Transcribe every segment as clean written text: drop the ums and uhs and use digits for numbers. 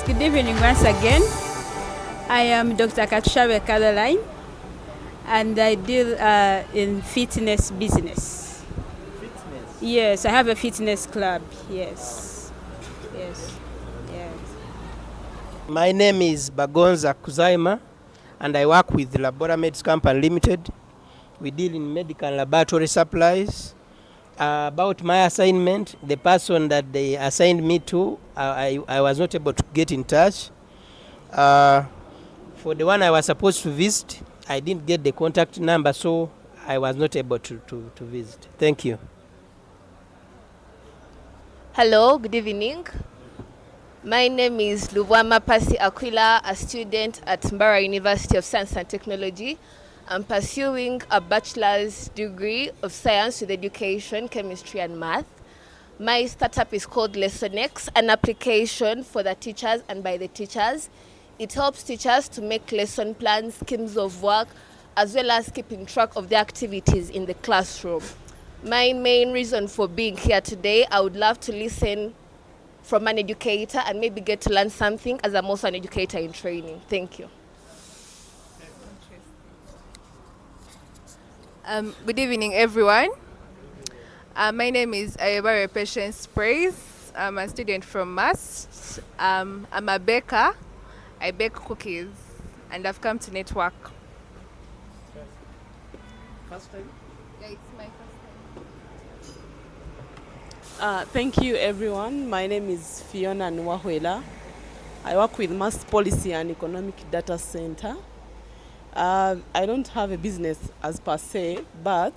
good evening once again. I am Dr. Kyoshaba Caroline, and I deal in fitness business. Fitness? Yes, I have a fitness club. Yes. Yes. Yes. My name is Bagonza Kuzaima, and I work with Laborameds Company Limited. We deal in medical and laboratory supplies. About my assignment, the person that they assigned me to, I was not able to get in touch. For the one I was supposed to visit, I didn't get the contact number, so I was not able to visit. Thank you. Hello, good evening. My name is Luvwama Pasi Aquila, a student at Mbara University of Science and Technology. I'm pursuing a bachelor's degree of science with education, chemistry and math. My startup is called LessonX, an application for the teachers and by the teachers. It helps teachers to make lesson plans, schemes of work, as well as keeping track of the activities in the classroom. My main reason for being here today, I would love to listen from an educator and maybe get to learn something, as I'm also an educator in training. Thank you. Good evening, everyone. My name is Ayebare Patience Praise. I'm a student from Mass. I'm a baker. I bake cookies, and I've come to network. First time? Yeah, it's my first time. Thank you, everyone. My name is Fiona Nwahwela. I work with Mass Policy and Economic Data Center. I don't have a business as per se, but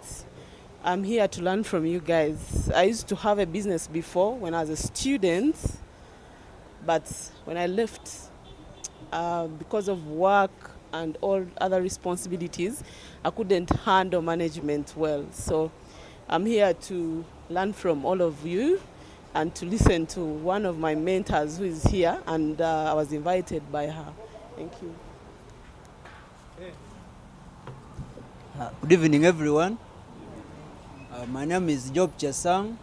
I'm here to learn from you guys. I used to have a business before when I was a student, but when I left, because of work and all other responsibilities, I couldn't handle management well. So I'm here to learn from all of you and to listen to one of my mentors who is here, and I was invited by her. Thank you. Good evening, everyone. My name is Job Chesang.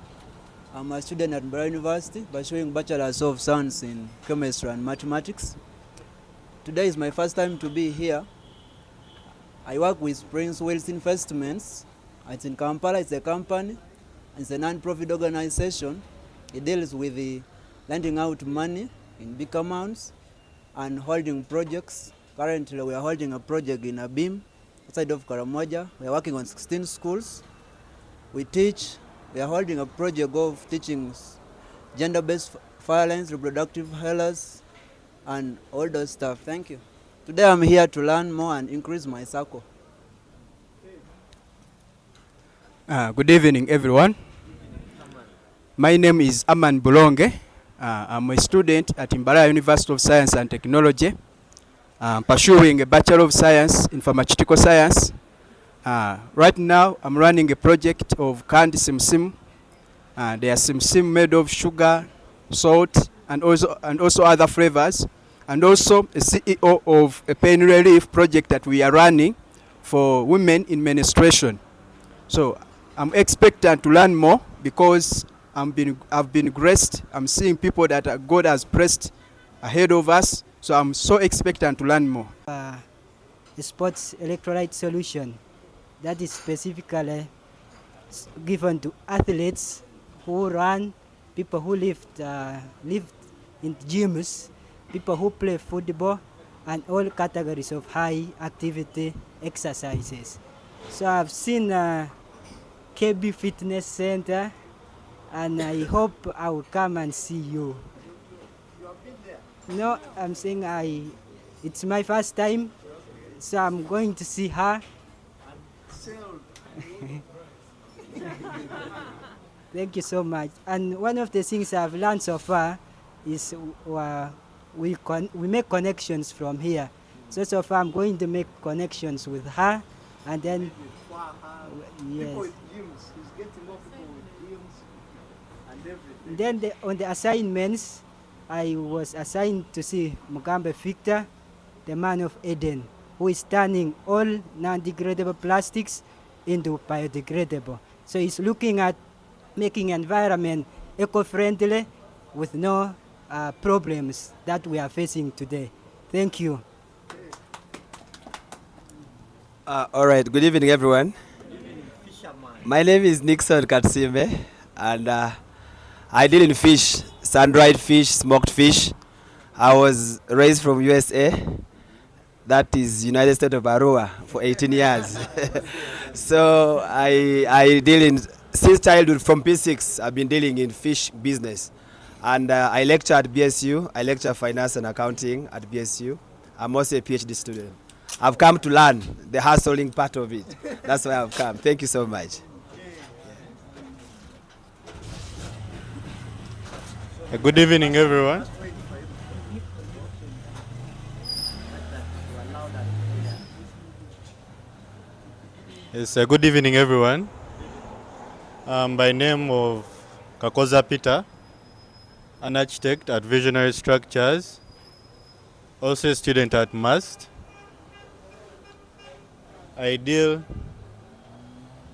I'm a student at Mbara University pursuing Bachelor's of Science in Chemistry and Mathematics. Today is my first time to be here. I work with Prince Wills Investments. It's in Kampala. It's a company. It's a non-profit organization. It deals with the lending out money in big amounts and holding projects. Currently, we are holding a project in Abim, outside of Karamoja. We are working on 16 schools. We are holding a project of teaching gender-based violence, reproductive health, and all those stuff. Thank you. Today I'm here to learn more and increase my circle. Good evening, everyone. My name is Aman Bulonge. I'm a student at Mbara University of Science and Technology, pursuing a Bachelor of Science in Pharmaceutical Science. Right now, I'm running a project of canned simsim. They are simsim made of sugar, salt, and also other flavors. And also a CEO of a pain relief project that we are running for women in menstruation. So I'm expectant to learn more because I've been graced. I'm seeing people that God has placed ahead of us. So I'm so expectant to learn more. A sports electrolyte solution that is specifically given to athletes who run, people who live in gyms, people who play football, and all categories of high activity exercises. So I've seen KB Fitness Center, and I hope I will come and see you. You have been there? No, I'm saying it's my first time, so I'm going to see her. Thank you so much. And one of the things I've learned so far is we make connections from here. So far I'm going to make connections with her, and then yes. Then on the assignments, I was assigned to see Mugambe Victor, the man of Eden, who is turning all non-degradable plastics into biodegradable. So he's looking at making environment eco-friendly with no problems that we are facing today. Thank you. All right, good evening, everyone. My name is Nixon Katsime, and I deal in fish, sun-dried fish, smoked fish. I was raised from USA, that is United States of Arua, for 18 years. So I deal in, since childhood, from P6, I've been dealing in fish business. And I lecture at BSU, I lecture finance and accounting at BSU. I'm also a PhD student. I've come to learn the hustling part of it. That's why I've come. Thank you so much. Good evening, everyone. Yes, good evening, everyone. By name of Kakoza Peter, an architect at Visionary Structures, also a student at MUST. I deal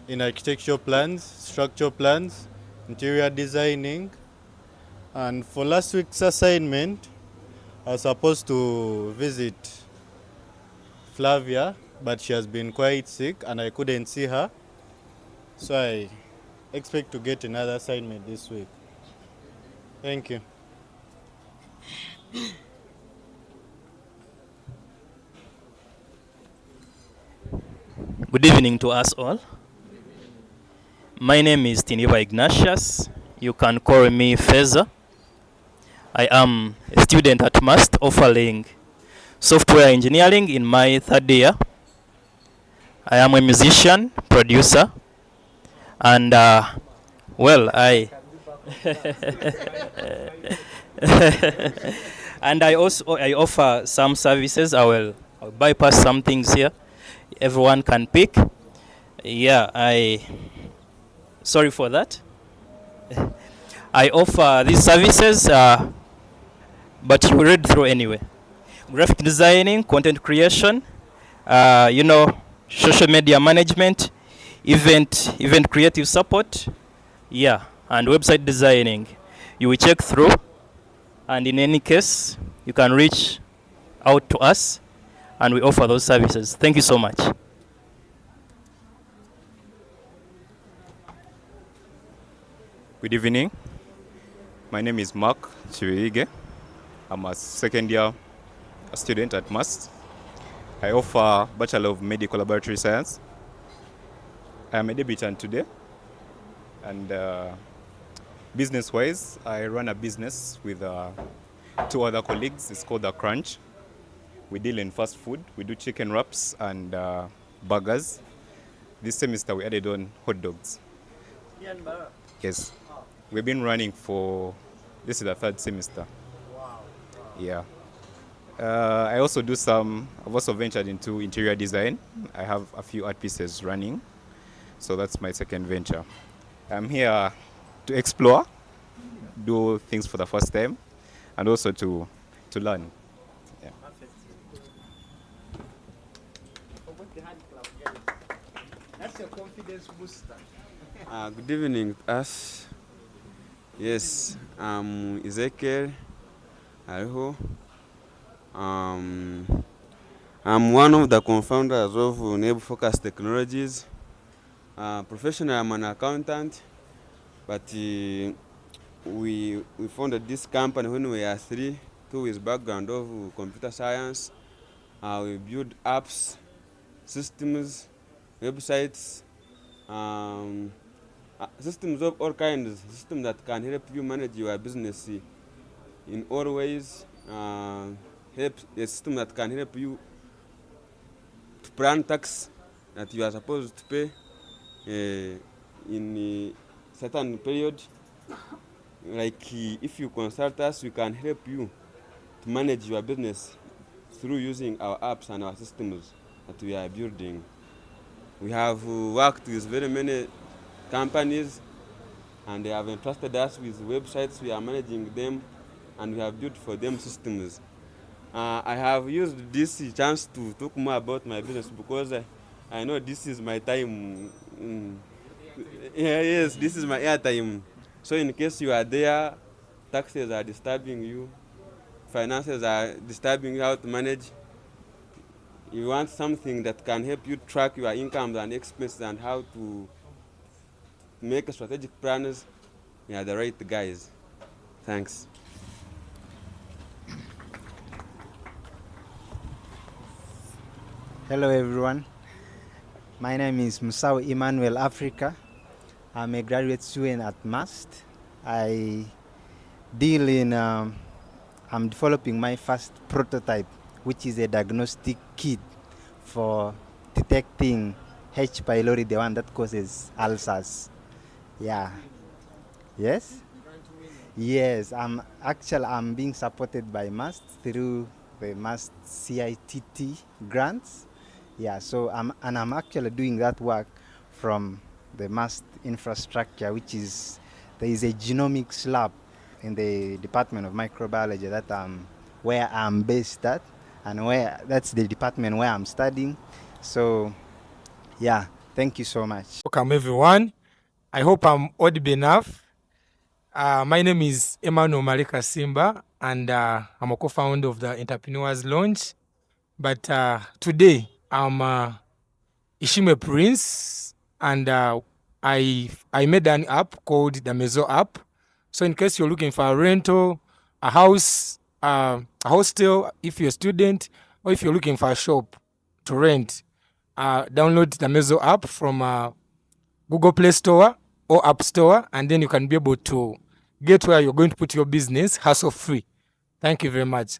in architectural plans, structural plans, interior designing, and for last week's assignment, I was supposed to visit Flavia, but she has been quite sick and I couldn't see her. So I expect to get another assignment this week. Thank you. Good evening to us all. My name is Tiniva Ignatius. You can call me Feza. I am a student at MUST offering software engineering in my third year. I am a musician, producer, and I and I offer some services. I'll bypass some things here. Everyone can pick. Sorry for that. I offer these services, but you read through anyway. Graphic designing, content creation, social media management, event creative support, and website designing. You will check through, and in any case, you can reach out to us, and we offer those services. Thank you so much. Good evening. My name is Mark Chiwige. I'm a second year student at MUST. I offer Bachelor of Medical Laboratory Science. I am a debutant today. And business-wise, I run a business with two other colleagues. It's called The Crunch. We deal in fast food. We do chicken wraps and burgers. This semester we added on hot dogs. Yes. We've been running this is the third semester. Wow. Yeah. I've also ventured into interior design. I have a few art pieces running. So that's my second venture. I'm here to explore, do things for the first time, and also to learn. Yeah. That's your confidence booster. Good evening, us. Yes, I'm Ezekiel Ariho. I'm one of the co-founders of Enable Focus Technologies. Professionally, I'm an accountant, but we founded this company when we were two with background of computer science. We build apps, systems, websites, systems of all kinds, systems that can help you manage your business in all ways. A system that can help you to plan tax that you are supposed to pay in a certain period. Like if you consult us, we can help you to manage your business through using our apps and our systems that we are building. We have worked with very many companies, and they have entrusted us with websites. We are managing them, and we have built for them systems. I have used this chance to talk more about my business because I know this is my time. Yes, this is my airtime. So in case you are there, taxes are disturbing you, finances are disturbing you, how to manage. You want something that can help you track your incomes and expenses and how to make strategic plans. Yeah, the right guys. Thanks. Hello everyone. My name is Musau Emmanuel Africa. I'm a graduate student at MAST. I deal in, I'm developing my first prototype, which is a diagnostic kit for detecting H. pylori, the one that causes ulcers. Yeah. Yes? Yes, I'm being supported by MAST through the MAST CITT grants. Yeah, so I'm actually doing that work from the MAST infrastructure, which is, there is a genomics lab in the Department of Microbiology that where I'm based at, and where that's the department where I'm studying. So yeah, thank you so much. Welcome everyone. I hope I'm audible enough. My name is Emmanuel Malika Simba, and I'm a co-founder of the Entrepreneurs Launch. But today I'm Ishime Prince, and I made an app called the Mezo app. So in case you're looking for a rental, a house, a hostel, if you're a student, or if you're looking for a shop to rent, download the Mezo app from Google Play Store or App Store, and then you can be able to get where you're going to put your business hassle-free. Thank you very much.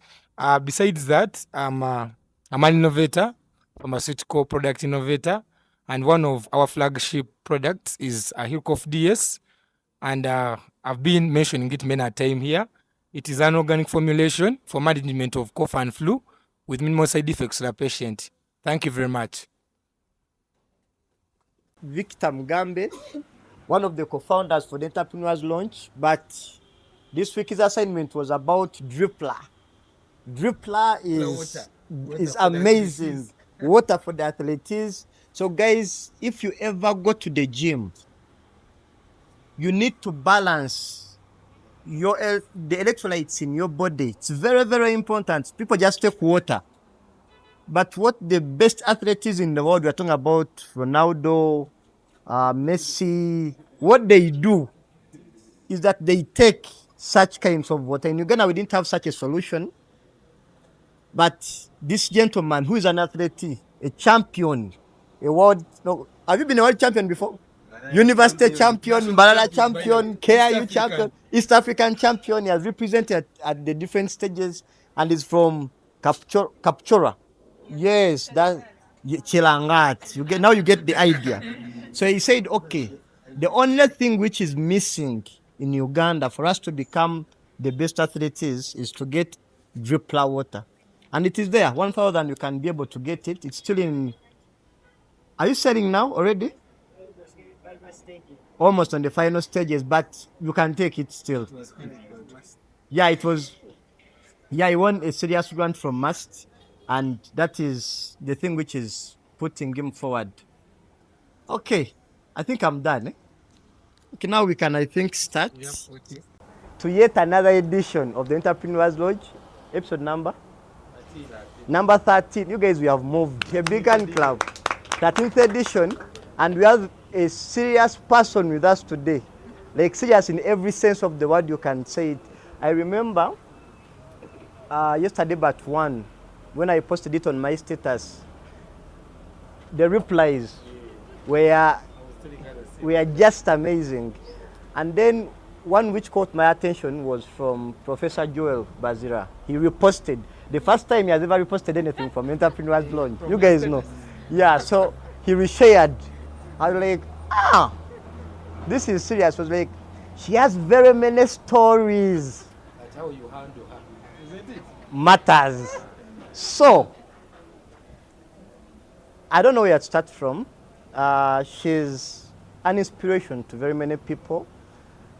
Besides that, I'm an innovator, pharmaceutical product innovator, and one of our flagship products is a Hillcoff DS, and I've been mentioning it many a time here. It is an organic formulation for management of cough and flu with minimal side effects to the patient. Thank you very much. Victor Mugambe, one of the co-founders for the Entrepreneurs Launch, but this week's assignment was about Dripper. Dripper is amazing. Water for the athletes. So guys, if you ever go to the gym, you need to balance the electrolytes in your body. It's very, very important. People just take water. But what the best athletes in the world, we're talking about Ronaldo, Messi, what they do is that they take such kinds of water. In Uganda, we didn't have such a solution. But this gentleman, who is an athlete, a champion, a world, no, have you been a world champion before? University champion, Mbalala champion, KIU champion, East African champion. He has represented at the different stages and is from Kapchora. Yes, that Chilangat. You get the idea. So he said, okay, the only thing which is missing in Uganda for us to become the best athletes is to get Dripper water. And it is there. 1,000 you can be able to get it. It's still in. Are you selling now already? Almost on the final stages, but you can take it still. Yeah, it was. Yeah, he won a serious grant from MAST, and that is the thing which is putting him forward. Okay, I think I'm done. Okay, now we can, I think, start to yet another edition of the Entrepreneurs Lodge, episode number 13. You guys, we have moved. A big hand club, 13th edition, and we have a serious person with us today. Like serious in every sense of the word you can say it. I remember yesterday but one, when I posted it on my status, the replies were just amazing. And then one which caught my attention was from Professor Joel Bazira. He reposted. The first time he has ever reposted anything from Entrepreneurs Launch. You guys know. Yeah, so he reshared. I was like, this is serious. I was like, she has very many stories. That's how you handle her, isn't it? Matters. So, I don't know where to start from. She's an inspiration to very many people.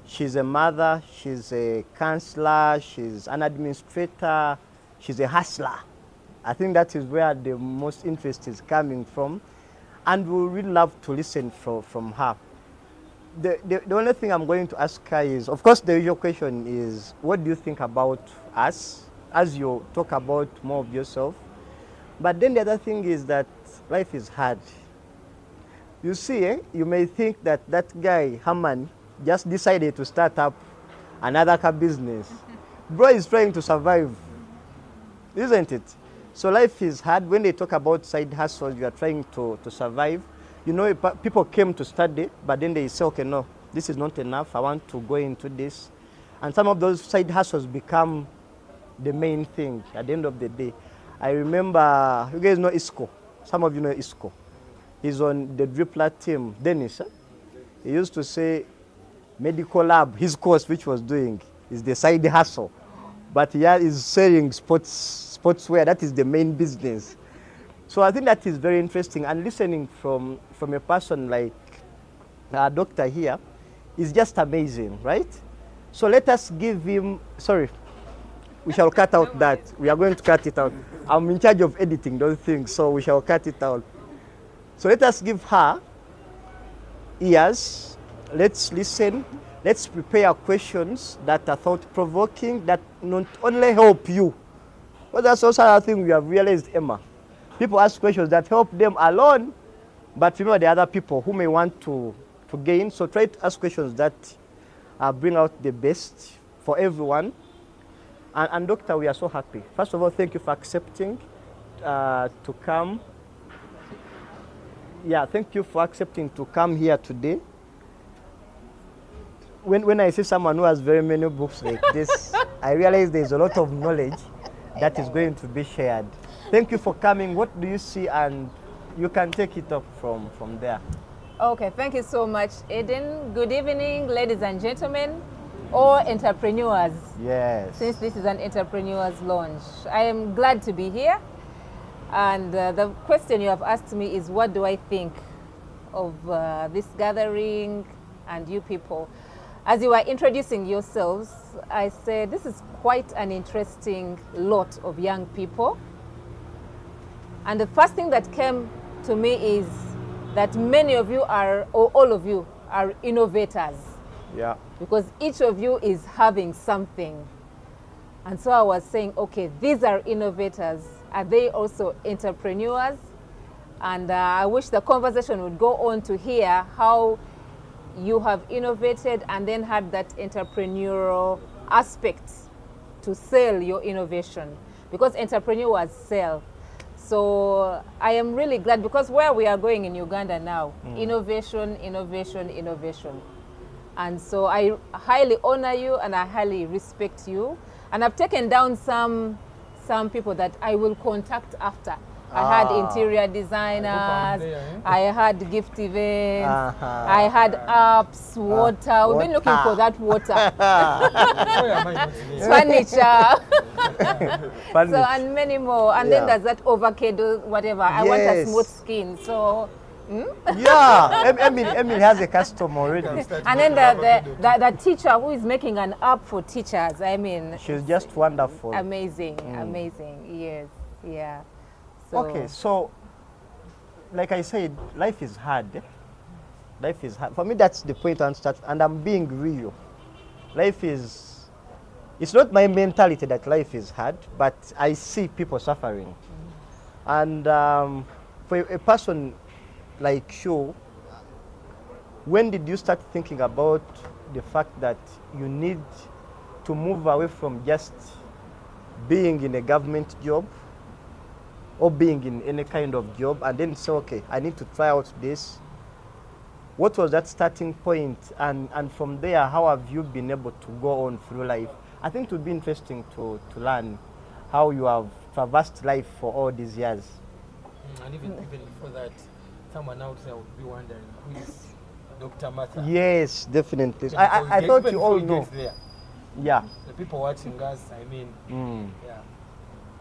She's a mother, she's a counselor, she's an administrator, she's a hustler. I think that is where the most interest is coming from. And we would really love to listen from her. the only thing I'm going to ask her is, of course, the usual question is, what do you think about us, as you talk about more of yourself? But then the other thing is that life is hard. You see, you may think that that guy, Haman, just decided to start up another car business. Bro is trying to survive, isn't it? So life is hard. When they talk about side hustles, you are trying to survive. You know, people came to study, but then they say, okay, no, this is not enough. I want to go into this. And some of those side hustles become the main thing at the end of the day. I remember, you guys know Isco. Some of you know Isco. He's on the Drippler team, Dennis. He used to say medical lab, his course which was doing, is the side hustle. But he is selling sportswear. That is the main business. So I think that is very interesting. And listening from a person like our doctor here is just amazing, right? So let us give him, sorry, we shall cut out that. We are going to cut it out. I'm in charge of editing those things, so we shall cut it out. So let us give her ears. Let's listen. Let's prepare questions that are thought-provoking, that not only help you, but that's also another thing we have realized, Emma. People ask questions that help them alone, but remember the other people who may want to gain. So try to ask questions that bring out the best for everyone. And Doctor, we are so happy. First of all, thank you for accepting to come. Yeah, thank you for accepting to come here today. When I see someone who has very many books like this, I realize there's a lot of knowledge that is going to be shared. Thank you for coming. What do you see? And you can take it up from there. Okay, thank you so much, Eden. Good evening, ladies and gentlemen, or entrepreneurs. Yes. Since this is an entrepreneurs launch, I am glad to be here. And the question you have asked me is, what do I think of this gathering and you people? As you were introducing yourselves, I said this is quite an interesting lot of young people. And the first thing that came to me is that many of you are, or all of you, are innovators. Yeah. Because each of you is having something. And so I was saying, okay, these are innovators. Are they also entrepreneurs? And I wish the conversation would go on to hear how you have innovated and then had that entrepreneurial aspect to sell your innovation. Because entrepreneurs sell. So I am really glad, because where we are going in Uganda now, innovation, innovation, innovation. And so I highly honor you and I highly respect you. And I've taken down some people that I will contact after. I had interior designers, I had gift events, I had apps, water. We've been looking for that water. Furniture. So, and many more. And then there's that avocado, whatever. I want a smooth skin. So, yeah, Emily has a customer already. And then the teacher who is making an app for teachers, I mean. She's just wonderful. Amazing, amazing, yes, yeah. So. Okay, so like I said, life is hard. Life is hard. For me, that's the point I'm starting, and I'm being real. Life is, it's not my mentality that life is hard, but I see people suffering. And for a person like you, when did you start thinking about the fact that you need to move away from just being in a government job or being in any kind of job, and then say, okay, I need to try out this? What was that starting point? And from there, how have you been able to go on through life? I think it would be interesting to learn how you have traversed life for all these years. And even before that, someone out there would be wondering, who is Dr. Martha? Yes, definitely. Yeah, I thought you all know. There. Yeah. The people watching us, I mean, yeah.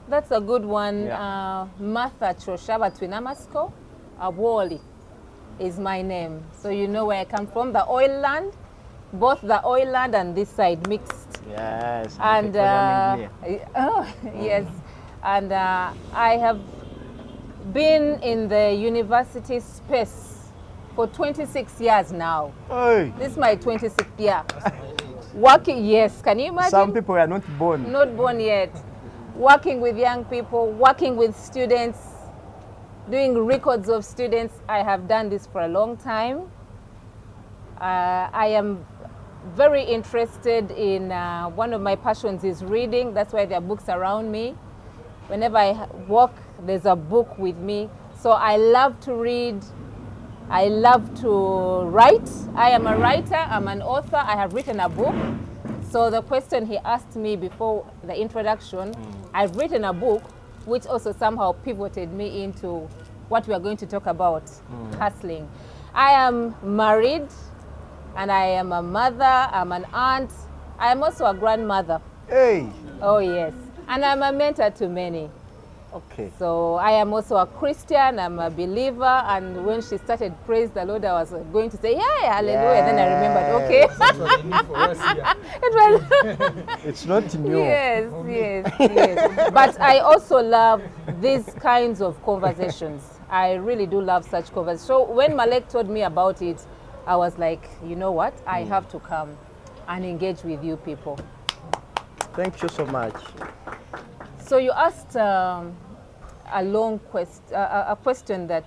That's a good one. Yeah. Martha Kyoshaba Twinamasiko, Awoli is my name. So you know where I come from, the oil land, both the oil land and this side mixed. Yes. And yes. And I have been in the university space for 26 years now. Hey. This is my 26th year. Working, yes, can you imagine? Some people are not born. Not born yet. Working with young people, working with students, doing records of students. I have done this for a long time. I am very interested in, one of my passions is reading. That's why there are books around me. Whenever I walk, there's a book with me. So I love to read. I love to write. I am a writer, I'm an author. I have written a book. So the question he asked me before the introduction, I've written a book which also somehow pivoted me into what we are going to talk about, hustling. I am married and I am a mother, I'm an aunt. I am also a grandmother. Hey. Oh yes, and I'm a mentor to many. Okay. So I am also a Christian, I'm a believer, and when she started praise the Lord, I was going to say, yeah, hallelujah. Then I remembered, okay. That's what they need for us here. It was It's not new. yes, yes. But I also love these kinds of conversations. I really do love such conversations. So when Malek told me about it, I was like, you know what? I have to come and engage with you people. Thank you so much. So you asked a long question that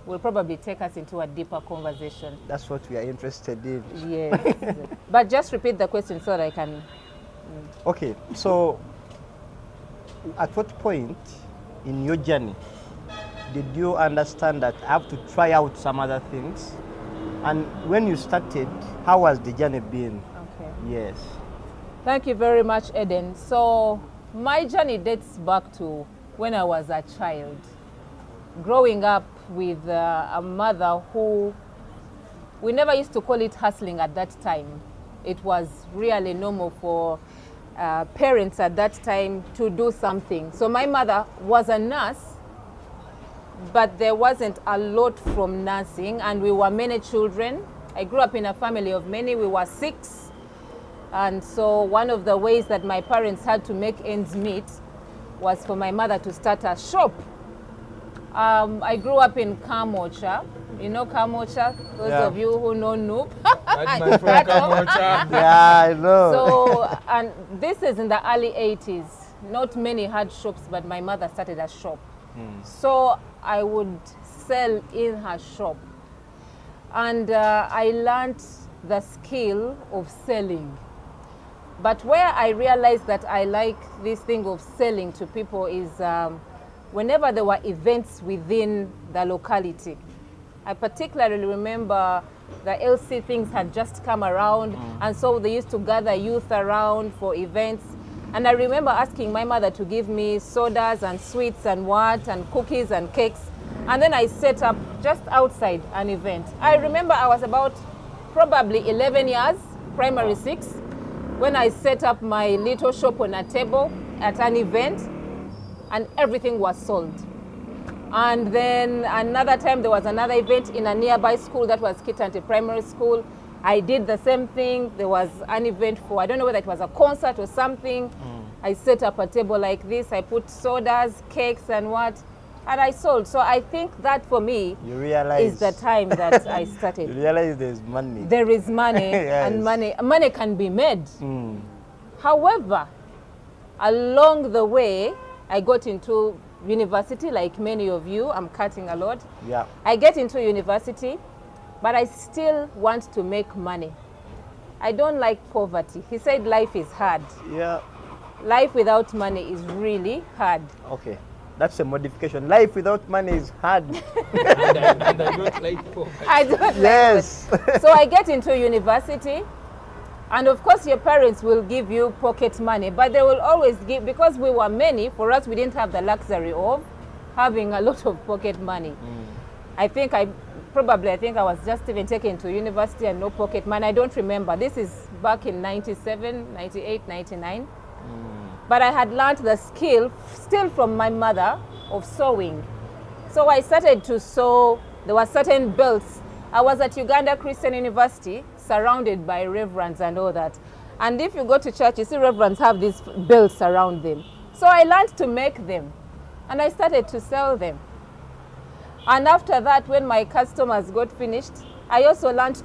will probably take us into a deeper conversation. That's what we are interested in. Yes. But just repeat the question so that I can... Okay, so at what point in your journey did you understand that I have to try out some other things? And when you started, how was the journey been? Okay. Yes. Thank you very much, Eden. So my journey dates back to when I was a child. Growing up with a mother who, we never used to call it hustling at that time. It was really normal for parents at that time to do something. So my mother was a nurse, but there wasn't a lot from nursing, and we were many children. I grew up in a family of many. We were 6. And so one of the ways that my parents had to make ends meet was for my mother to start a shop. I grew up in Kamocha. You know Kamocha? Those of you who know Noop. Yeah, I know. So, and this is in the early 80s. Not many had shops, but my mother started a shop. So I would sell in her shop. And I learned the skill of selling. But where I realized that I like this thing of selling to people is whenever there were events within the locality. I particularly remember the LC things had just come around, and so they used to gather youth around for events. And I remember asking my mother to give me sodas and sweets and cookies and cakes. And then I set up just outside an event. I remember I was about probably 11 years, primary 6, when I set up my little shop on a table at an event, and everything was sold. And then another time there was another event in a nearby school that was Kitante Primary School. I did the same thing. There was an event for, I don't know whether it was a concert or something. I set up a table like this. I put sodas, cakes and and I sold. So I think that for me is the time that I started. You realize there's money. There is money. Yes. And money can be made. However, along the way, I got into university like many of you. I'm cutting a lot. Yeah. I get into university, but I still want to make money. I don't like poverty. He said life is hard. Yeah. Life without money is really hard. Okay. That's a modification. Life without money is hard. and I don't like poverty. I don't Yes. like so I get into university, and of course your parents will give you pocket money, but they will always give, because we were many, for us we didn't have the luxury of having a lot of pocket money. I think I was just even taken to university and no pocket money. I don't remember. This is back in 97, 98, 99. But I had learned the skill, still from my mother, of sewing. So I started to sew. There were certain belts. I was at Uganda Christian University, surrounded by reverends and all that. And if you go to church, you see reverends have these belts around them. So I learned to make them, and I started to sell them. And after that, when my customers got finished, I also learned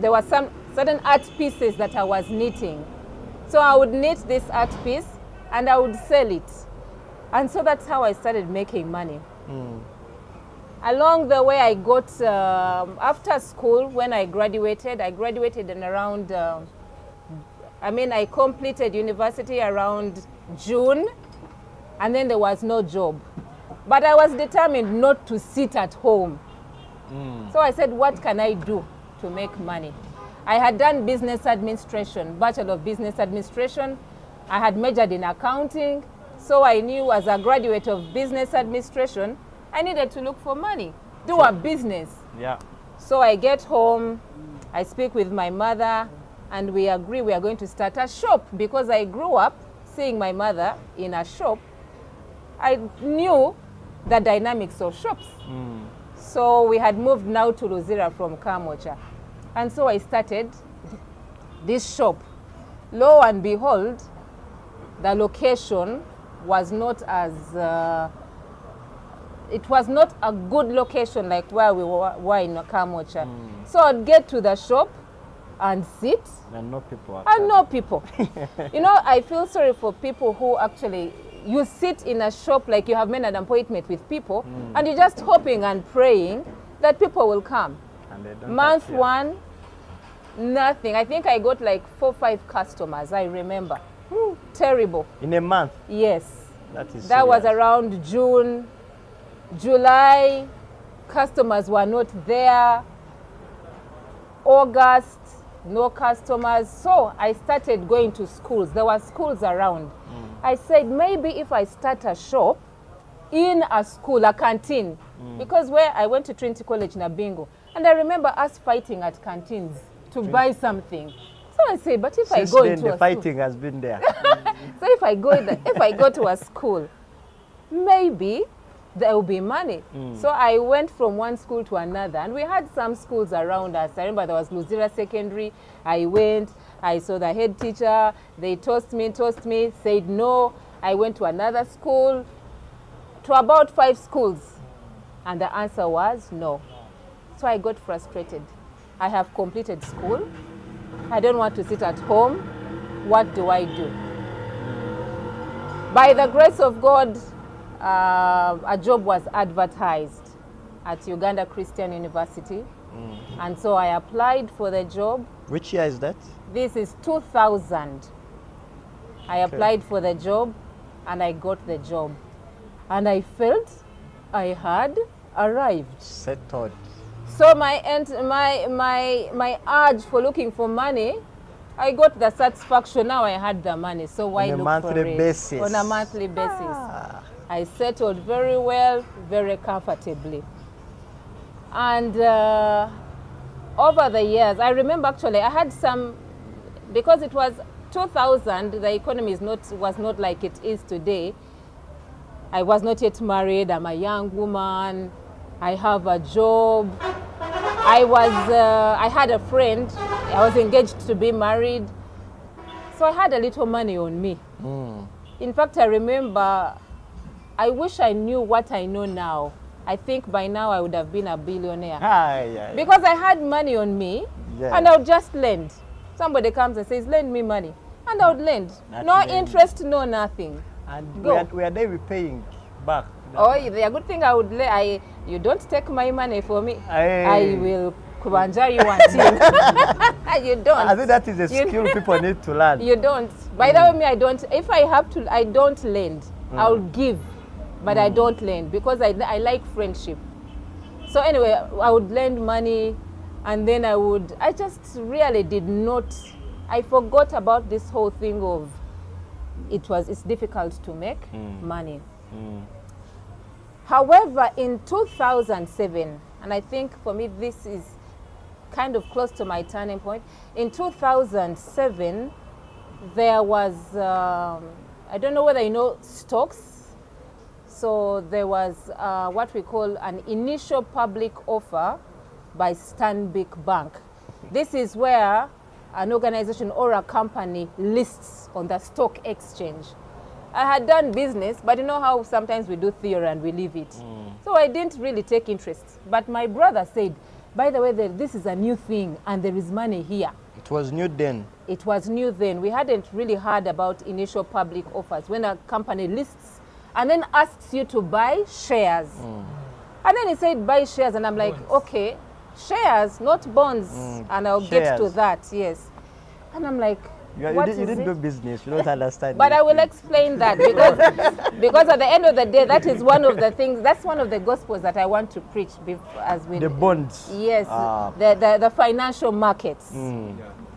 there were some certain art pieces that I was knitting. So I would knit this art piece and I would sell it. And so that's how I started making money. Along the way, I got, after school, when I graduated in around, I completed university around June, and then there was no job. But I was determined not to sit at home. So I said, what can I do to make money? I had done business administration, Bachelor of Business Administration. I had majored in accounting. So I knew as a graduate of business administration, I needed to look for money, do a business. Yeah. So I get home, I speak with my mother, and we agree we are going to start a shop because I grew up seeing my mother in a shop. I knew the dynamics of shops. So we had moved now to Luzira from Kamocha. And so I started this shop. Lo and behold, the location was not as, it was not a good location like where we were in Kamocha. So I'd get to the shop and sit. And no people. And no people. You know, I feel sorry for people who actually, you sit in a shop like you have made an appointment with people and you're just hoping and praying that people will come. And they don't Month appear. one, nothing. I think I got like 4 or 5 customers, I remember. Terrible. In a month? Yes. That was around June. July, customers were not there. August, no customers. So I started going to schools. There were schools around. I said, maybe if I start a shop in a school, a canteen, because where I went to Trinity College in Abingo, and I remember us fighting at canteens to buy something. So I said, but if Since I go then, into the a fighting has been there. so if I go to a school, maybe there will be money. So I went from one school to another, and we had some schools around us. I remember there was Luzira Secondary. I went, I saw the head teacher. They tossed me, said no. I went to another school, to about 5 schools, and the answer was no. So I got frustrated. I have completed school. I don't want to sit at home. What do I do? By the grace of God, a job was advertised at Uganda Christian University. And so I applied for the job. Which year is that? This is 2000. I applied for the job and I got the job. And I felt I had arrived. Settled. So my urge for looking for money, I got the satisfaction. Now I had the money, so why look for it? On a monthly basis. I settled very well, very comfortably. And over the years, I remember actually I had some, because it was 2000, the economy was not like it is today. I was not yet married, I'm a young woman, I have a job. I had a friend, I was engaged to be married. So I had a little money on me. In fact, I remember, I wish I knew what I know now. I think by now I would have been a billionaire. Because I had money on me, and I would just lend. Somebody comes and says, lend me money. And I would lend. No interest, no nothing. And Go. we are there paying back. Oh, the good thing I would you don't take my money for me. I will kubanja you until you don't. I think that is a skill people need to learn. You don't. By the way, me, I don't. If I have to, I don't lend. I'll give, but I don't lend because I like friendship. So anyway, I would lend money, and then I just really did not. I forgot about this whole thing of it's difficult to make money. However, in 2007, and I think for me this is kind of close to my turning point, in 2007 there was, I don't know whether you know stocks, so there was what we call an initial public offer by Stanbic Bank. This is where an organization or a company lists on the stock exchange. I had done business, but you know how sometimes we do theory and we leave it. So I didn't really take interest. But my brother said, by the way, this is a new thing and there is money here. It was new then. It was new then. We hadn't really heard about initial public offers when a company lists and then asks you to buy shares. And then he said, buy shares. And I'm like, okay, shares, not bonds. And I'll get to that, yes. And I'm like, You didn't do business, you don't understand. But I will explain that because at the end of the day, that is one of the things, that's one of the gospels that I want to preach as we... The bonds. Yes, the financial markets.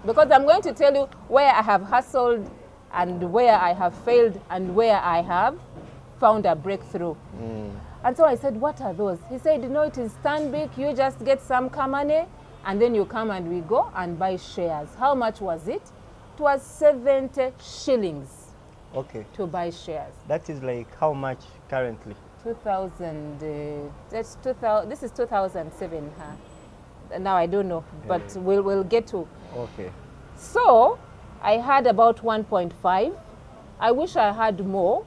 Because I'm going to tell you where I have hustled and where I have failed and where I have found a breakthrough. And so I said, what are those? He said, you know, it is Stanbic, you just get some money and then you come and we go and buy shares. How much was it? It was 70 shillings. Okay. To buy shares. That is like how much currently? 2000, that's 2000, this is 2007. Now I don't know, but we'll get to. Okay. So I had about 1.5. I wish I had more.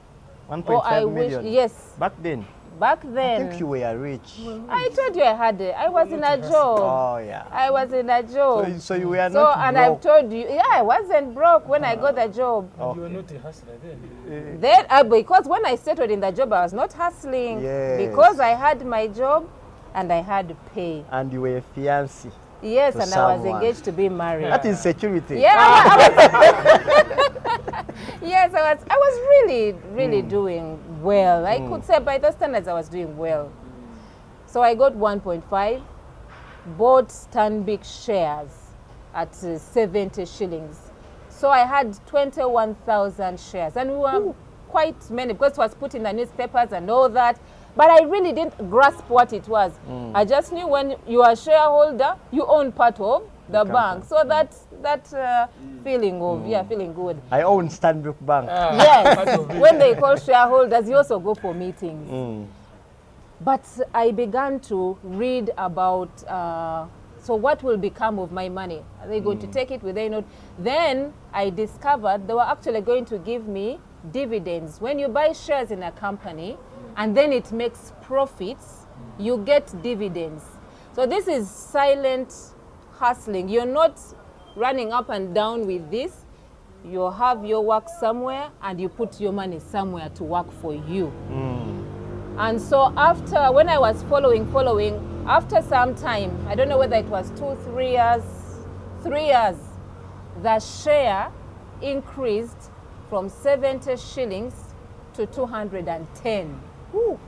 1.5 million? Yes. Back then? Back then. I think you were rich. I told you I was in a job. Oh, yeah. I was in a job. So you were not and broke. I've told you, I wasn't broke when I got the job. You were not a hustler then? Because when I settled in the job, I was not hustling. Yes. Because I had my job and I had pay. And you were a fiancé. Yes, and someone. I was engaged to be married. That is security. Yeah. Yes, I was really doing well. I could say by those standards I was doing well. So I got 1.5, bought Stanbic shares at 70 shillings. So I had 21,000 shares, and we were quite many because it was put in the newspapers and all that. But I really didn't grasp what it was. I just knew when you are a shareholder, you own part of the bank. So that feeling of, feeling good. I own Stanbic Bank. Yes, when they call shareholders, you also go for meetings. But I began to read about, so what will become of my money? Are they going to take it? Will they not? Then I discovered they were actually going to give me dividends. When you buy shares in a company, and then it makes profits, you get dividends. So this is silent hustling. You're not running up and down with this. You have your work somewhere and you put your money somewhere to work for you. And so after, when I was following, after some time, I don't know whether it was 2-3 years, 3 years, the share increased from 70 shillings to 210. Ooh.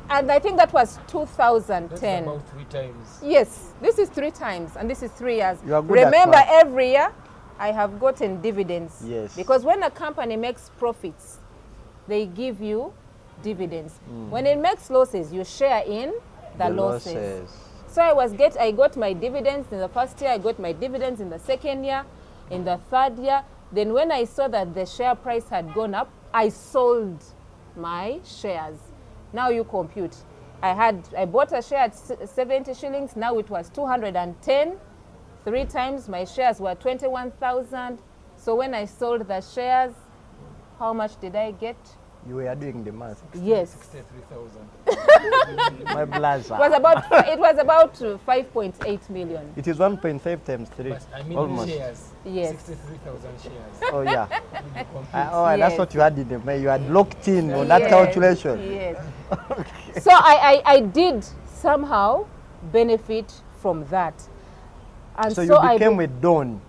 And I think that was 2010. That's about 3 times. Yes, this is 3 times, and this is 3 years. You are good Remember, at math. every year I have gotten dividends. Yes. Because when a company makes profits, they give you dividends. When it makes losses, you share in the losses. So I got my dividends in the first year, I got my dividends in the second year, in the third year. Then when I saw that the share price had gone up, I sold my shares. Now you compute. I bought a share at 70 shillings, now it was 210. 3 times my shares were 21,000. So when I sold the shares, how much did I get? You were doing the math. Yes. 63,000. My blazer. It was about 5.8 million. It is 1.5 times 3. But I mean almost. shares. Yes. 63,000 shares. Oh, yeah. Yes. That's what you had in the mail. You had locked in on that calculation. Yes. So I did somehow benefit from that. And so you became a don,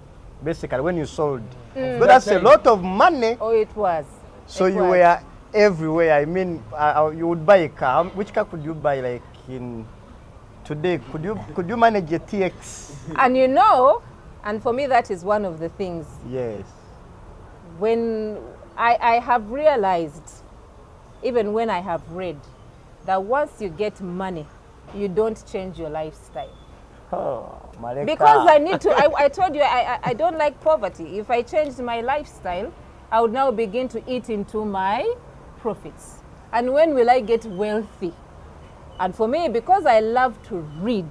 basically, when you sold. But that's a lot of money. Oh, it was. So you were everywhere. I mean, you would buy a car. Which car could you buy, like, in today? Could you manage a TX? And and for me that is one of the things. Yes. When I have realized, even when I have read, that once you get money, you don't change your lifestyle. Oh, Mareka. Because I told you, I don't like poverty. If I changed my lifestyle, I would now begin to eat into my profits. And when will I get wealthy? And for me, because I love to read,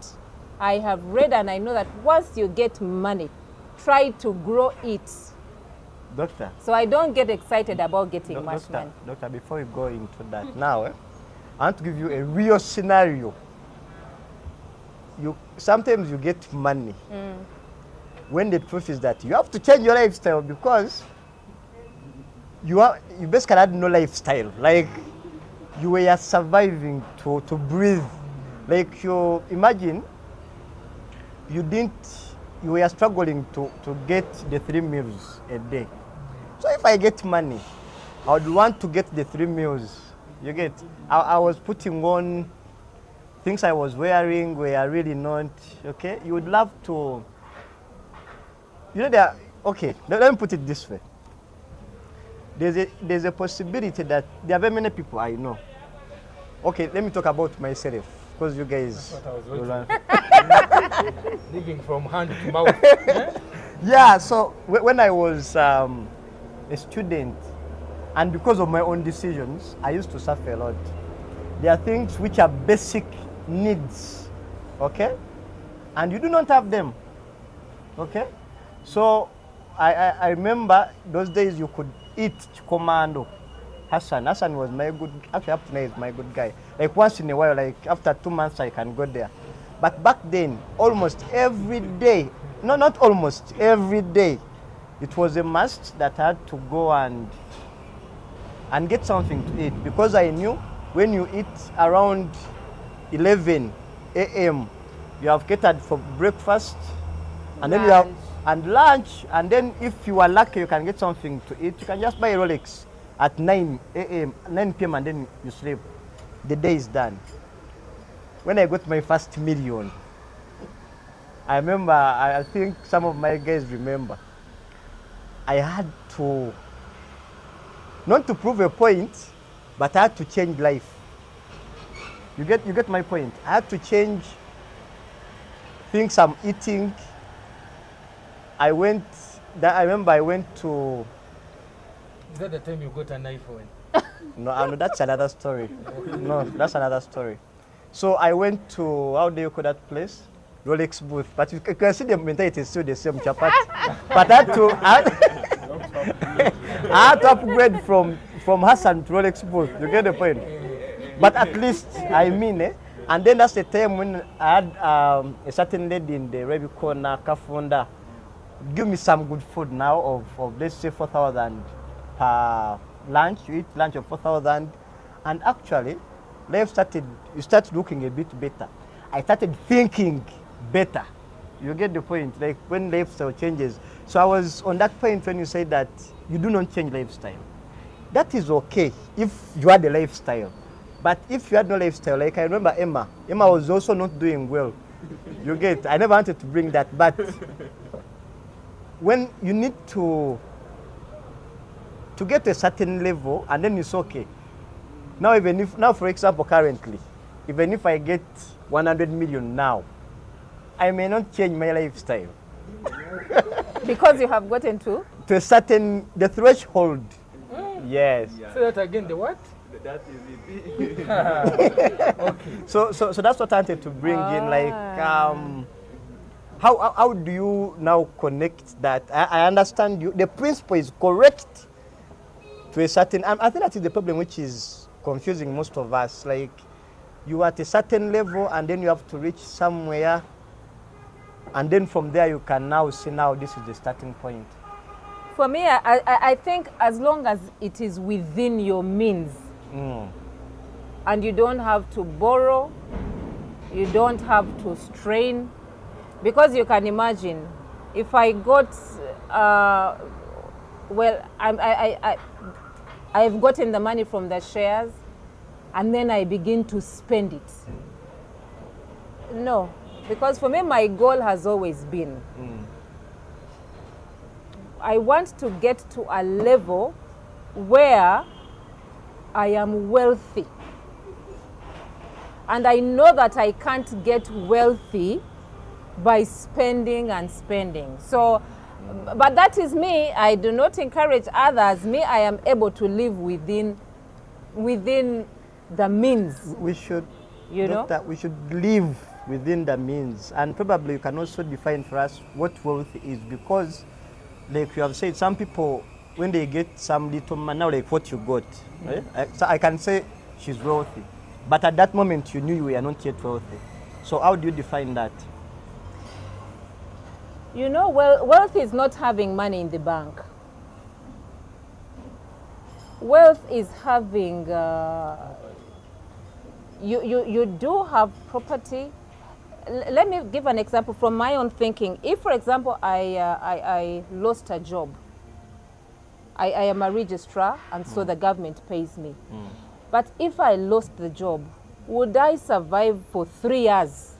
I have read and I know that once you get money, try to grow it Doctor. So I don't get excited about getting much money. Doctor, before you go into that, now, I want to give you a real scenario. Sometimes you get money. When the truth is that you have to change your lifestyle because you basically had no lifestyle. Like you were surviving to breathe. Like you imagine you were struggling to get the 3 meals a day. So if I get money, I would want to get the 3 meals. You get? I was putting on things I was wearing were really not okay. You would love to. Okay. Let me put it this way. There's a possibility that there are very many people I know. Okay, let me talk about myself because you guys. Living from hand to mouth. Yeah. So when I was a student, and because of my own decisions, I used to suffer a lot. There are things which are basic needs, okay, and you do not have them, okay. So I remember those days you could eat commando. Hassan was my good, actually up to now is my good guy. Like once in a while, like after 2 months I can go there. But back then, almost every day, no, not almost, every day, it was a must that I had to go and get something to eat because I knew when you eat around 11 a.m., you have catered for breakfast, and then you have lunch, and then if you are lucky, you can get something to eat. You can just buy a Rolex at 9 a.m., 9 p.m., and then you sleep. The day is done. When I got my first million, I remember, I think some of my guys remember, I had to, not to prove a point, but I had to change life. You get my point? I had to change things I'm eating. I remember I went to... Is that the time you got a knife when? No, that's another story. No, that's another story. So I went to, how do you call that place? Rolex booth. But you can see the mentality is still the same, chapat. But I had to upgrade from Hassan to Rolex booth. You get the point? But at least, I mean, and then that's the time when I had a certain lady in the Rebi corner, Kafunda, give me some good food now of let's say 4,000 per lunch. You eat lunch of 4,000, and actually, life you start looking a bit better. I started thinking better. You get the point? Like when lifestyle changes. So I was on that point when you say that you do not change lifestyle. That is okay if you had a lifestyle. But if you had no lifestyle, like I remember Emma was also not doing well. You get? I never wanted to bring that, but when you need to get to a certain level, and then it's okay. Now, for example, currently, even if I get 100 million now, I may not change my lifestyle. Because you have gotten to a certain, the threshold. Yes. Say that again, the what? That is it. Okay. So that's what I wanted to bring in, like, how do you now connect that? I understand you. The principle is correct to a certain, I think that is the problem which is confusing most of us. Like, you are at a certain level and then you have to reach somewhere, and then from there you can now see now this is the starting point. For me, I think as long as it is within your means, and you don't have to borrow, you don't have to strain, because you can imagine, if I got, I've gotten the money from the shares, and then I begin to spend it. No, because for me, my goal has always been, I want to get to a level where I am wealthy. And I know that I can't get wealthy by spending and spending. So, but that is me. I do not encourage others. Me, I am able to live within the means. We should, you know, we should live within the means. And probably you can also define for us what wealth is, because like you have said, some people when they get some little money, now like what you got, right? So I can say she's wealthy. But at that moment, you knew you were not yet wealthy. So how do you define that? You know, well, wealth is not having money in the bank. Wealth is having, you do have property. Let me give an example from my own thinking. If, for example, I lost a job, I am a registrar, and so the government pays me. But if I lost the job, would I survive for 3 years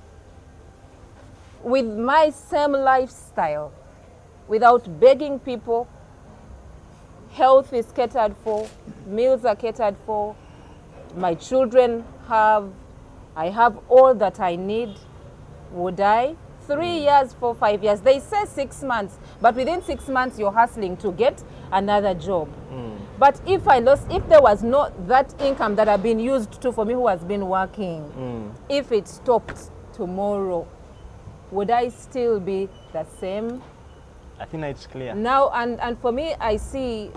with my same lifestyle, without begging people? Health is catered for, meals are catered for, my children I have all that I need. Would I? 3 years, 4, 5 years. They say 6 months, but within 6 months you're hustling to get another job. But if there was not that income that I've been used to for me who has been working, if it stopped tomorrow, would I still be the same? I think it's clear. Now, and for me, I see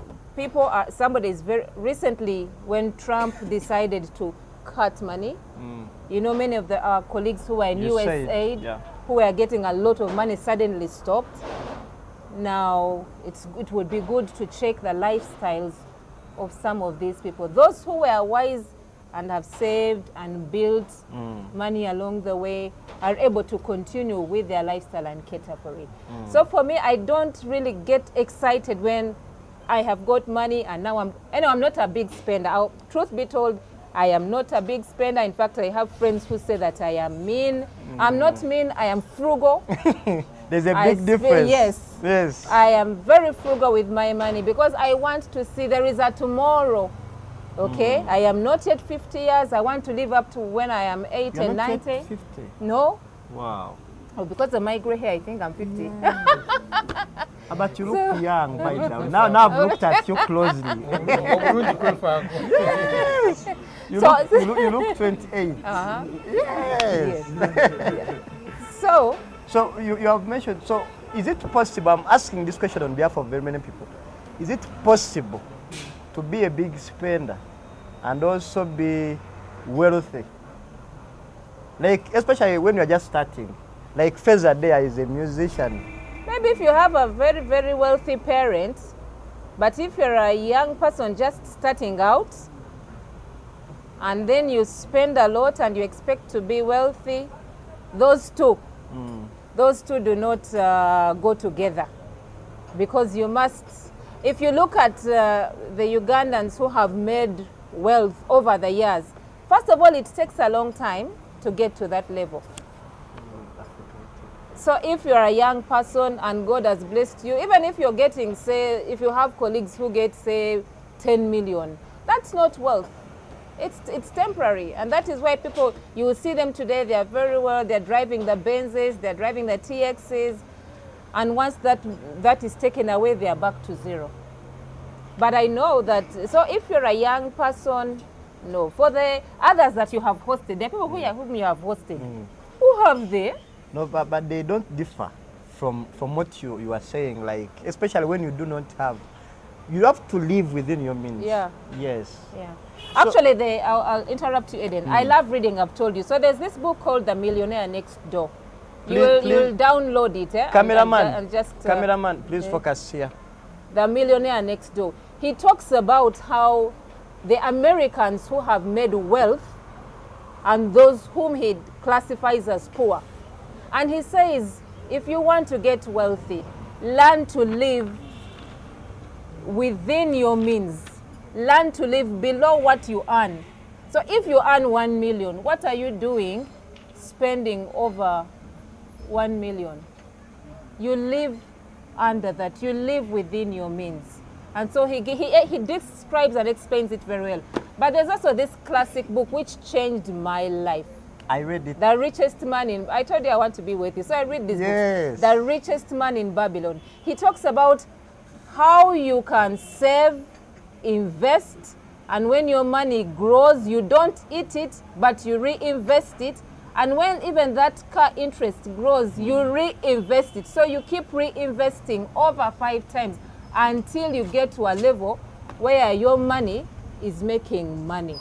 somebody is recently, when Trump decided to cut money, you know, many of our colleagues who were in USAID, who were getting a lot of money, suddenly stopped. Now, it would be good to check the lifestyles of some of these people. Those who were wise and have saved and built money along the way are able to continue with their lifestyle and cater for it. So for me, I don't really get excited when I have got money and now I'm not a big spender. Truth be told, I am not a big spender. In fact, I have friends who say that I am mean. I'm not mean, I am frugal. There's a big difference. Yes. I am very frugal with my money because I want to see there is a tomorrow. Okay? I am not yet 50 years. I want to live up to when I am 80 and 90. Yet 50? No. Wow. Oh, because of my gray hair, I think I'm 50. But you look young by now. Now I've looked at you closely. Yes. You look 28. Yes. So you have mentioned, so is it possible, I'm asking this question on behalf of very many people, is it possible to be a big spender and also be wealthy? Like, especially when you're just starting. Like Feza there is a musician. Maybe if you have a very, very wealthy parent, but if you're a young person just starting out, and then you spend a lot and you expect to be wealthy, those two do not go together. Because you must, if you look at the Ugandans who have made wealth over the years, first of all, it takes a long time to get to that level. So if you're a young person and God has blessed you, even if you're getting, say, if you have colleagues who get, say, 10 million, that's not wealth. It's temporary. And that is why people, you will see them today, they are very well, they're driving the Benzes, they're driving the TXs, and once that is taken away, they are back to zero. But I know that, so if you're a young person, no. For the others that you have hosted, there are people whom you have hosted. Who have they? No, but they don't differ from what you are saying, like, especially when you do not have. You have to live within your means. Yeah. Yes. Yeah. Actually, I'll interrupt you, Eden. I love reading, I've told you. So there's this book called The Millionaire Next Door. You'll download it. Cameraman, please focus here. The Millionaire Next Door. He talks about how the Americans who have made wealth and those whom he classifies as poor. And he says, if you want to get wealthy, learn to live within your means. Learn to live below what you earn. So if you earn 1 million, what are you doing spending over 1 million? You live under that. You live within your means. And so he describes and explains it very well. But there's also this classic book which changed my life. I read it. The Richest Man in... I told you I want to be with you. So I read this book. The Richest Man in Babylon. He talks about how you can save, invest, and when your money grows, you don't eat it, but you reinvest it. And when even that car interest grows, you reinvest it. So you keep reinvesting over 5 times. until you get to a level where your money is making money.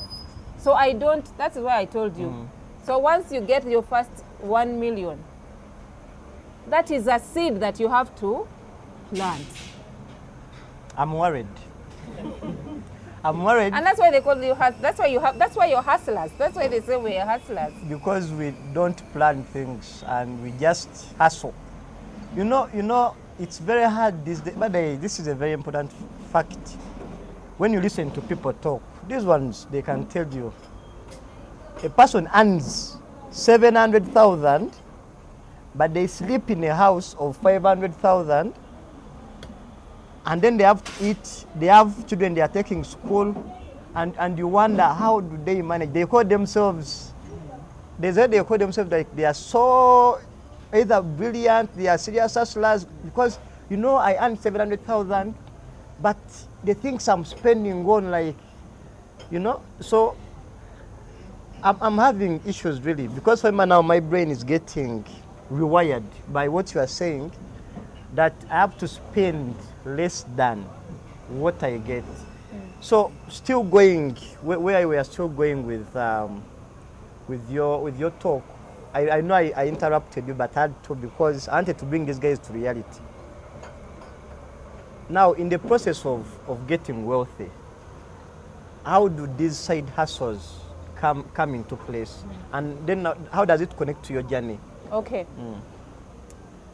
So I don't, that's why I told you. So once you get your first 1 million, that is a seed that you have to plant. I'm worried. I'm worried. And that's why they call you, that's why you're hustlers. That's why they say we're hustlers. Because we don't plan things and we just hustle. You know, it's very hard these days. But this is a very important fact. When you listen to people talk, these ones, they can tell you, a person earns 700,000, but they sleep in a house of 500,000, and then they have to eat, they have children they are taking school, and you wonder, how do they manage? They call themselves, they call themselves like they are so either brilliant, they are serious hustlers, because, you know, I earn 700,000, but the things I'm spending on, like, you know, so I'm having issues really, because right now my brain is getting rewired by what you are saying, that I have to spend less than what I get. So still going where we are still going with your talk. I know I interrupted you, but I had to, because I wanted to bring these guys to reality. Now, in the process of getting wealthy, how do these side hustles come into place? And then how does it connect to your journey? Okay.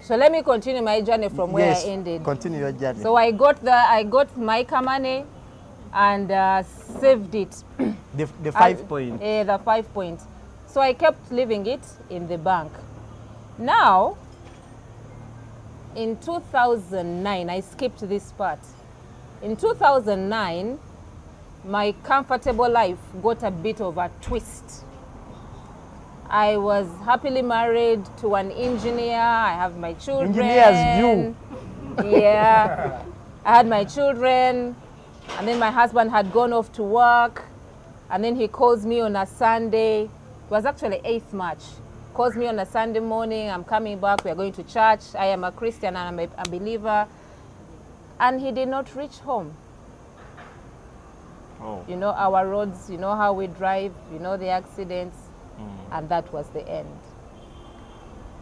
So let me continue my journey from where I ended. Continue your journey. So I got my money and saved it. The 5 point. The 5 point. So I kept leaving it in the bank. Now, in 2009, I skipped this part. In 2009, my comfortable life got a bit of a twist. I was happily married to an engineer. I have my children. Engineers, you. Yeah. I had my children, and then my husband had gone off to work, and then he calls me on a Sunday. It was actually 8th March. Calls me on a Sunday morning. I'm coming back. We are going to church. I am a Christian and I'm a believer. And he did not reach home. Oh. You know our roads, you know how we drive, you know the accidents, and that was the end.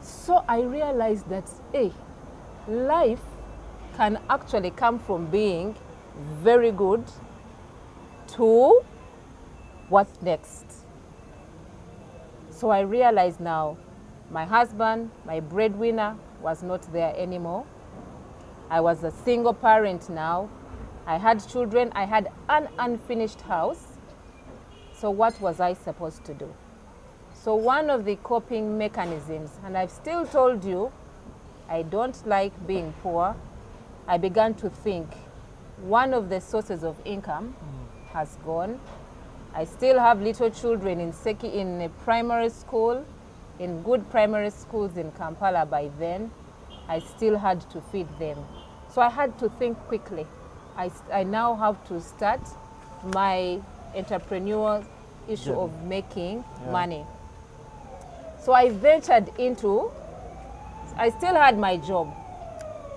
So I realized that, hey, life can actually come from being very good to what's next. So I realized now my husband, my breadwinner, was not there anymore. I was a single parent now. I had children. I had an unfinished house. So what was I supposed to do? So one of the coping mechanisms, and I've still told you, I don't like being poor. I began to think one of the sources of income has gone. I still have little children in a primary school, in good primary schools in Kampala by then. I still had to feed them. So I had to think quickly. I now have to start my entrepreneurial issue of making money. So I ventured into, I still had my job.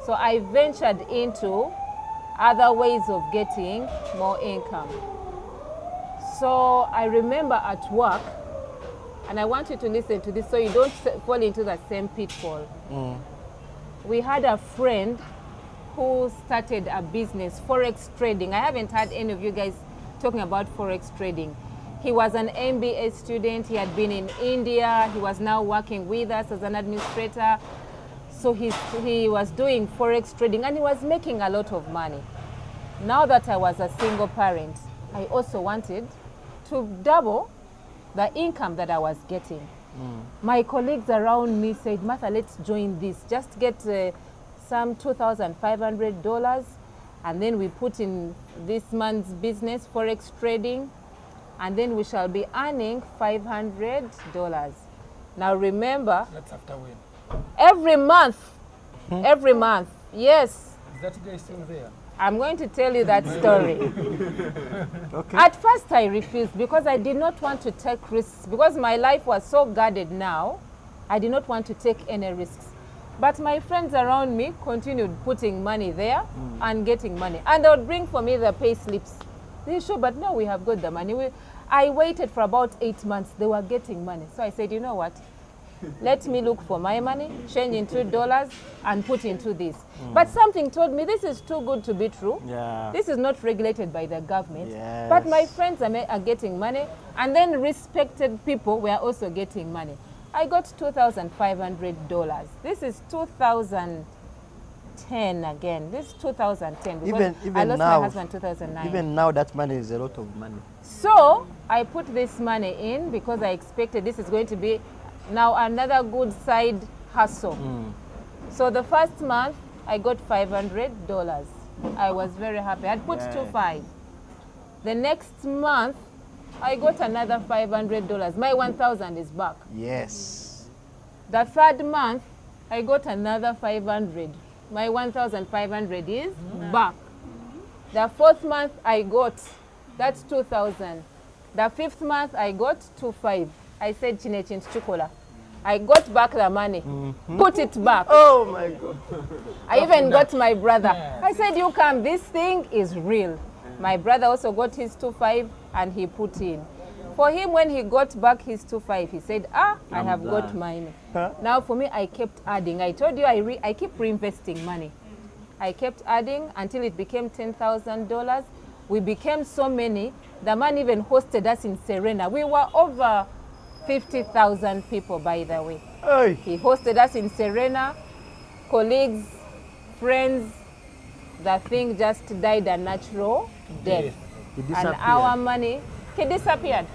So I ventured into other ways of getting more income. So I remember at work, and I want you to listen to this so you don't fall into the same pitfall. We had a friend who started a business, Forex trading. I haven't heard any of you guys talking about Forex trading. He was an MBA student. He had been in India. He was now working with us as an administrator. So he was doing Forex trading and he was making a lot of money. Now that I was a single parent, I also wanted to double the income that I was getting. My colleagues around me said, Martha, let's join this. Just get some $2,500 and then we put in this month's business, Forex trading, and then we shall be earning $500. Now remember, That's after when? every month, yes. Is that guy still there? I'm going to tell you that story. Okay. At first I refused because I did not want to take risks. Because my life was so guarded now, I did not want to take any risks. But my friends around me continued putting money there and getting money. And they would bring for me the pay slips. They show, but no, we have got the money. I waited for about 8 months. They were getting money. So I said, you know what? Let me look for my money, change into dollars, and put into this. But something told me this is too good to be true. Yeah. This is not regulated by the government. Yes. But my friends are getting money, and then respected people were also getting money. I got $2,500. This is 2010 again. This is 2010. Because I lost my husband in 2009. Even now, that money is a lot of money. So I put this money in because I expected this is going to be now another good side hustle. So the first month I got $500. I was very happy. I'd put 2,500. The next month I got another $500. My 1,000 is back. Yes. The third month I got another 500. My 1,500 is back. The fourth month I got, that's 2,000. The fifth month I got 2,500. I said, Chinechin Chukola. I got back the money, put it back. Oh my God. I even got my brother. I said, you come, this thing is real. My brother also got his 2,500 and he put in. For him, when he got back his 2,500, he said, I have got mine. Now for me, I kept adding. I told you I keep reinvesting money. I kept adding until it became $10,000. We became so many. The man even hosted us in Serena. We were over 50,000 people, by the way. Hey. He hosted us in Serena, colleagues, friends. The thing just died a natural death. And our money, he disappeared.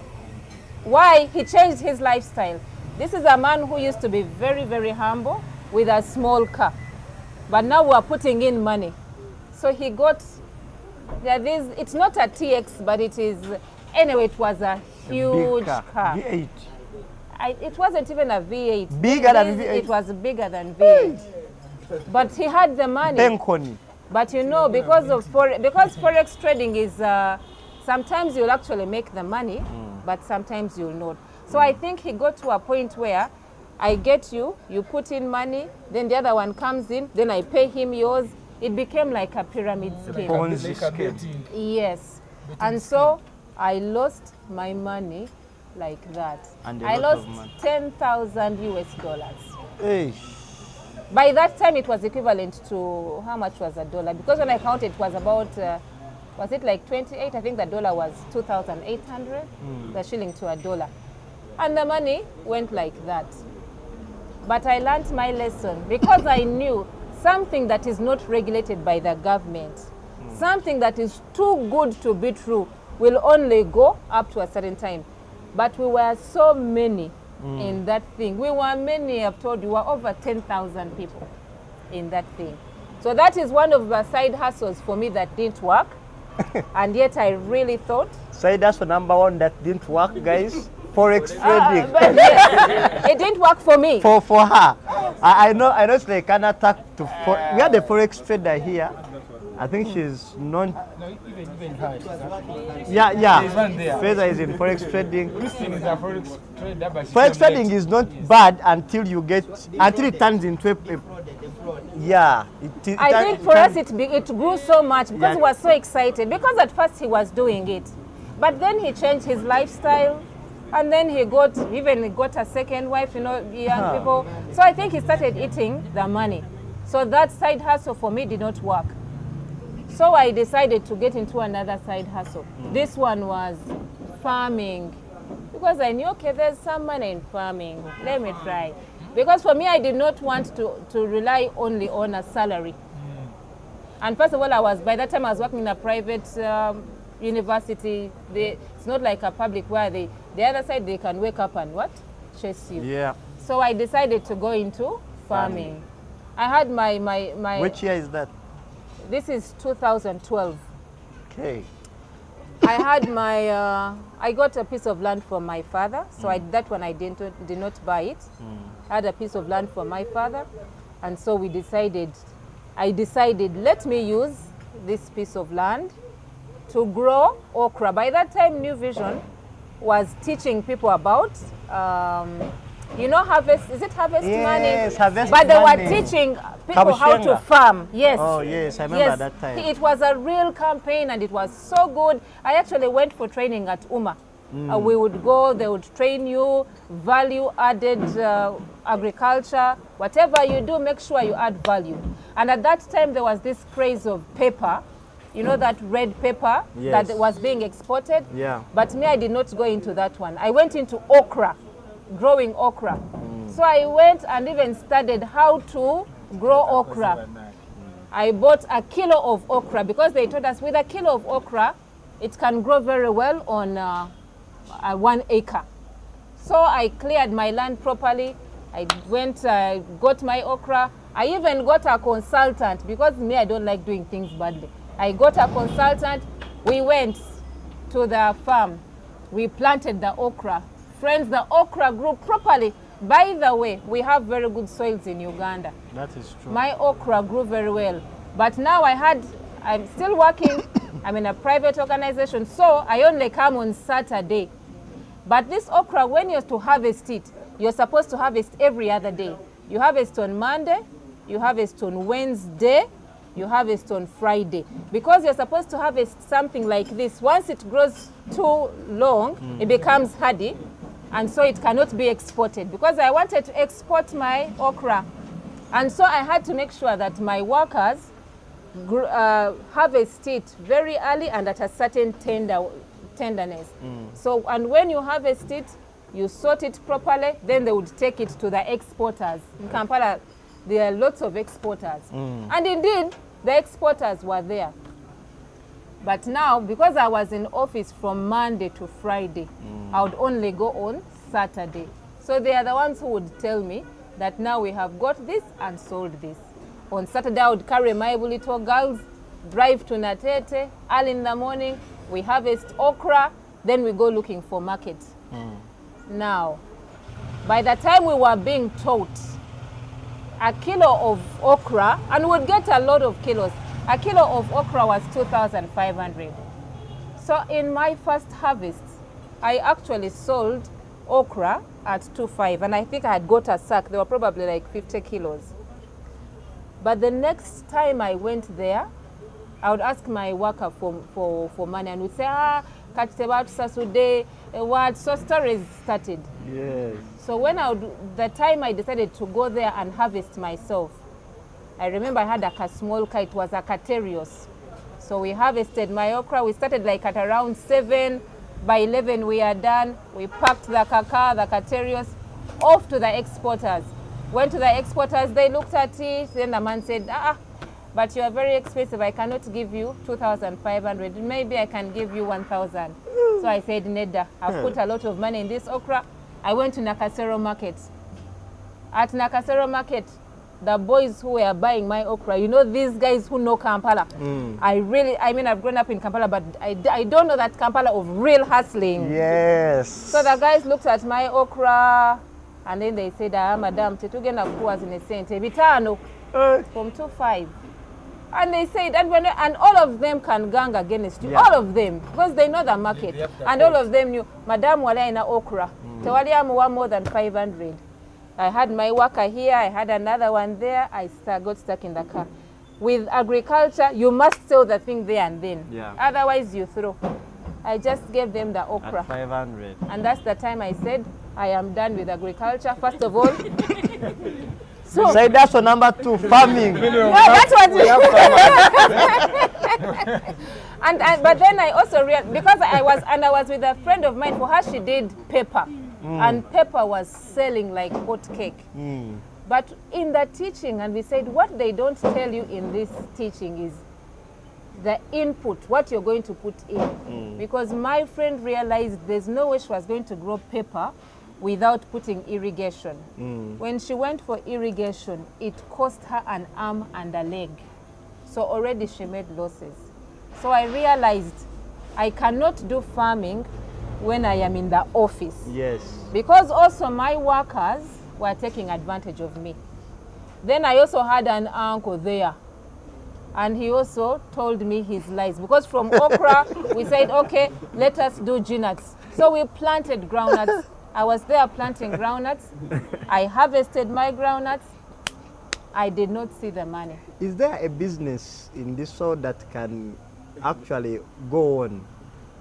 Why? He changed his lifestyle. This is a man who used to be very, very humble with a small car. But now we're putting in money. So he got, it's not a TX, but it is, anyway, it was a huge car. V8. It wasn't even a V8. Bigger than V8? It was bigger than V8. But he had the money. Benconi. But you know, because Forex trading is, sometimes you'll actually make the money, but sometimes you'll not. So I think he got to a point where I get you, you put in money, then the other one comes in, then I pay him yours. It became like a pyramid scheme. Ponzi scheme. Yes. And so I lost my money like that. And I lost 10,000 US dollars. Hey. By that time, it was equivalent to, how much was a dollar? Because when I counted, it was about, was it like 28? I think the dollar was 2,800, the shilling to a dollar. And the money went like that. But I learned my lesson because I knew something that is not regulated by the government, something that is too good to be true, will only go up to a certain time. But we were so many in that thing. We were many, I've told you, we were over 10,000 people in that thing. So that is one of the side hustles for me that didn't work. And yet I really thought. Side hustle number one that didn't work, guys. Forex trading. But yes, it didn't work for me. For her. I know it's like an attack to, we had a Forex trader here. I think she's known. No, even her. Yeah. She's one there. Feza is in Forex trading. Christine is a Forex trader, but Forex trading is not bad until it turns into a yeah. I think for us it grew so much because we were so excited. Because at first he was doing it, but then he changed his lifestyle, and then he got a second wife. You know, young people. So I think he started eating the money. So that side hustle for me did not work. So I decided to get into another side hustle. This one was farming. Because I knew, okay, there's some money in farming. Let me try. Because for me, I did not want to rely only on a salary. And first of all, by that time I was working in a private university. It's not like a public where the other side, they can wake up and chase you. Yeah. So I decided to go into farming. I had my Which year is that? This is 2012. Okay. I had I got a piece of land from my father. So that one I did not buy it. I had a piece of land from my father. And so I decided, let me use this piece of land to grow okra. By that time, New Vision was teaching people about You know, harvest, is it harvest money? Yes, harvest but they money. were teaching people how to farm. Yes. Oh, yes, I remember that time. It was a real campaign and it was so good. I actually went for training at UMA. We would go, they would train you, value-added agriculture. Whatever you do, make sure you add value. And at that time, there was this craze of paper. You know that red paper that was being exported? Yeah. But me, I did not go into that one. I went into okra, growing okra. So I went and even studied how to grow okra. I bought a kilo of okra because they told us with a kilo of okra, it can grow very well on 1 acre. So I cleared my land properly. I went, got my okra. I even got a consultant because me, I don't like doing things badly. I got a consultant. We went to the farm. We planted the okra. Friends, the okra grew properly. By the way, we have very good soils in Uganda. That is true. My okra grew very well. But now I'm still working. I'm in a private organization, so I only come on Saturday. But this okra, when you're to harvest it, you're supposed to harvest every other day. You harvest on Monday, you harvest on Wednesday, you harvest on Friday. Because you're supposed to harvest something like this. Once it grows too long, it becomes hardy, and so it cannot be exported. Because I wanted to export my okra, and so I had to make sure that my workers harvest it very early and at a certain tenderness. So, and when you harvest it, you sort it properly, then they would take it to the exporters. In Kampala, there are lots of exporters. And indeed, the exporters were there. But now, because I was in office from Monday to Friday, I would only go on Saturday. So they are the ones who would tell me that now we have got this and sold this. On Saturday, I would carry my little girls, drive to Natete, early in the morning, we harvest okra, then we go looking for market. Now, by the time we were being taught, a kilo of okra, and we'd get a lot of kilos, a kilo of okra was 2,500. So in my first harvest, I actually sold okra at 2.5, and I think I had got a sack. They were probably like 50 kilos. But the next time I went there, I would ask my worker for money, and would say, Katibatu Sasude, what? So stories started. Yes. So when the time I decided to go there and harvest myself, I remember I had a small car, it was a Caterios. So we harvested my okra. We started like at around 7. By 11 we are done. We packed the Caterios, off to the exporters. Went to the exporters, they looked at it, then the man said, but you are very expensive, I cannot give you 2,500, maybe I can give you 1,000. So I said, Neda, I've put a lot of money in this okra. I went to Nakasero market. At Nakasero market, the boys who were buying my okra, you know these guys who know Kampala. I've grown up in Kampala, but I don't know that Kampala of real hustling. Yes. So the guys looked at my okra, and then they said, Madam, tetugenda kuwa zine sente bitano from 2.5. And they said, and all of them can gang against you, all of them, because they know the market. And all of them knew, Madam wala ina okra, tewali amuwa more than 500. I had my worker here, I had another one there, I got stuck in the car. With agriculture, you must sell the thing there and then. Otherwise you throw. I just gave them the okra. At 500. And that's the time I said, I am done with agriculture. First of all, so that's for number 2, farming. That's what but then I also realized, because I was with a friend of mine, for her she did paper. And paper was selling like hot cake. But in the teaching, and we said, what they don't tell you in this teaching is the input, what you're going to put in. Because my friend realized there's no way she was going to grow paper without putting irrigation. When she went for irrigation, it cost her an arm and a leg. So already she made losses. So I realized I cannot do farming when I am in the office. Yes. Because also my workers were taking advantage of me. Then I also had an uncle there. And he also told me his lies. Because from okra, we said, okay, let us do nuts. So we planted groundnuts. I was there planting groundnuts. I harvested my groundnuts. I did not see the money. Is there a business in this sort that can actually go on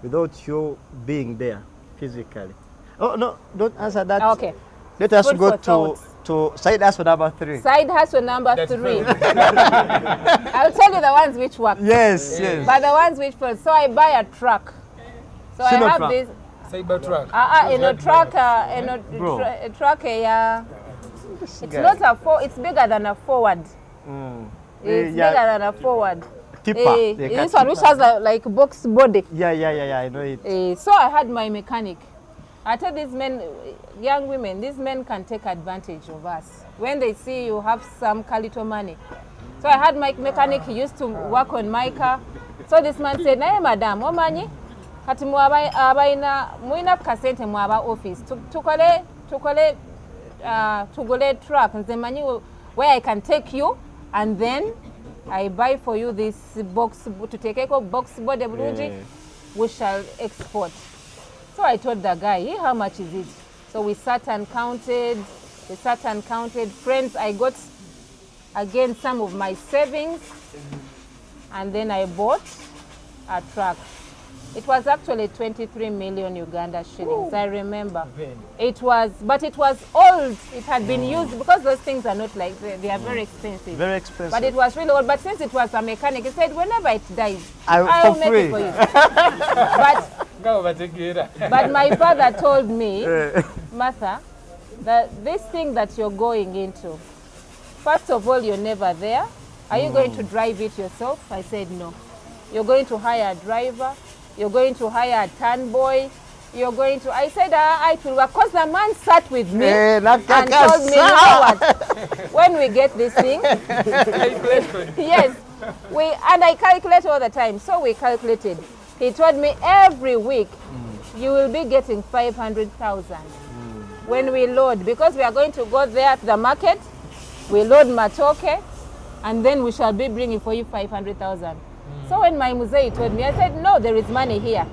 without you being there physically? Oh, no, don't answer that. Okay. Let us Food go for thought. to side hustle number 3. Side hustle number 3. I'll tell you the ones which work. Yes, yes. But the ones which fail. So I buy a truck. So I have truck. this. Cyber truck. In a truck, Bro. a truck, it's guy. not a it's bigger than a forward. It's bigger than a forward. Tipper. This one which has like box body. Yeah, I know it. So I had my mechanic. I tell these men, young women, these men can take advantage of us when they see you have some little money. So I had my mechanic. He used to work on my car. So this man said, "Naye madam, omanyi kati muina kasente mwaba office tugule truck nze manyi where I can take you, and then I buy for you this box to take box body bulungi, we shall export." So I told the guy, how much is it? So we sat and counted. Friends, I got again some of my savings, and then I bought a truck. It was actually 23 million Uganda shillings. I remember. It was old. It had been used because those things are not like they are very expensive. Very expensive. But it was really old. But since it was a mechanic, he said whenever it dies, I'll make it for you. But my father told me, Martha, that this thing that you're going into, first of all, you're never there. Are you going to drive it yourself? I said no. You're going to hire a driver. You're going to hire a turn boy. You're going to... I said, I will work. Because the man sat with me and told me, you know what? When we get this thing... yes. And I calculate all the time. So we calculated. He told me every week, you will be getting 500,000 when we load. Because we are going to go there at the market. We load matoke. And then we shall be bringing for you 500,000. So when my muzei told me, I said, no, there is money here.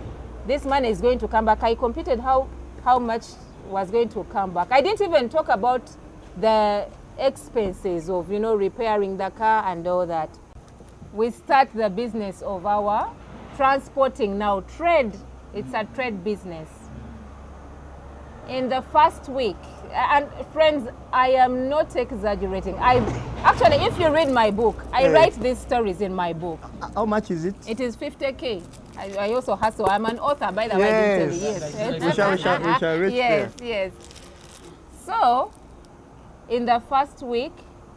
This money is going to come back. I computed how much was going to come back. I didn't even talk about the expenses of, repairing the car and all that. We start the business of our transporting now. Trade, it's a trade business. In the first week, and friends, I am not exaggerating. Actually, if you read my book, I write these stories in my book. How much is it? It is 50K. I also hustle. I'm an author, by the way. Yes. We shall reach there. Yes. So, in the first week,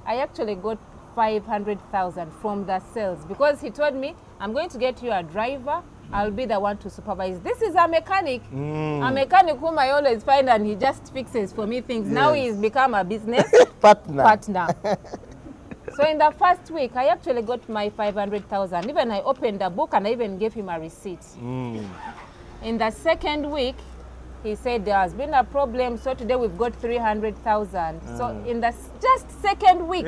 I actually got 500,000 from the sales because he told me, I'm going to get you a driver. I'll be the one to supervise. This is a mechanic. A mechanic whom I always find and he just fixes for me things. Yes. Now he's become a business partner. So in the first week, I actually got my 500,000. Even I opened the book and I even gave him a receipt. In the second week, he said there has been a problem, so today we've got 300,000. So in the just second week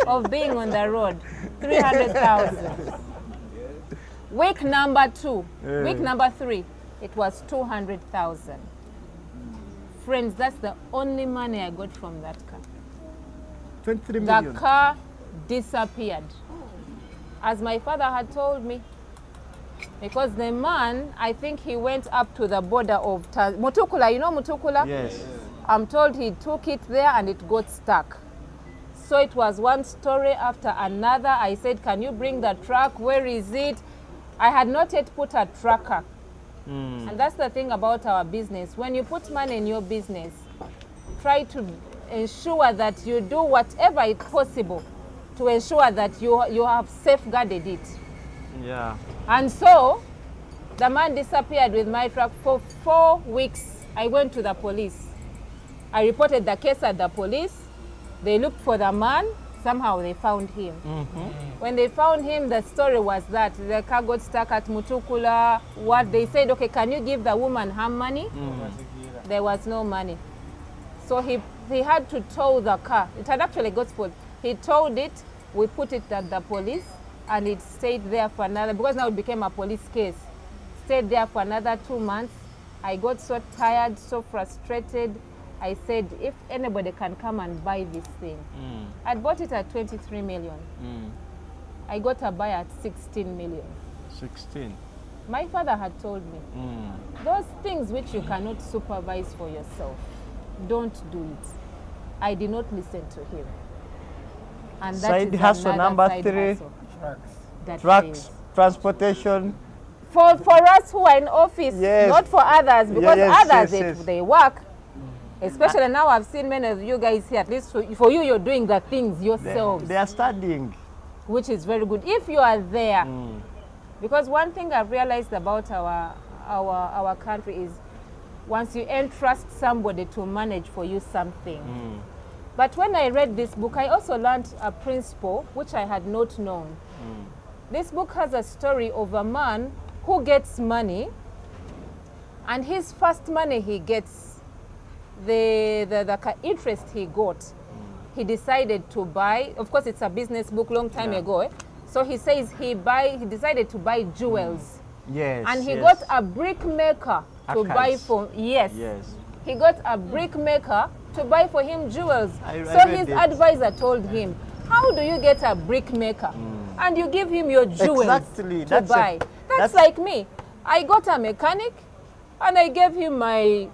of being on the road, 300,000. Week number 2, week number 3, it was 200,000. Friends, that's the only money I got from that car. 23 million. The car disappeared. As my father had told me, because the man, I think he went up to the border of Mutukula. You know Mutukula? Yes. I'm told he took it there and it got stuck. So it was one story after another. I said, can you bring the truck? Where is it? I had not yet put a tracker. And that's the thing about our business. When you put money in your business, try to ensure that you do whatever is possible to ensure that you have safeguarded it. Yeah. And so, the man disappeared with my truck for 4 weeks. I went to the police. I reported the case at the police. They looked for the man. Somehow they found him. When they found him, the story was that the car got stuck at Mutukula. What they said, okay, can you give the woman her money? There was no money. So he had to tow the car. It had actually got spoiled. He towed it. We put it at the police, and it stayed there for another, because now it became a police case. Stayed there for another 2 months. I got so tired, so frustrated. I said, if anybody can come and buy this thing. I bought it at 23 million. I got a buyer at 16 million. 16. My father had told me, those things which you cannot supervise for yourself, don't do it. I did not listen to him. And that Side is hustle another number side 3. hustle that Trucks, fails. transportation. For us who are in office, not for others, because others, if they work, especially now I've seen many of you guys here, at least for you, you're doing the things yourselves. They are studying. Which is very good. If you are there, because one thing I've realized about our country is once you entrust somebody to manage for you something. But when I read this book, I also learned a principle which I had not known. This book has a story of a man who gets money, and his first money he gets, the interest he got, he decided to buy, of course it's a business book long time ago, so he says he decided to buy jewels. Yes. And he got a brick maker to buy for, Yes. he got a brick maker to buy for him jewels. I So read his it. advisor told him, how do you get a brick maker and you give him your jewels Exactly. to buy? That's like me. I got a mechanic and I gave him my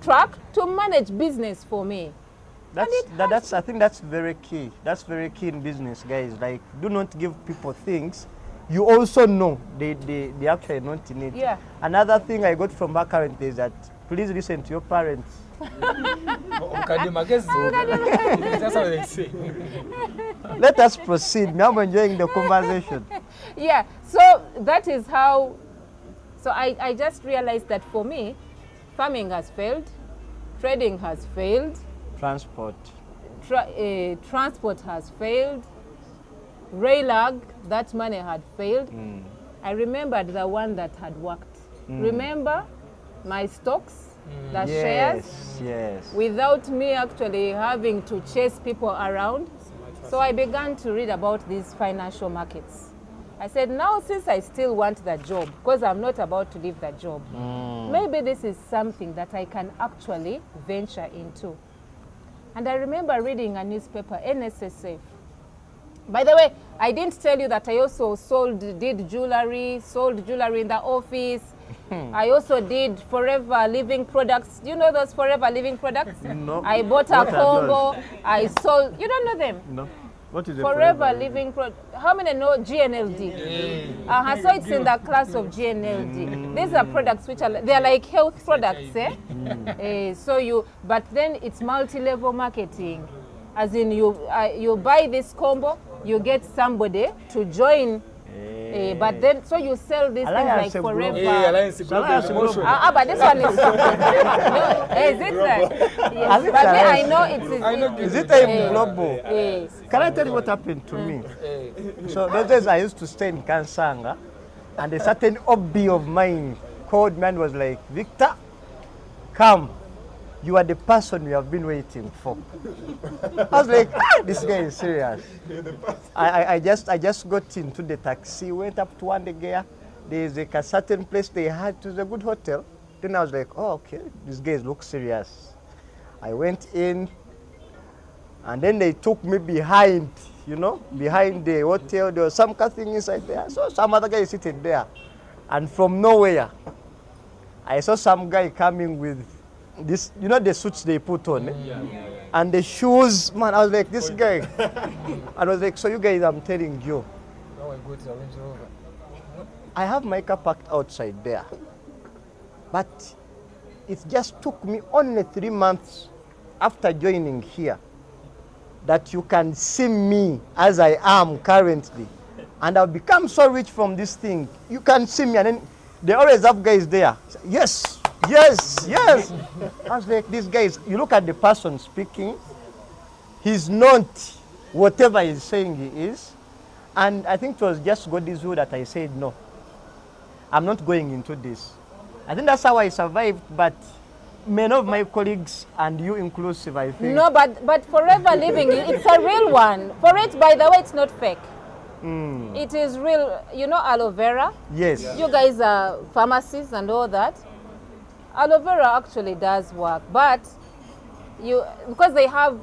truck to manage business for me. I think that's very key. That's very key in business, guys. Like, do not give people things you also know they actually not in it. Yeah. Another thing I got from her currently is that please listen to your parents. That's how they say. Let us proceed. Now I'm enjoying the conversation. Yeah, so that is how, so I just realized that for me, farming has failed, trading has failed, Transport. Transport has failed, Raylag, that money had failed. I remembered the one that had worked. Remember my stocks, the shares? Yes. Without me actually having to chase people around. So I began to read about these financial markets. I said, now since I still want the job, because I'm not about to leave the job, maybe this is something that I can actually venture into. And I remember reading a newspaper, NSSF. By the way, I didn't tell you that I also sold jewelry in the office. I also did Forever Living products. Do you know those Forever Living products? No. I bought a combo. I sold. You don't know them? No. What is Forever Living product? How many know GNLD? So it's in the class of GNLD. These are products which are they're like health products, but then it's multi-level marketing. As in you buy this combo, you get somebody to join. But then, so you sell these things like Forever. But this one is. No, is it that? Yes. But I know it is. Is it a global? Can I tell you what happened to me? So those days I used to stay in Kansanga, and a certain OB of mine called me and was like, Victor, come. You are the person we have been waiting for. I was like, this guy is serious. I just got into the taxi, went up to Wandegea. There's like a certain place they had, it was a good hotel. Then I was like, oh, okay, these guys look serious. I went in, and then they took me behind, behind the hotel. There was some thing inside there. So some other guy sitting there. And from nowhere, I saw some guy coming with this, the suits they put on, and the shoes, man. I was like, this guy. I was like, so you guys, I'm telling you, I have my car parked outside there, but it just took me only 3 months after joining here that you can see me as I am currently, and I've become so rich from this thing. You can see me, and then they always have guys there. Yes. Yes. I was like, these guys, you look at the person speaking, he's not whatever he's saying he is. And I think it was just God's will that I said, no, I'm not going into this. I think that's how I survived, but many of my colleagues, and you inclusive, I think. No, but Forever Living, it's a real one. For it, by the way, it's not fake. It is real, aloe vera. Yes. You guys are pharmacists and all that. aloe vera actually does work, but because they have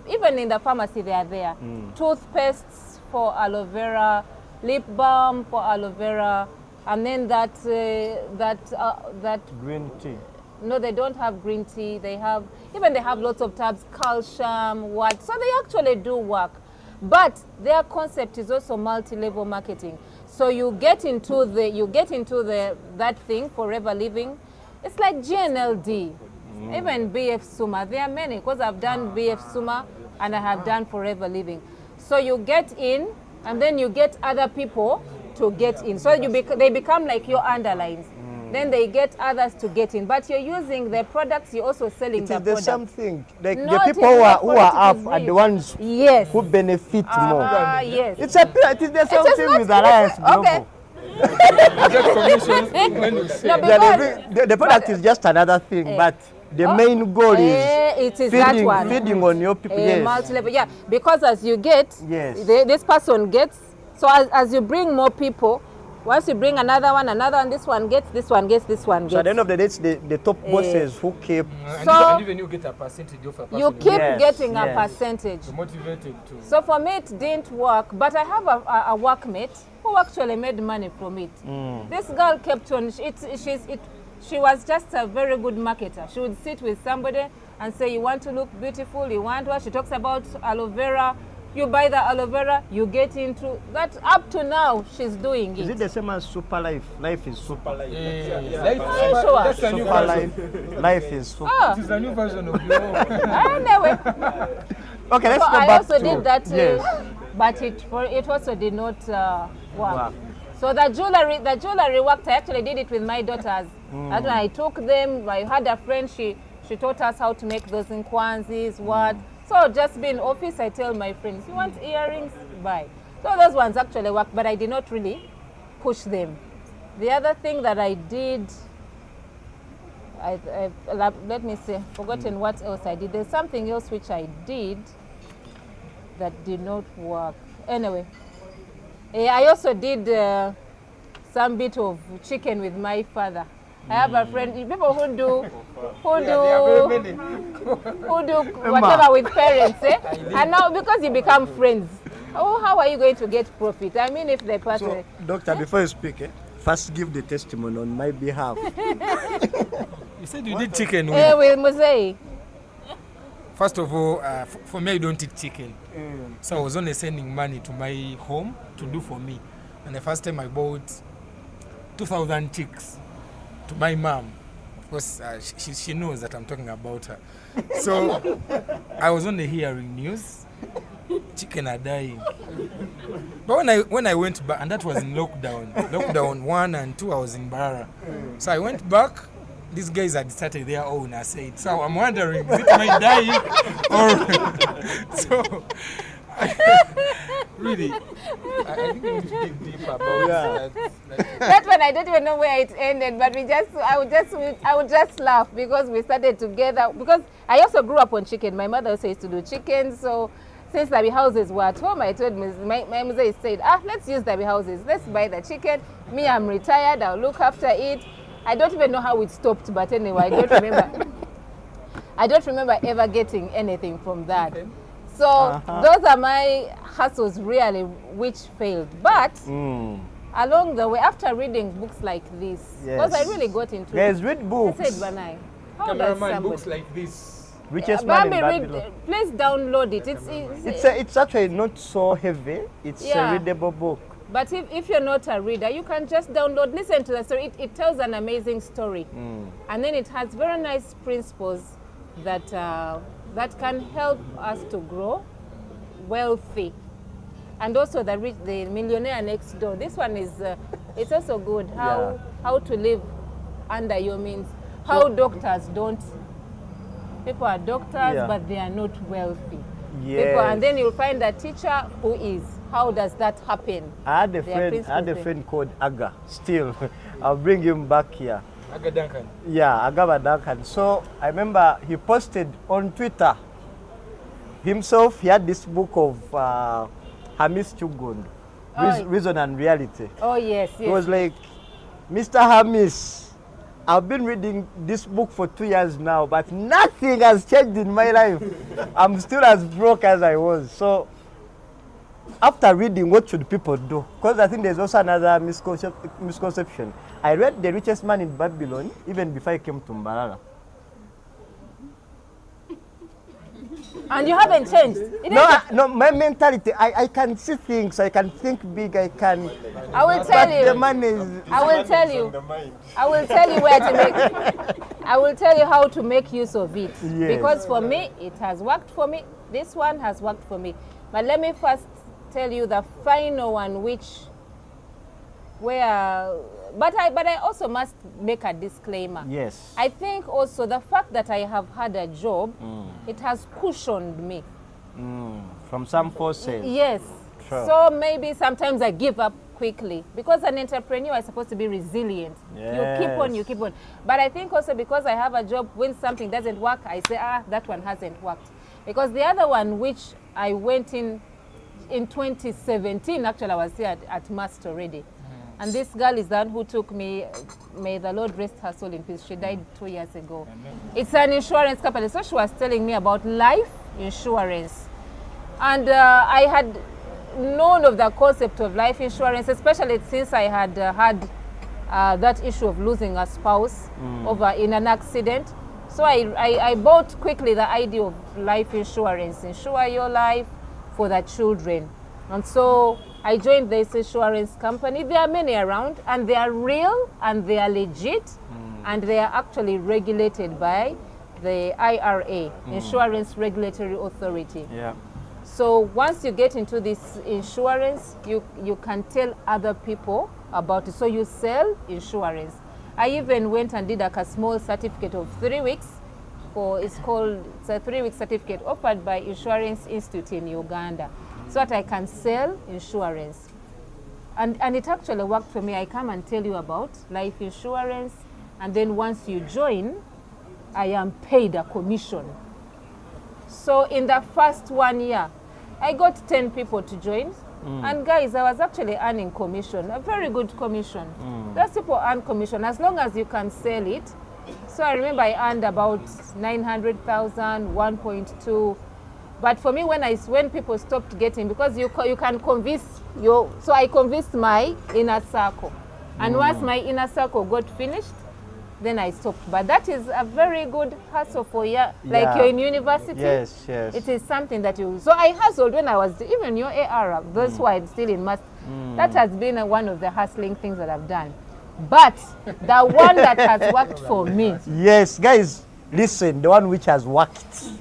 even in the pharmacy they are there. Toothpastes for aloe vera, lip balm for aloe vera, and then that green tea. No, they don't have green tea. They have lots of tabs, calcium, so they actually do work. But their concept is also multi-level marketing. So you get into that thing, Forever Living. It's like GNLD, even BF Suma. There are many, because I've done BF Suma and I have done Forever Living. So you get in, and then you get other people to get in. So they become like your underlines. Then they get others to get in. But you're using the products, you're also selling the products. It is the same thing. Like the people who are up are the ones who benefit more. Yes. It is the same thing with Alliance Global. The product is just another thing, but the main goal is feeding on your people. Multi-level, yeah. Because as you get, this person gets, so as you bring more people, once you bring another one, this one gets, this one gets, this one gets. So at the end of the day, it's the top bosses who keep. And even you get a percentage of a person. You keep getting a percentage. You're motivated to. So for me, it didn't work, but I have a workmate who actually made money from it. This girl kept on. She was just a very good marketer. She would sit with somebody and say, "You want to look beautiful. You want what?" She talks about aloe vera. You buy the aloe vera, you get into that. Up to now, she's doing it. Is it the same as Super Life? Life is Super Life. That's a new version. Life is Super. Oh. It is a new version of your own. Anyway. Okay, let's go back I also to, did that, but it also did not work. Wow. So the jewelry worked. I actually did it with my daughters. And I took them. I had a friend. She taught us how to make those nkwanzis. So just be in office, I tell my friends, you want earrings? Buy. So those ones actually work, but I did not really push them. The other thing that I did, let me see, forgotten what else I did. There's something else which I did that did not work. Anyway, I also did some bit of chicken with my father. I have a friend, people who do whatever with parents, and now because you become friends, how are you going to get profit? I mean, if the person... So, doctor, before you speak, first give the testimony on my behalf. You said you did chicken with Mosaic. First of all, for me, I don't eat chicken. So I was only sending money to my home to do for me. And the first time I bought 2,000 chicks to my mom. Of course, she knows that I'm talking about her. So I was only hearing news, chicken are dying. But when I went back, and that was in lockdown 1 and 2, I was in Barara. So I went back, these guys had started their own, I said. So I'm wondering, is it my dying? Or so really, I think we should dig deep about that. That one I don't even know where it ended, but I would just laugh because we started together. Because I also grew up on chicken. My mother also used to do chicken, so since the houses were at home, I told my mother said, let's use the houses. Let's buy the chicken. Me, I'm retired. I'll look after it. I don't even know how it stopped, but anyway, I don't remember. I don't remember ever getting anything from that. So those are my hustles really which failed. But along the way, after reading books like this, because I really got into it. Read books. I said, Banai, how does somebody... books like this. Richest man in Babylon. Please download it. It's actually not so heavy. It's a readable book. But if you're not a reader, you can just download, listen to the story. It tells an amazing story. And then it has very nice principles that that can help us to grow wealthy. And also the millionaire next door. This one is, it's also good. How to live under your means. How doctors don't, people are doctors, but they are not wealthy. People, and then you'll find a teacher who is. How does that happen? I had a friend called Aga. Still, I'll bring him back here. Aga Duncan. Yeah, Aga Duncan. So I remember he posted on Twitter himself. He had this book of Hamis Chugun, Reason and Reality. Oh yes, yes. It was like, Mr. Hamis, I've been reading this book for 2 years now, but nothing has changed in my life. I'm still as broke as I was. So after reading, what should people do? Because I think there's also another misconception. I read The Richest Man in Babylon even before I came to Mbarara. And you haven't changed. No, my mentality, I can see things, I can think big, I can. I will tell you. The money is. I will tell you. I will tell you where to make. I will tell you how to make use of it. Yes. Because for me, it has worked for me. This one has worked for me. But let me first tell you the final one, but I also must make a disclaimer. Yes. I think also the fact that I have had a job, it has cushioned me. From some forces. Yes. Sure. So maybe sometimes I give up quickly because an entrepreneur is supposed to be resilient. Yes. You keep on. But I think also because I have a job, when something doesn't work, I say, that one hasn't worked. Because the other one, which I went in 2017, actually I was here at MAST already. And this girl is the one who took me, may the Lord rest her soul in peace. She died 2 years ago. It's an insurance company. So she was telling me about life insurance. And I had known of the concept of life insurance, especially since I had had that issue of losing a spouse in an accident. So I bought quickly the idea of life insurance. Insure your life for the children. And so I joined this insurance company. There are many around, and they are real, and they are legit, and they are actually regulated by the IRA, Insurance Regulatory Authority. Yeah. So once you get into this insurance, you can tell other people about it. So you sell insurance. I even went and did a small certificate of 3 weeks. It's a 3-week certificate offered by Insurance Institute in Uganda, so that I can sell insurance. And it actually worked for me. I come and tell you about life insurance, and then once you join, I am paid a commission. So in the first 1 year, I got 10 people to join. And guys, I was actually earning commission, a very good commission. Those people earn commission as long as you can sell it. So I remember I earned about 900,000, 1.2. But for me, when people stopped getting, because you can convince so I convinced my inner circle. And once my inner circle got finished, then I stopped. But that is a very good hustle for you, like you're in university. Yes, yes. It is something that so I hustled when I was, even your AR, those who are still in master. That has been one of the hustling things that I've done. But the one that has worked for me. Yes, guys, listen, the one which has worked.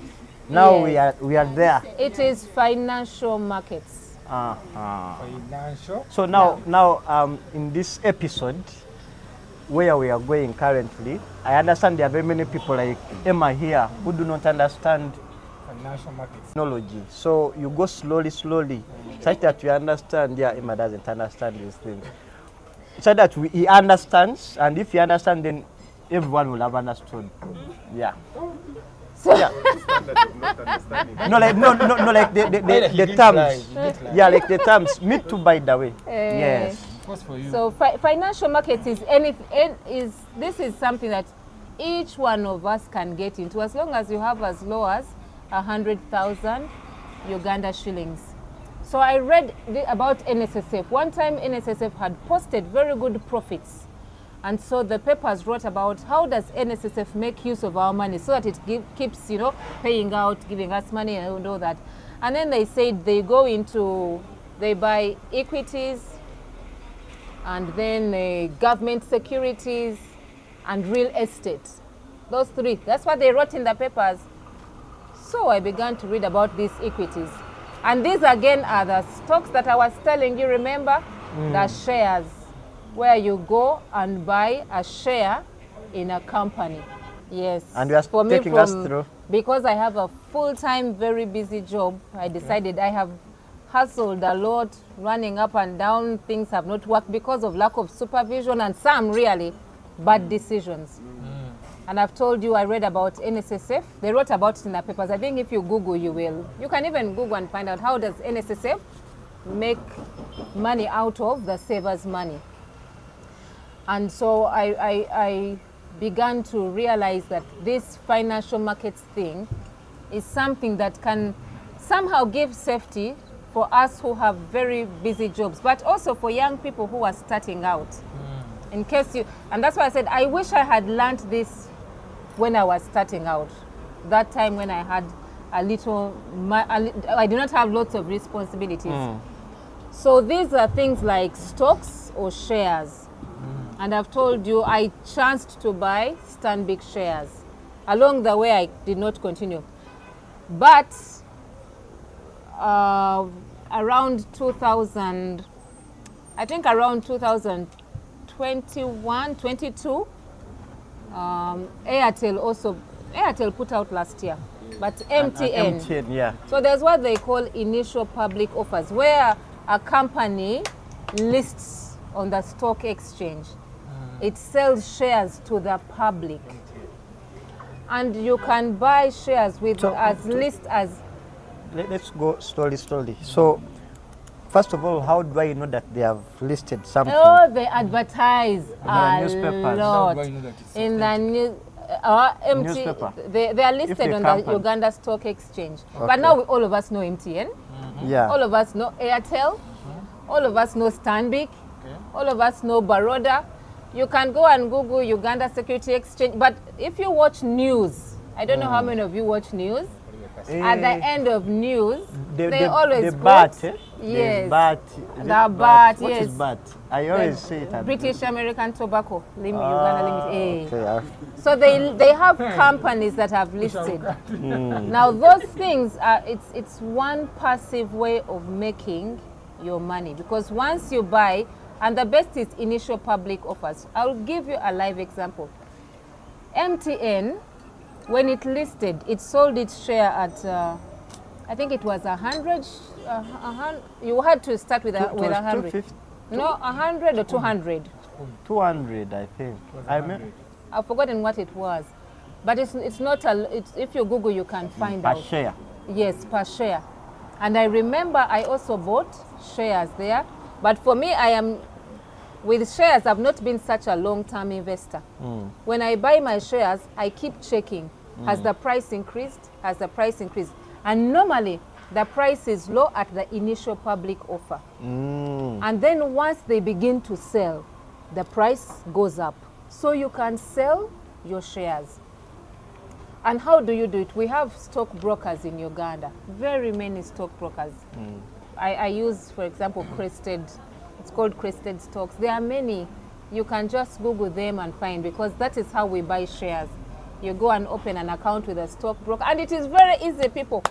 Now we are there. It is financial markets. Financial. So now in this episode, where we are going currently, I understand there are very many people like Emma here who do not understand financial markets technology. So you go slowly, such that we understand. Yeah, Emma doesn't understand these things. So that he understands, and if he understands, then everyone will have understood. Yeah. So yeah. Like the terms. Yeah, like the terms. Me too, by the way. Yes. So financial markets this is something that each one of us can get into, as long as you have as low as 100,000 Uganda shillings. So I read about NSSF. One time NSSF had posted very good profits. And so the papers wrote about how does NSSF make use of our money so that it keeps, paying out, giving us money and all that. And then they said they buy equities, and then government securities and real estate. Those three. That's what they wrote in the papers. So I began to read about these equities. And these again are the stocks that I was telling you, remember? The shares, where you go and buy a share in a company. Yes. And you are taking us through. Because I have a full-time, very busy job, I decided I have hustled a lot, running up and down. Things have not worked because of lack of supervision and some really bad decisions. And I've told you, I read about NSSF. They wrote about it in the papers. I think if you Google, you will. You can even Google and find out how does NSSF make money out of the savers' money. And so I began to realize that this financial markets thing is something that can somehow give safety for us who have very busy jobs, but also for young people who are starting out. In case you, and that's why I said, I wish I had learned this when I was starting out. That time when I had I did not have lots of responsibilities. So these are things like stocks or shares. And I've told you, I chanced to buy Stanbic shares. Along the way, I did not continue. But around 2000, I think around 2021, 22, Airtel put out last year, but MTN. MTN, yeah. So there's what they call initial public offers, where a company lists on the stock exchange. It sells shares to the public. And you can buy shares with as list as... Let's go slowly. So, first of all, how do I know that they have listed something? Oh, they advertise a newspapers. lot. In the newspaper. They are listed on the Uganda Stock Exchange. Okay. But now all of us know MTN. Yeah. All of us know Airtel. All of us know Stanbic. All of us know Baroda. You can go and Google Uganda Security Exchange. But if you watch news, I don't know how many of you watch news. At the end of news, they always BAT, quote, yes. BAT, What yes. is BAT? I always say it. British American Tobacco Uganda Limited. Okay. So they have companies that have listed. Now those things are it's one passive way of making your money, because once you buy, and the best is initial public offers. I'll give you a live example. MTN, when it listed, it sold its share at, I think it was 100. You had to start with 100. 250? No, 100 or 200. 200, I think. I've forgotten what it was, but it's not if you Google, you can find out. Per share. Yes, per share. And I remember I also bought shares there, but for me, with shares, I've not been such a long-term investor. When I buy my shares, I keep checking. Has the price increased? Has the price increased? And normally, the price is low at the initial public offer. And then once they begin to sell, the price goes up. So you can sell your shares. And how do you do it? We have stockbrokers in Uganda, very many stockbrokers. I use, for example, Crested. It's called Crested Stocks. There are many. You can just Google them and find, because that is how we buy shares. You go and open an account with a stockbroker, and it is very easy, people.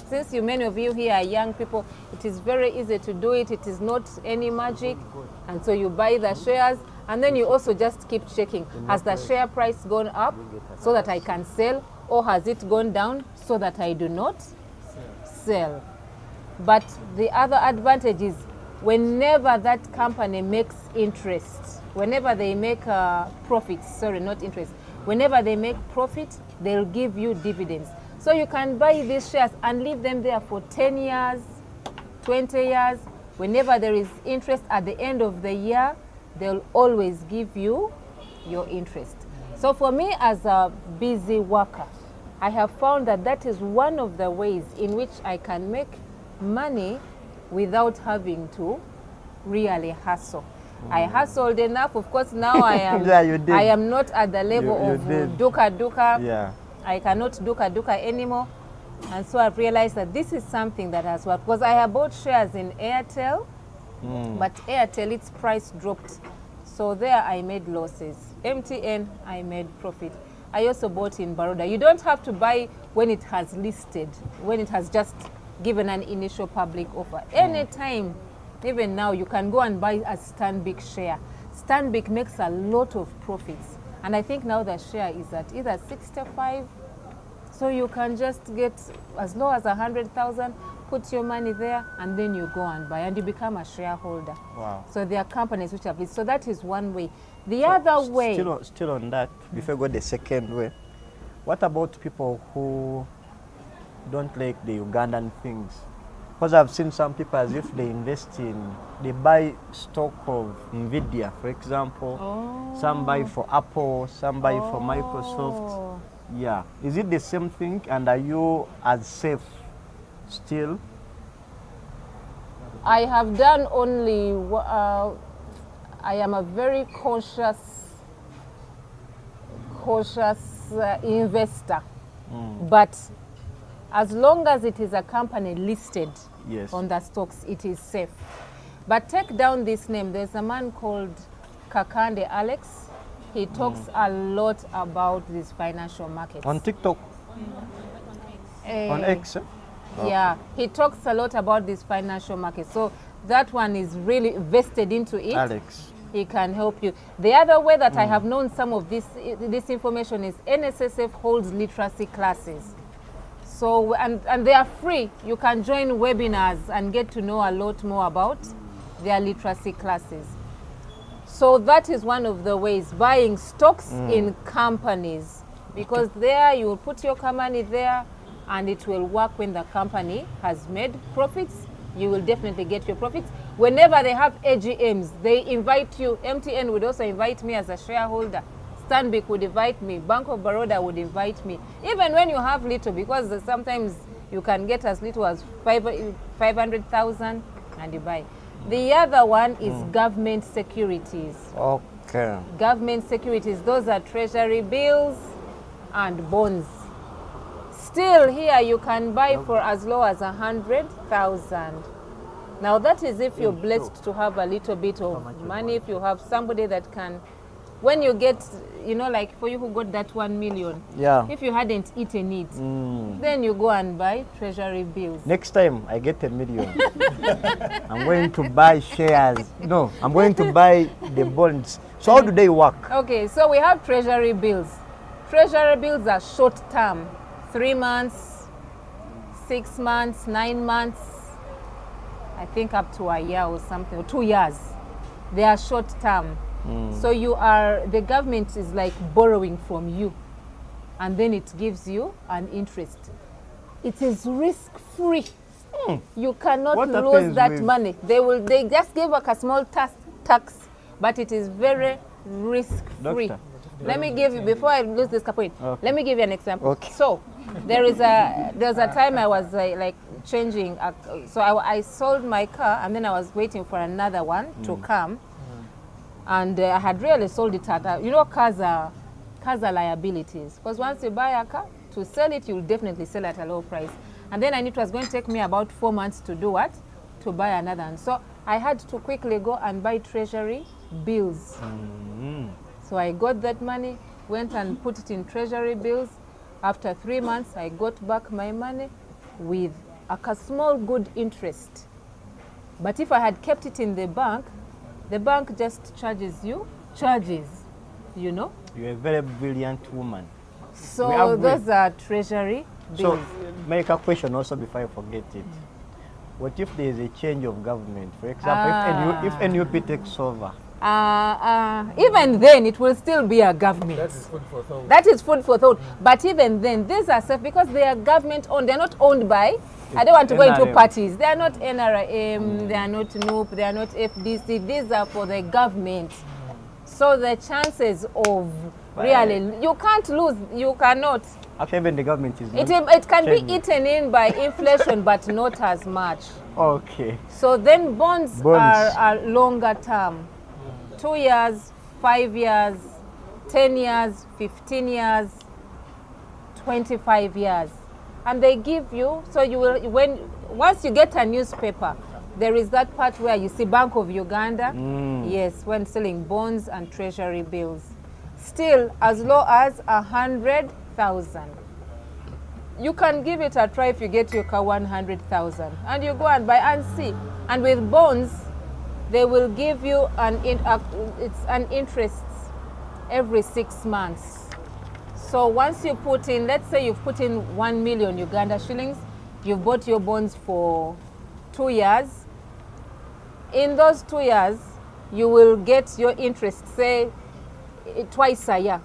Since many of you here are young people, it is very easy to do it. It is not any magic. And so you buy the shares, and then you also just keep checking. Has the share price gone up so that I can sell, or has it gone down so that I do not sell? But the other advantage is, whenever that company makes interest, whenever they make profits, sorry, not interest, whenever they make profit, they'll give you dividends. So you can buy these shares and leave them there for 10 years, 20 years. Whenever there is interest at the end of the year, they'll always give you your interest. So for me as a busy worker, I have found that is one of the ways in which I can make money without having to really hustle. I hustled enough. Of course, now I am I am not at the level of duka. Yeah. I cannot duka anymore. And so I've realized that this is something that has worked. Because I have bought shares in Airtel, but Airtel, its price dropped. So there I made losses. MTN, I made profit. I also bought in Baroda. You don't have to buy when it has listed, when it has just given an initial public offer. Anytime, even now, you can go and buy a Stanbic share. Stanbic makes a lot of profits. And I think now the share is at either 65. So you can just get as low as 100,000, put your money there, and then you go and buy, and you become a shareholder. Wow. So there are companies which have it. So that is one way. The other way... Still on that, before I go the second way, what about people who don't like the Ugandan things? Because I've seen some people as if they they buy stock of Nvidia, for example. Some buy for Apple, some buy for Microsoft. Yeah. Is it the same thing? And are you as safe still? I have done only, I am a very cautious investor. But as long as it is a company listed on the stocks, it is safe. But take down this name. There's a man called Kakande Alex. He talks a lot about these financial markets. On TikTok? On X? Yeah, he talks a lot about these financial markets. So that one is really vested into it. Alex. He can help you. The other way that I have known some of this information is NSSF holds literacy classes. So, and they are free. You can join webinars and get to know a lot more about their literacy classes. So that is one of the ways, buying stocks in companies, because there you will put your money there and it will work when the company has made profits. You will definitely get your profits. Whenever they have AGMs, they invite you. MTN would also invite me as a shareholder. Stanbic would invite me. Bank of Baroda would invite me. Even when you have little, because sometimes you can get as little as 500,000 and you buy. The other one is government securities. Okay. Government securities, those are treasury bills and bonds. Still here you can buy for as low as 100,000. Now that is if you're blessed to have a little bit of money, if you have somebody that can, when you get, you know, like for you who got that 1 million, if you hadn't eaten it, then you go and buy treasury bills. Next time I get $1 million, I'm going to buy shares. No, I'm going to buy the bonds. So how do they work? Okay, so we have treasury bills. Treasury bills are short term, 3 months, 6 months, 9 months, I think up to a year or something, or 2 years. They are short term. So the government is like borrowing from you, and then it gives you an interest. It is risk free. You cannot lose that money. They just give a small tax, but it is very risk free. Let me give you, before I lose this point, let me give you an example. So there's a time I was like changing, so I sold my car and then I was waiting for another one to come. And I had really sold it at, you know, cars are liabilities. Because once you buy a car, to sell it, you'll definitely sell at a low price. And then I knew it was going to take me about 4 months to do what? To buy another one. So I had to quickly go and buy treasury bills. So I got that money, went and put it in treasury bills. After 3 months, I got back my money with a small good interest. But if I had kept it in the bank just charges, you know. You're a very brilliant woman. So those are treasury bills. So make a question also before I forget it. What if there is a change of government? For example, if NUP takes over? Even then, it will still be a government. That is food for thought. That is food for thought. But even then, these are safe because they are government owned. They're not owned by, I don't want to go into parties. They are not NRM, they are not NUP, they are not FDC. These are for the government. So the chances of really, you can't lose, you cannot. Actually, even the government is not it can be eaten in by inflation, but not as much. Okay. So then bonds. Are longer term. 2 years, 5 years, 10 years, 15 years, 25 years. And they give you, so you will, once you get a newspaper, there is that part where you see Bank of Uganda, yes, when selling bonds and treasury bills. Still, as low as 100,000. You can give it a try if you get your car 100,000, and you go and buy and see. And with bonds, they will give you it's an interest every 6 months. So once you put in, let's say you've put in 1 million Uganda shillings, you've bought your bonds for 2 years. In those 2 years, you will get your interest, say, twice a year.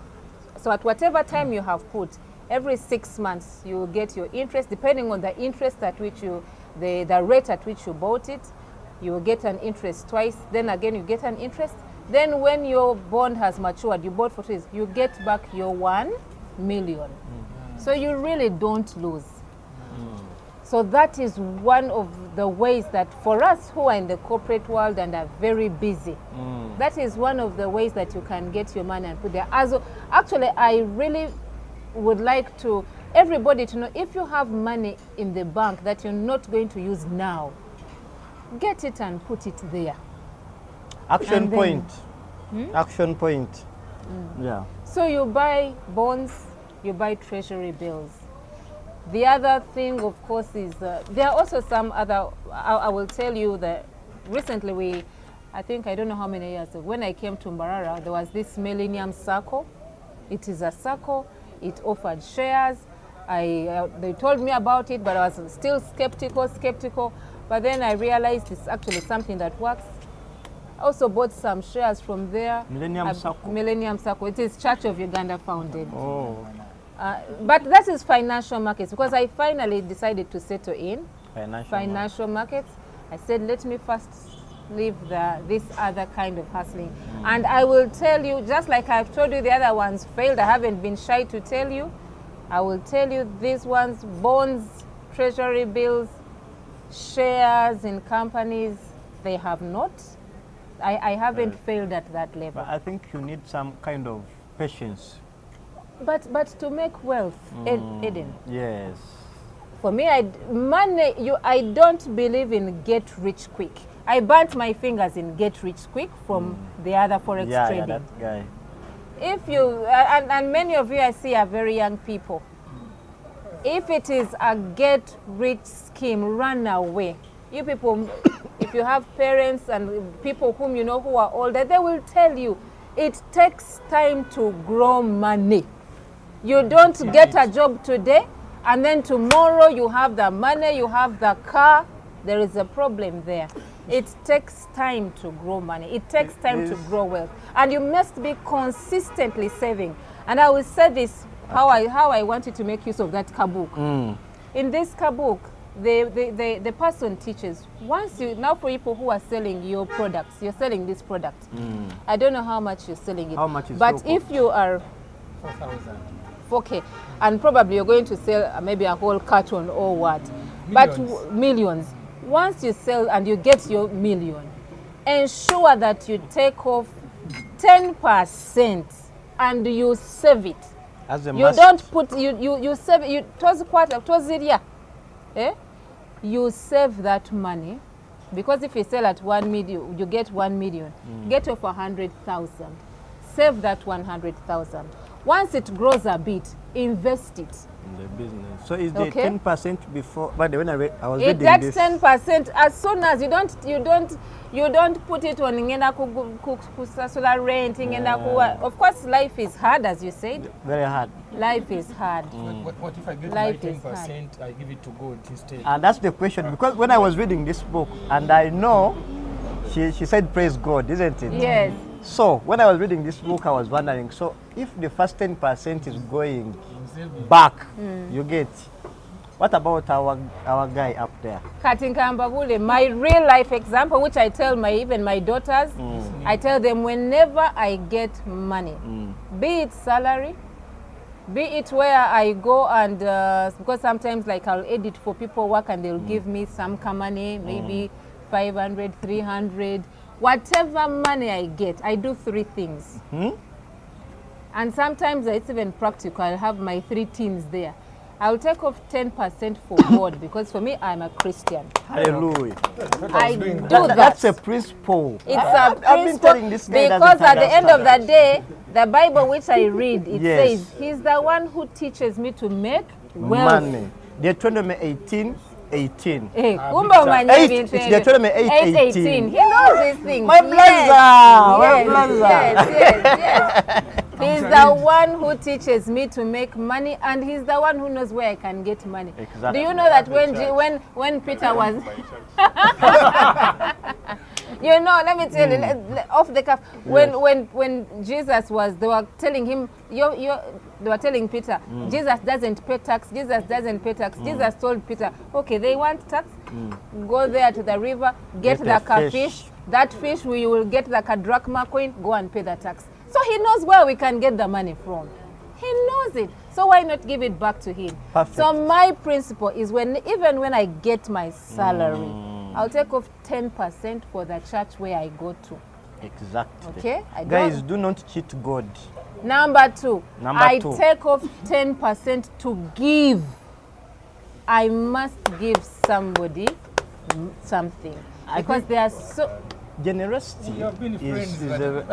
So at whatever time you have put, every 6 months, you will get your interest, depending on the interest at which you the rate at which you bought it, you will get an interest twice, then again you get an interest. Then when your bond has matured, you bought for 2 years, you get back your 1 million. So you really don't lose. So that is one of the ways that for us who are in the corporate world and are very busy, that is one of the ways that you can get your money and put there. Actually, I really would like to everybody to know, if you have money in the bank that you're not going to use now, get it and put it there. Action point. Action point. Yeah. So you buy bonds, you buy treasury bills. The other thing, of course, is there are also some other, I will tell you that recently I don't know how many years ago, when I came to Mbarara, there was this Millennium Circle. It is a circle, it offered shares. They told me about it, but I was still skeptical. But then I realized it's actually something that works. I also bought some shares from there. Millennium Circle? Millennium Circle. It is Church of Uganda founded. Oh. But that is financial markets, because I finally decided to settle in financial markets. I said, let me first leave this other kind of hustling. And I will tell you, just like I've told you the other ones failed, I haven't been shy to tell you. I will tell you these ones, bonds, treasury bills, shares in companies, they have not. I haven't failed at that level. But I think you need some kind of patience. But to make wealth, Eden. Yes. For me, I don't believe in get rich quick. I burnt my fingers in get rich quick from the other forex trading. Yeah, that guy. If you, and many of you I see are very young people. If it is a get rich scheme, run away. You people, if you have parents and people whom you know who are older, they will tell you it takes time to grow money. You don't get a job today and then tomorrow you have the money, you have the car. There is a problem there. It takes time to grow money. It takes time to grow wealth. And you must be consistently saving. And I will say this, how I wanted to make use of that kabook. In this kabook, the person teaches, once you, now for people who are selling your products, you're selling this product. I don't know how much you're selling it. How much is but if you are 4,000. Okay, and probably you're going to sell maybe a whole carton or what. Millions. But millions. Once you sell and you get your million, ensure that you take off 10% and you save it. As a you don't put you save you you save that money, because if you sell at 1 million, you get 1 million. Get off 100,000. Save that 100,000. Once it grows a bit, invest it in the business. So is the 10% before? But when I was it, reading that's this, 10%. As soon as you don't put it on ngenda kusasula rent, of course life is hard, as you said. Very hard. Life is hard. What if I get Life my is hard. 10%, I give it to God instead? And that's the question, because when I was reading this book, and I know she said praise God, isn't it? Yes. So when I was reading this book, I was wondering, so if the first 10% is going back, you get, what about our guy up there? Katinkambabule, my real life example, which I tell even my daughters, I tell them whenever I get money, be it salary, be it where I go and, because sometimes like I'll edit for people work and they'll give me some money, maybe 500, 300, whatever money I get, I do 3 things. And sometimes it's even practical. I'll have my 3 teams there. I'll take off 10% for God, because for me, I'm a Christian. Hallelujah. I do that. That's a principle. It's a principle. I've been telling this guy because at the end of the day, the Bible which I read, it Yes. says, He's the one who teaches me to make wealth. Money. Deuteronomy 18:18. It's Deuteronomy 8:18. He knows these things. My blazer. Yes. He's the one who teaches me to make money, and he's the one who knows where I can get money. Exactly. Do you know that when Peter was you know, let me tell you, off the cuff, when Jesus was, they were telling him, they were telling Peter, Jesus doesn't pay tax, Jesus doesn't pay tax. Jesus told Peter, okay, they want tax, go there to the river, get Get the a fish. fish. That fish, we will get the drachma coin, go and pay the tax. So he knows where we can get the money from. He knows it. So why not give it back to him? Perfect. So my principle is even when I get my salary, I'll take off 10% for the church where I go to. Exactly. Okay? Guys, do not cheat God. Number two, I two. take off 10% to give. I must give somebody something. Because they are so... Generosity is a...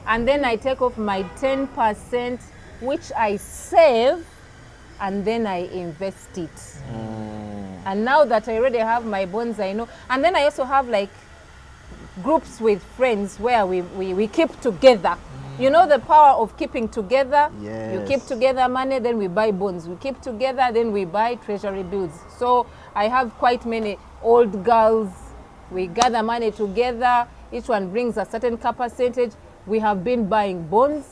And then I take off my 10%, which I save, and then I invest it. And now that I already have my bonds, I know. And then I also have like groups with friends where we keep together. You know the power of keeping together? Yes. You keep together money, then we buy bonds. We keep together, then we buy treasury bills. So I have quite many old girls. We gather money together. Each one brings a certain percentage. We have been buying bonds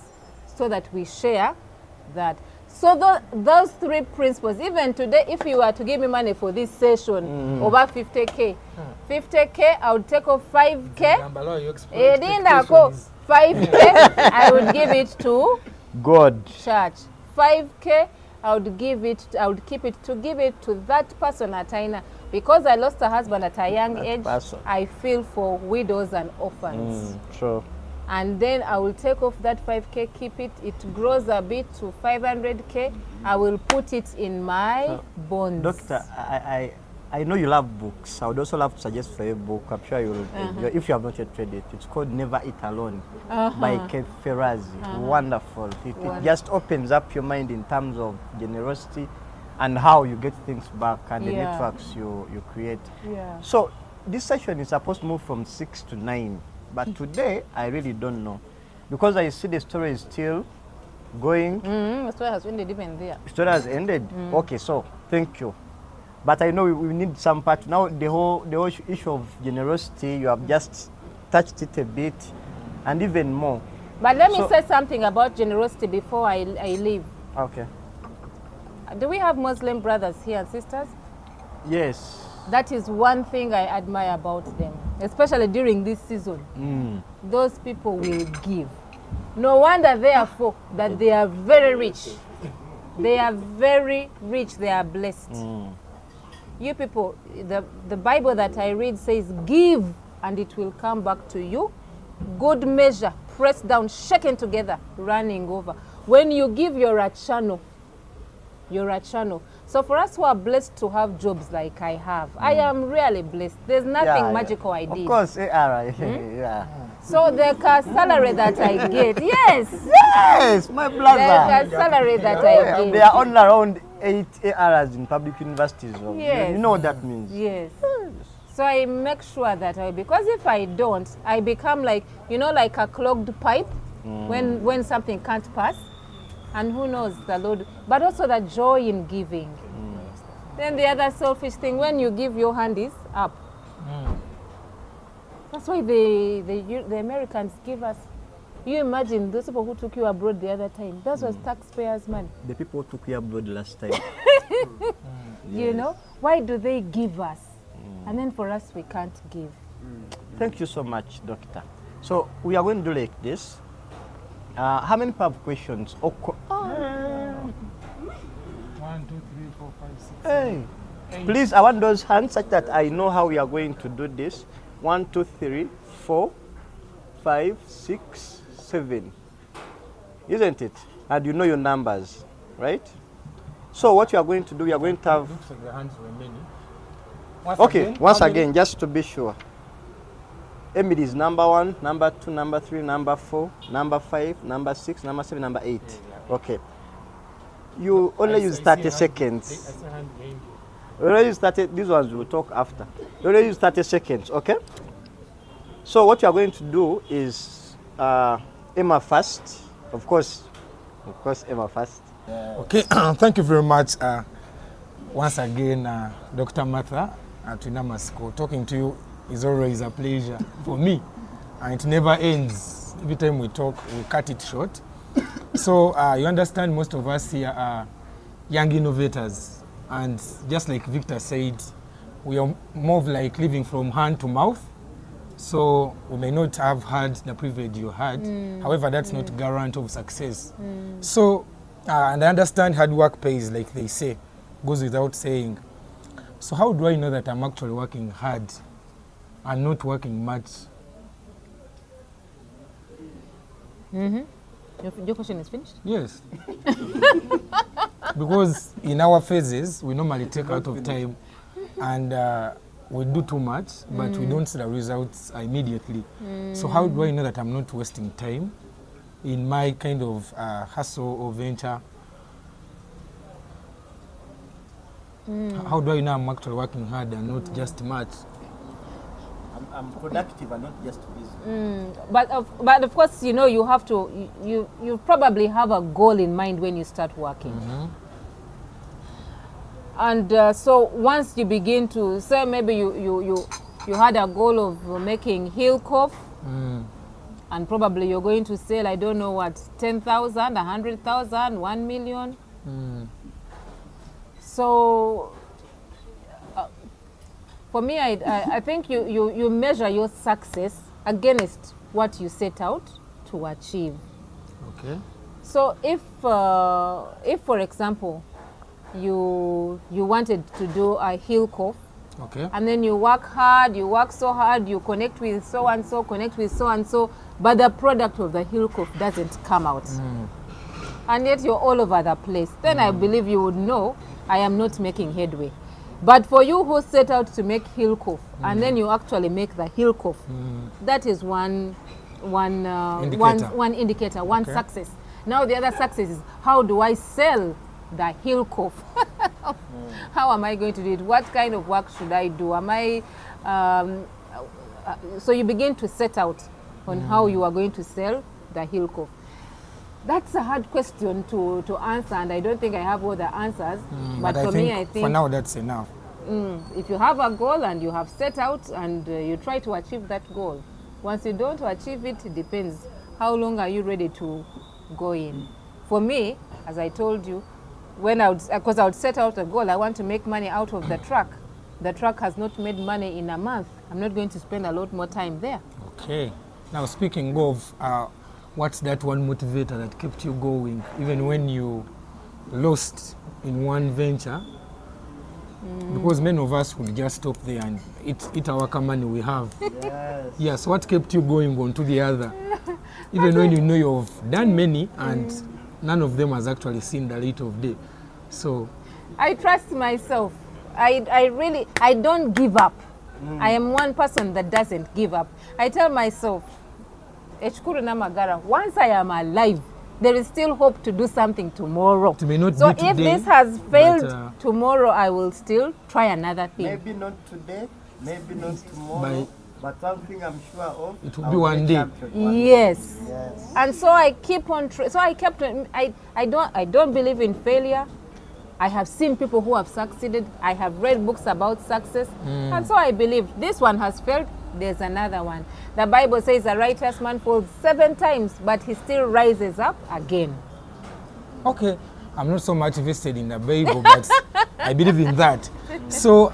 so that we share that. So those three principles, even today, if you were to give me money for this session, over 50K, 50K, I would take off 5K. 5K, I would give it to God. Church. 5K, I would keep it to that person at Aina. Because I lost a husband at a young age, I feel for widows and orphans. True. And then I will take off that 5K, keep it. It grows a bit to 500K. I will put it in my bonds. Doctor, I know you love books. I would also love to suggest for a book. I'm sure you'll enjoy, if you have not yet read it. It's called Never Eat Alone by Kev Ferrazzi. Wonderful. It just opens up your mind in terms of generosity and how you get things back and the networks you create. So this session is supposed to move from 6 to 9. But today, I really don't know. Because I see the story is still going. The story has ended even there. The story has ended? Okay, so thank you. But I know we need some part. Now the whole issue of generosity, you have just touched it a bit and even more. But let me say something about generosity before I leave. Okay. Do we have Muslim brothers here and sisters? Yes. That is one thing I admire about them, especially during this season. Those people will give. No wonder, therefore, that they are very rich. They are very rich. They are blessed. You people, the Bible that I read says, give and it will come back to you. Good measure, pressed down, shaken together, running over. When you give, you're a channel. You're a channel. So for us who are blessed to have jobs like I have, I am really blessed. There's nothing magical I did. Of course, yeah. So the salary that I get, yes, my brother. The salary that I get. They are on around 8 ARs in public universities. Yes. You know what that means. Yes. So I make sure that because if I don't, I become like, like a clogged pipe when something can't pass. And who knows, the Lord, but also the joy in giving. Then the other selfish thing, when you give, your hand is up. That's why the Americans give us. You imagine those people who took you abroad the other time. That was taxpayers' money. The people who took you abroad last time. You know, why do they give us? And then for us, we can't give. Thank you so much, Doctor. So we are going to do like this. How many people have questions? 1, 2, 3, 4, 5, 6. Hey. Please, I want those hands such that I know how we are going to do this. 1, 2, 3, 4, 5, 6, 7. Isn't it? And you know your numbers, right? So what you are going to do, you are going to have... Looks like the hands were many. Once again, just to be sure. Emily is number 1, number 2, number 3, number 4, number 5, number 6, number 7, number 8. Okay. You only use 30 seconds. Only use 30, these ones we'll talk after. You only use 30 seconds, okay? So what you are going to do is Emma first. Of course, Emma first. Okay, thank you very much. Once again, Dr. Martha Twinamasiko, talking to you is always a pleasure for me, and it never ends. Every time we talk, we cut it short. So you understand, most of us here are young innovators, And just like Victor said, we are more of like living from hand to mouth. So we may not have had the privilege you had. However, that's not guarantee of success. So, and I understand hard work pays, like they say, goes without saying. So how do I know that I'm actually working hard and not working much? Your question is finished? Yes. Because in our phases, we normally take out of time and we do too much, but we don't see the results immediately. So how do I know that I'm not wasting time in my kind of hustle or venture? How do I know I'm actually working hard and not just much? I'm productive and not just busy. But of course, you know, you have to, you probably have a goal in mind when you start working. And so once you begin to say, maybe you had a goal of making heel cough, and probably you're going to sell, I don't know what, 10,000, 100,000, 1 million. So for me, I think you measure your success against what you set out to achieve. Okay. So if for example, you wanted to do a heel cough, okay, and then you work hard, you work so hard, you connect with so and so, connect with so and so, but the product of the heel cough doesn't come out, and yet you're all over the place, then I believe you would know I am not making headway. But for you who set out to make heel cough, and then you actually make the heel cough, that is one indicator, one success. Now the other success is, how do I sell the heel cough? How am I going to do it? What kind of work should I do? Am I so you begin to set out on how you are going to sell the heel cough. That's a hard question to answer, and I don't think I have all the answers. But for me, I think for now that's enough. If you have a goal and you have set out and you try to achieve that goal, once you don't achieve it, it depends. How long are you ready to go in? For me, as I told you, because I would set out a goal, I want to make money out of the truck. The truck has not made money in a month. I'm not going to spend a lot more time there. Okay. Now speaking of, what's that one motivator that kept you going, even when you lost in one venture? Because many of us would just stop there and eat our money we have. Yes. Yes, what kept you going on to the other? Even when you know you've done many and none of them has actually seen the light of day. So I trust myself. I don't give up. I am one person that doesn't give up. I tell myself, Echukuru Namagara, once I am alive, there is still hope to do something tomorrow. It may not so be today, if this has failed, tomorrow I will still try another thing. Maybe not today, maybe not tomorrow, but something I'm sure of. It will be one day. Yes. And so I keep on. I don't believe in failure. I have seen people who have succeeded. I have read books about success, and so I believe this one has failed. There's another one. The Bible says a righteous man falls 7 times, but he still rises up again. Okay, I'm not so much invested in the Bible, but I believe in that. So,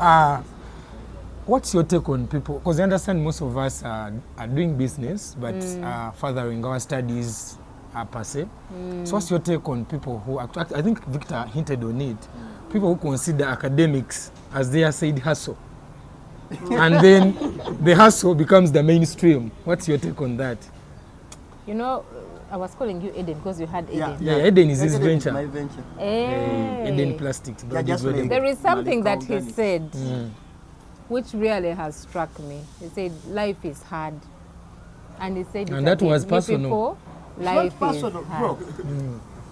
what's your take on people? Because I understand most of us are doing business, but furthering our studies per se. So, what's your take on people who, I think Victor hinted on it, people who consider academics as their side hustle? And then the hustle becomes the mainstream. What's your take on that? You know, I was calling you Eden because you had Eden. Yeah, Eden is his venture. My venture. Eden Plastics. There is something that he said which really has struck me. He said, life is hard. And he said, and that was personal. Life is personal, hard.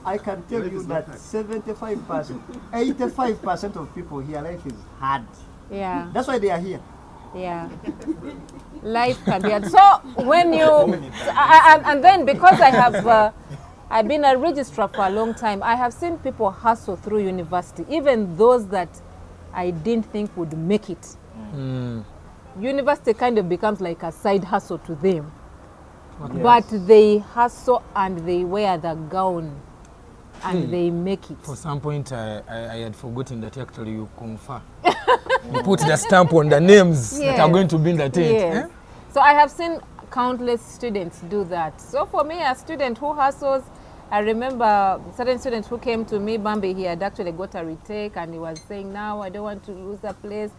I can tell you that 75%, 85% of people here, life is hard. Yeah. That's why they are here. Yeah. Life can be hard. So when you, and then because I have, I've been a registrar for a long time, I have seen people hustle through university, even those that I didn't think would make it. University kind of becomes like a side hustle to them. But they hustle and they wear the gown and they make it. For some point, I had forgotten that actually you confer. You put the stamp on the names that are going to be in the tent. Yes. Eh? So I have seen countless students do that. So for me, a student who hustles, I remember certain students who came to me, Bambi, he had actually got a retake and he was saying, now I don't want to lose the place,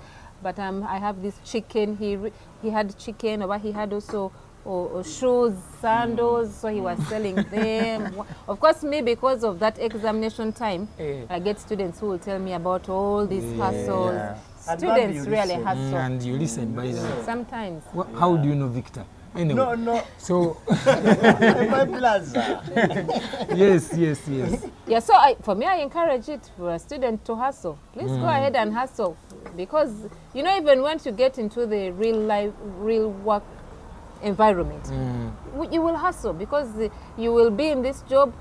but I have this chicken. He had chicken, but he had also shoes, sandals, so he was selling them. Of course, me, because of that examination time, I get students who will tell me about all these hustles. Yeah. Students really hustle. And you listen, by the way. Sometimes. How do you know Victor? Anyway. No. So. My plaza. Yes. Yeah, so for me, I encourage it for a student to hustle. Please go ahead and hustle. Because, you know, even once you get into the real work environment, you will hustle because you will be in this job.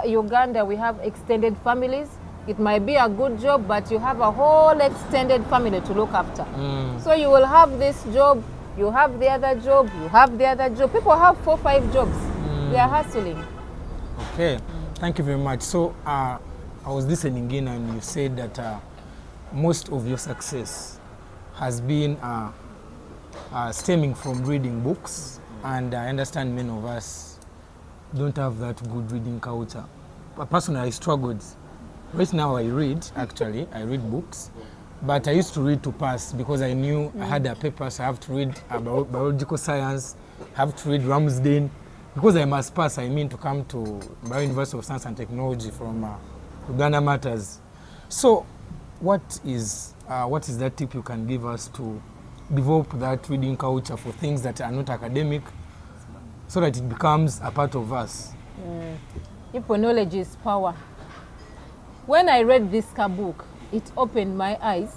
Uganda, we have extended families. It might be a good job, but you have a whole extended family to look after. So you will have this job, you have the other job, you have the other job. People have 4 or 5 jobs. They are hustling. Okay, thank you very much. So I was listening in and you said that most of your success has been stemming from reading books, and I understand many of us don't have that good reading culture. Personally, I struggled. Right now I read, actually, I read books, but I used to read to pass because I knew I had a paper, so I have to read about biological science, I have to read Ramsden. Because I must pass, I mean to come to Mbaro University of Science and Technology from Uganda Matters. So what is that tip you can give us to develop that reading culture for things that are not academic so that it becomes a part of us? People, knowledge is power. When I read this book, it opened my eyes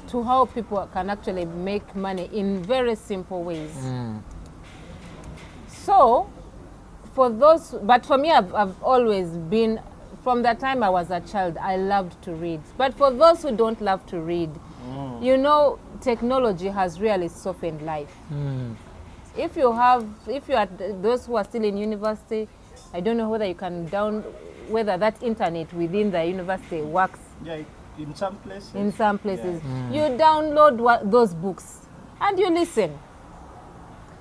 to how people can actually make money in very simple ways. So, but for me, I've always been, from the time I was a child, I loved to read. But for those who don't love to read, you know, technology has really softened life. If you are those who are still in university, I don't know whether you can whether that internet within the university works. Yeah, in some places. In some places. You download those books and you listen.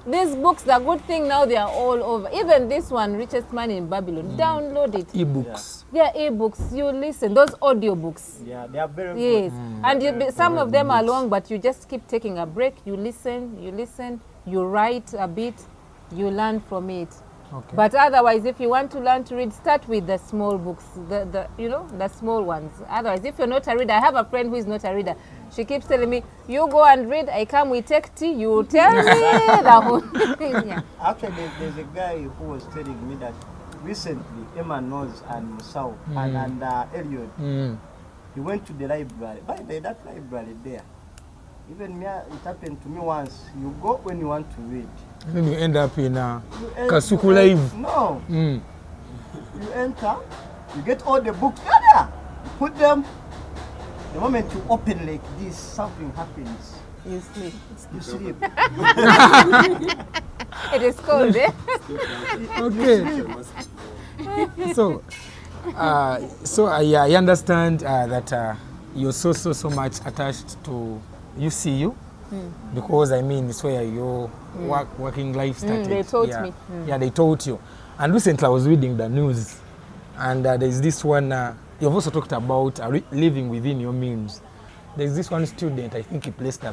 These books, the good thing now, they are all over. Even this one, Richest Man in Babylon, download it. E-books. Yeah, e-books. You listen. Those audio books. Yeah, they are very good. Yes. And some of them are long, but you just keep taking a break. You listen, you write a bit, you learn from it. Okay. But otherwise, if you want to learn to read, start with the small books, the small ones. Otherwise, if you're not a reader, I have a friend who is not a reader. She keeps telling me, you go and read, I come, we take tea, you tell me the whole thing. Yeah. Actually, there's a guy who was telling me that recently, Emma Knows and Musau and Elliot, he went to the library. By the way, that library there, even me, it happened to me once. You go when you want to read. And then you end up in Kasuku Live. No. You enter, you get all the books there, you put them. The moment you open like this, something happens. You sleep. You sleep. It is cold, eh? Okay. So I understand that you're so much attached to UCU because I mean it's where your working life started. They taught me. Yeah, they taught you. And recently I was reading the news, and there's this one. You've also talked about living within your means. There's this one student, I think he placed a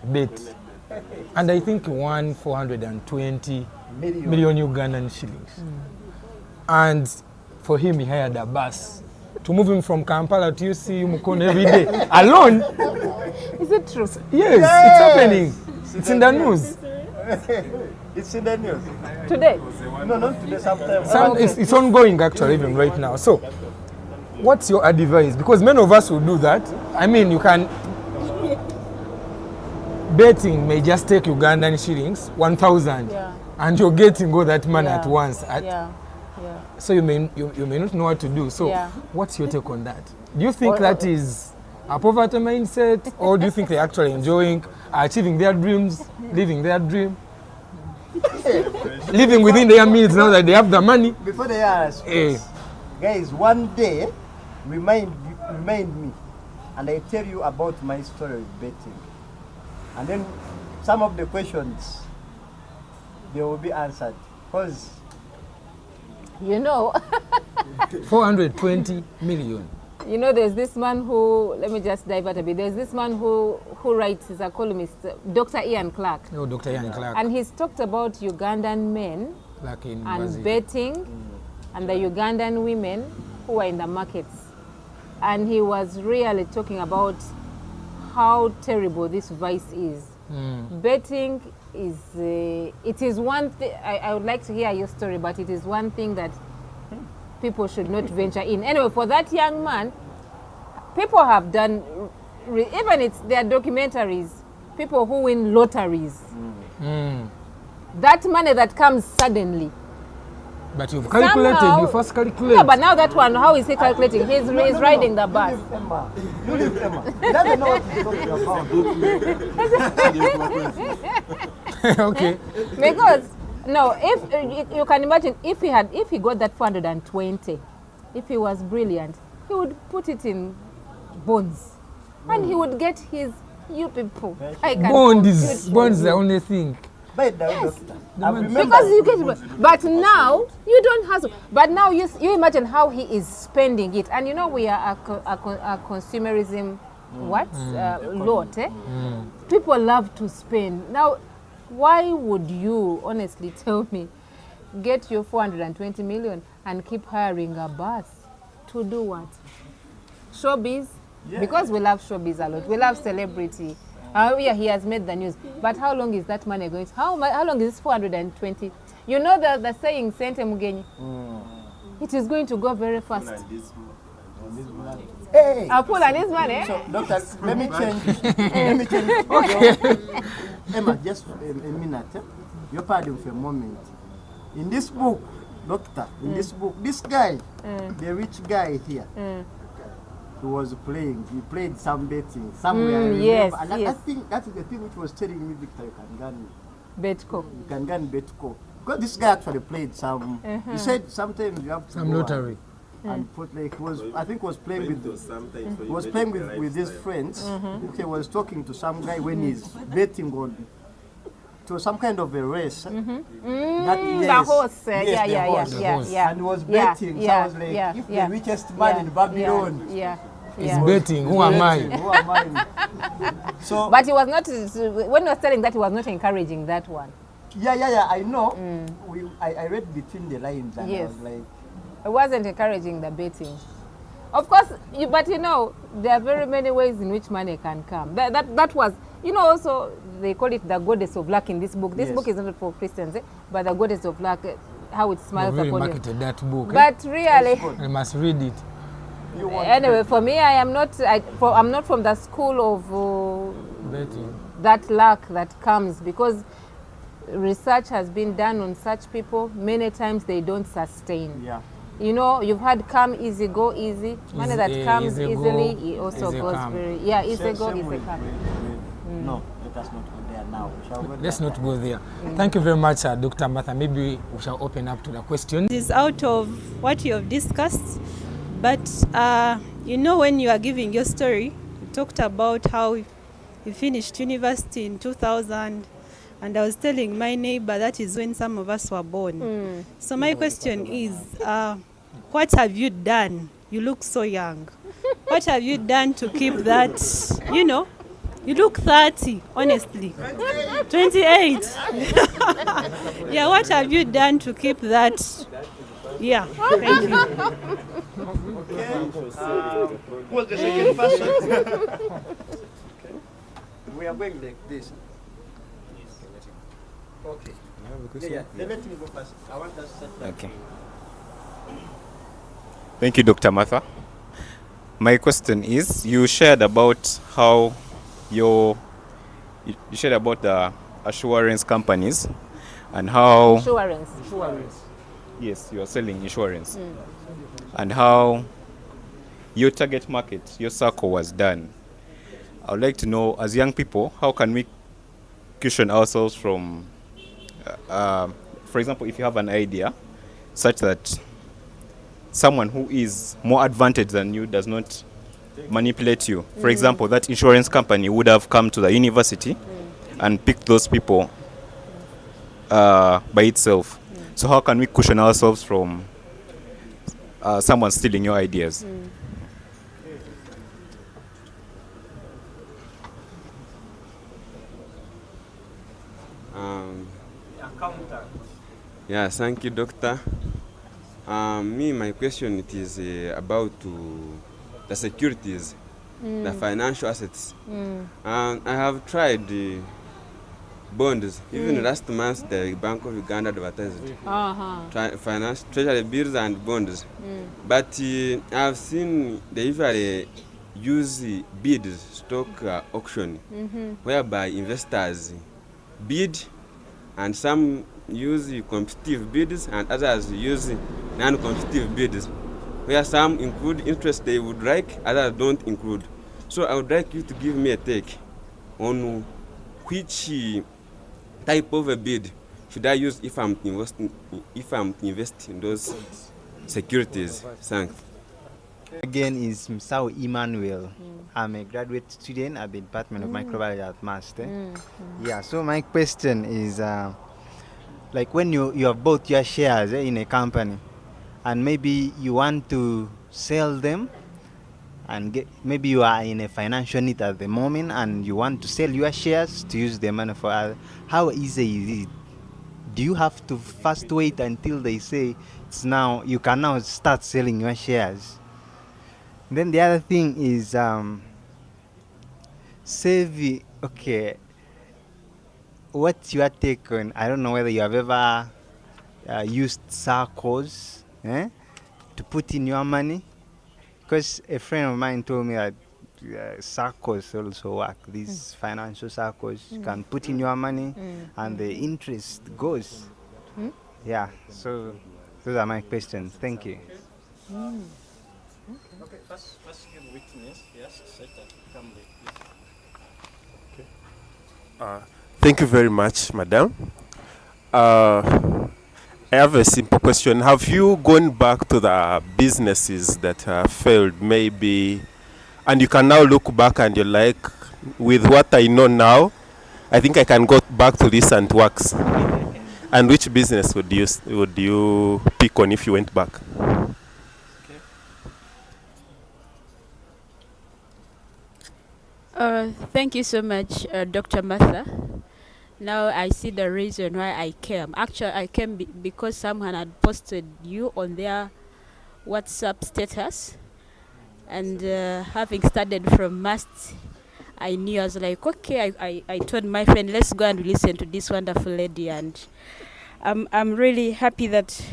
bet, and I think he won 420 million Ugandan shillings. And for him, he hired a bus to move him from Kampala to UCU Mukono every day, alone. Is it true? Yes, it's happening. It's in the news. It's in the news. Today? No, not today, sometimes. It's ongoing actually, even right now. So, what's your advice? Because many of us will do that. I mean, you can... Betting may just take Ugandan shillings, 1,000, and you're getting all that money at once. So you may not know what to do. So what's your take on that? Do you think that is a poverty mindset, or do you think they're actually enjoying, achieving their dreams, living their dream? Living within their means now that they have the money? Before they ask. Guys, one day, remind me, and I tell you about my story with betting. And then some of the questions, they will be answered. Because, You know, 420 million. you know, there's this man who, let me just divert a bit. There's this man who writes, he's a columnist, Dr. Ian Clark. Oh, Dr. Ian Clark. And he's talked about Ugandan men Like in and Brazil. betting and the Ugandan women who are in the markets. And he was really talking about how terrible this vice is. Betting is, it is one thing, I would like to hear your story, but it is one thing that people should not venture in. Anyway, for that young man, people have done, even it's their documentaries, people who win lotteries. That money that comes suddenly. But you've calculated, Somehow- you first calculate. No, but now that one, how is he calculating? He's riding the bus. You leave Emma. He doesn't know what he's talking about. Okay. Because no, if you can imagine if he got that 420, if he was brilliant, he would put it in bonds, and he would get his people. Bonds is the only thing. Yes. Because you get, but now you don't have to. But now you imagine how he is spending it, and you know we are a consumerism lot. People love to spend. Now, why would you honestly tell me get your 420 million and keep hiring a bus to do what? Showbiz, because we love showbiz a lot. We love celebrity. Yeah, he has made the news. But how long is that money going to? How long is this 420? You know the saying, Sente Mugenyi? It is going to go very fast. Hey! I'll pull on his money. So, doctor, let me change. Okay. Emma, just a minute. You're pardon for a moment. In this book, doctor, this book, this guy, the rich guy here, he was playing. He played some betting somewhere. Yes, and yes. I think that is the thing which was telling me, Victor, you can gun Betco. You can gun Betco. Because this guy actually played some. He said sometimes you have to Some go lottery. and put like I think was playing with his friends. Okay, was talking to some guy when he's betting on to some kind of a race. The horse. Yeah. And he was betting. So I was like, if the richest man in Babylon is betting, who am I? Who am I? So, but he was not, when he was telling that, he was not encouraging that one. Yeah, I know. I read between the lines and I was like, it wasn't encouraging the betting. Of course, but you know, there are very many ways in which money can come. That was, you know, also they call it the goddess of luck in this book. This book is not for Christians, but the goddess of luck, how it smiles really upon marketed you. that book. But really, I must read it. Anyway, for me, I'm not from the school of betting. That luck that comes, because research has been done on such people. Many times they don't sustain. Yeah. You know, you've had come easy, go easy. Money that comes easy easily, go, it also easy goes come. very, easy go, same easy with- come. No, let us not go there now. We shall go Let's there. not go there. Thank you very much, Dr. Martha. Maybe we shall open up to the questions. This is out of what you have discussed, but you know, when you are giving your story, you talked about how you finished university in 2000, and I was telling my neighbor that is when some of us were born. So my question is, what have you done? You look so young. What have you done to keep that, you know, you look 30, honestly. 28. Yeah, what have you done to keep that? Yeah, thank you. Who was the second person? We are going like this. Okay. Yeah. Let me go first. I want us to set that. Okay. Thank you, Dr. Martha. My question is, you shared about how you shared about the assurance companies and how Insurance. yes, you are selling insurance and how your target market, your circle was done. I would like to know, as young people, how can we cushion ourselves from, for example, if you have an idea such that someone who is more advantaged than you does not manipulate you. For example, that insurance company would have come to the university and picked those people by itself. So how can we cushion ourselves from someone stealing your ideas? Yeah, thank you, doctor. My question it is about the securities, the financial assets. I have tried bonds. Even last month, the Bank of Uganda advertised finance, treasury bills and bonds. But I've seen they usually use bids, stock auction, whereby investors bid, and some use competitive bids and others use non-competitive bids, where some include interest they would like, others don't include. So I would like you to give me a take on which type of a bid should I use if I'm investing in those securities. Thanks. Again is Msao Emmanuel. I'm a graduate student at the Department of Microbiology at MAST. Yeah, so my question is like when you have bought your shares in a company and maybe you want to sell them and maybe you are in a financial need at the moment and you want to sell your shares to use the money for other, how easy is it? Do you have to first wait until they say it's now, you can now start selling your shares? Then the other thing is saving. Okay, what's your take on, I don't know whether you have ever used circles to put in your money, because a friend of mine told me that circles also work. These financial circles, you can put in your money and the interest goes. Yeah, so those are my questions. Thank you. Okay, first give witness. Yes, come Thank you very much, madam. I have a simple question. Have you gone back to the businesses that failed, maybe, and you can now look back and you're like, with what I know now, I think I can go back to this and it works. And which business would you pick on if you went back? Thank you so much, Dr. Martha. Now I see the reason why I came. Actually, I came because someone had posted you on their WhatsApp status. And having started from MAST, I knew, I was like, okay, I told my friend, let's go and listen to this wonderful lady. And I'm really happy that